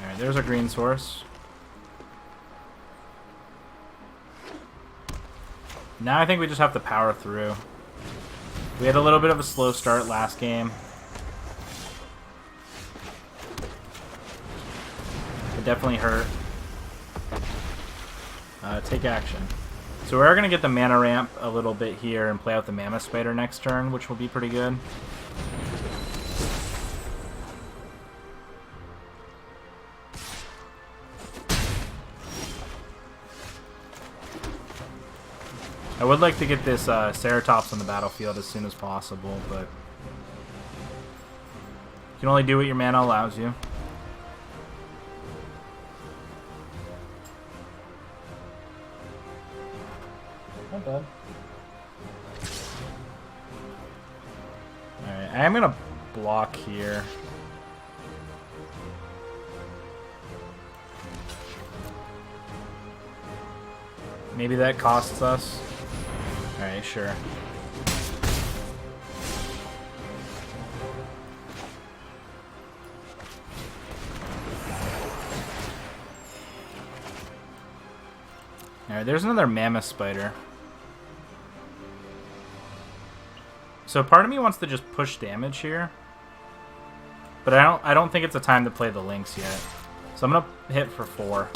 Alright, there's our green source. Now I think we just have to power through. We had a little bit of a slow start last game. It definitely hurt. Take action. So we are going to get the mana ramp a little bit here and play out the Mammoth Spider next turn, which will be pretty good. I would like to get this Ceratops on the battlefield as soon as possible, but can only do what your mana allows you. Not bad. Alright, I am gonna block here. Maybe that costs us. Alright, sure. Alright, there's another mammoth spider. So part of me wants to just push damage here. But I don't think it's a time to play the Lynx yet. So I'm gonna hit for 4.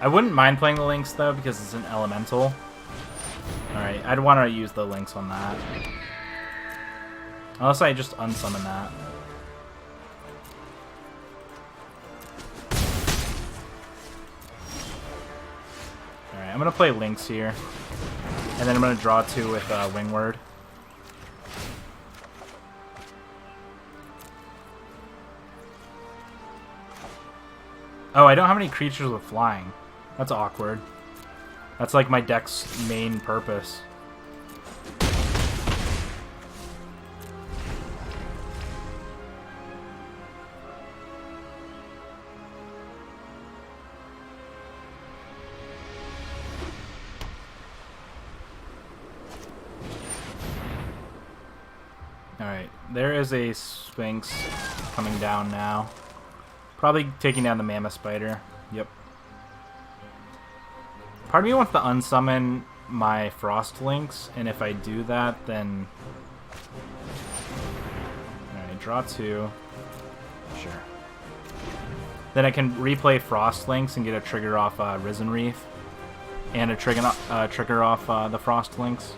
I wouldn't mind playing the Lynx though, because it's an elemental. Alright, I'd want to use the Lynx on that. Unless I just unsummon that. Alright, I'm going to play Lynx here. And then I'm going to draw 2 with Wingward. Oh, I don't have any creatures with flying. That's awkward. That's like my deck's main purpose. Alright, there is a Sphinx coming down now. Probably taking down the Mammoth Spider. Yep. Part of me wants to unsummon my Frost Lynx, and if I do that, then... Alright, draw 2. Sure. Then I can replay Frost Lynx and get a trigger off Risen Reef. And a trigger off the Frost Lynx.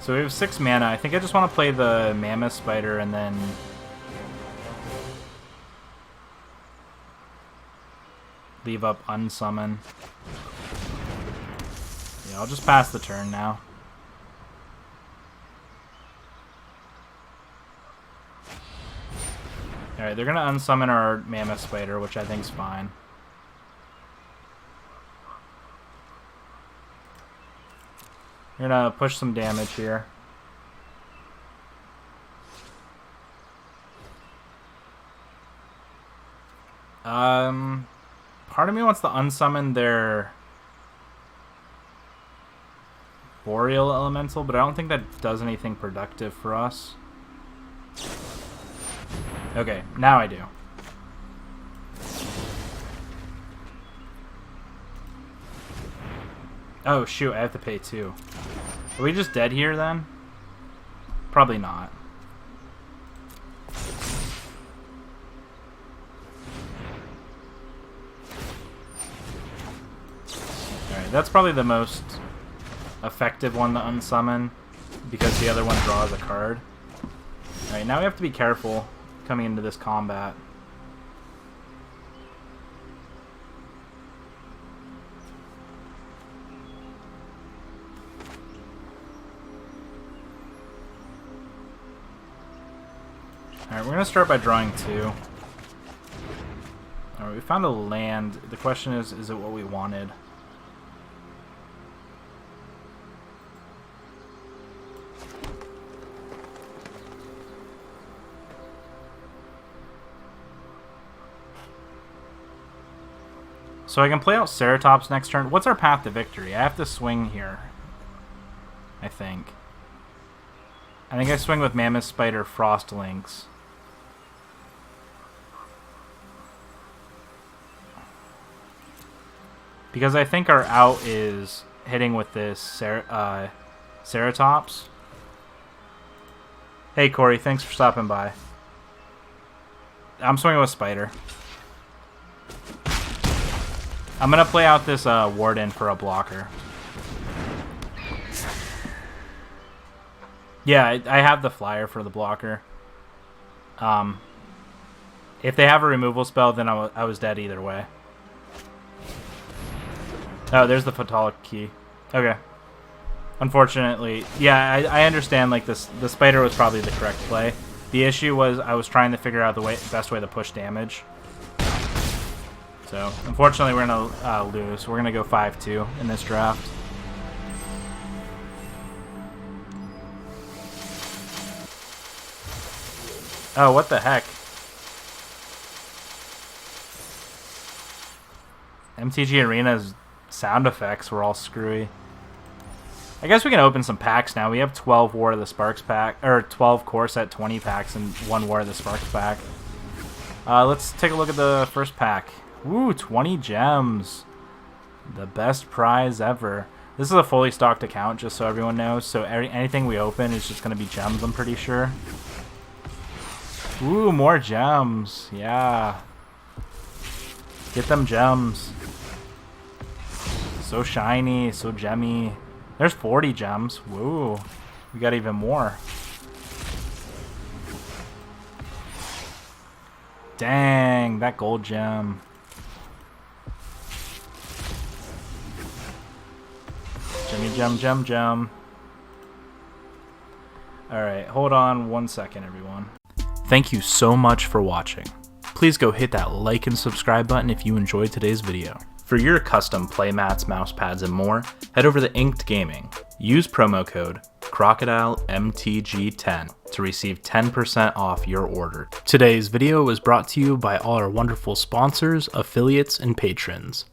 So we have 6 mana. I think I just want to play the Mammoth Spider and then... leave up Unsummon. Yeah, I'll just pass the turn now. Alright, they're going to unsummon our Mammoth Spider, which I think's fine. We're gonna push some damage here. Part of me wants to unsummon their Boreal Elemental, but I don't think that does anything productive for us. Okay, now I do. Oh shoot, I have to pay 2. Are we just dead here then? Probably not. Alright, that's probably the most effective one to unsummon, because the other one draws a card. Alright, now we have to be careful coming into this combat. Alright, we're going to start by drawing 2. Alright, we found a land. The question is it what we wanted? So I can play out Ceratops next turn. What's our path to victory? I have to swing here, I think. I think I swing with Mammoth Spider, Frost Lynx. Because I think our out is hitting with this Ceratops. Hey Corey, thanks for stopping by. I'm swinging with Spider. I'm going to play out this Warden for a blocker. Yeah, I have the flyer for the blocker. If they have a removal spell, then I was dead either way. Oh, there's the Fatalic key. Okay. Unfortunately, yeah, I understand, like, the spider was probably the correct play. The issue was I was trying to figure out the best way to push damage. So, unfortunately, we're going to lose. We're going to go 5-2 in this draft. Oh, what the heck? MTG Arena's sound effects were all screwy. I guess we can open some packs now. We have 12 War of the Sparks pack, or 12 Core Set 20 packs and 1 War of the Sparks pack. Let's take a look at the first pack. Woo, 20 gems. The best prize ever. This is a fully stocked account, just so everyone knows. So anything we open is just going to be gems, I'm pretty sure. Ooh, more gems. Yeah. Get them gems. So shiny, so gemmy. There's 40 gems. Woo. We got even more. Dang, that gold gem. Gemmy gem, gem, gem. Alright, hold on 1 second, everyone. Thank you so much for watching. Please go hit that like and subscribe button if you enjoyed today's video. For your custom playmats, mousepads, and more, head over to Inked Gaming. Use promo code crocodilemtg10 to receive 10% off your order. Today's video was brought to you by all our wonderful sponsors, affiliates, and patrons.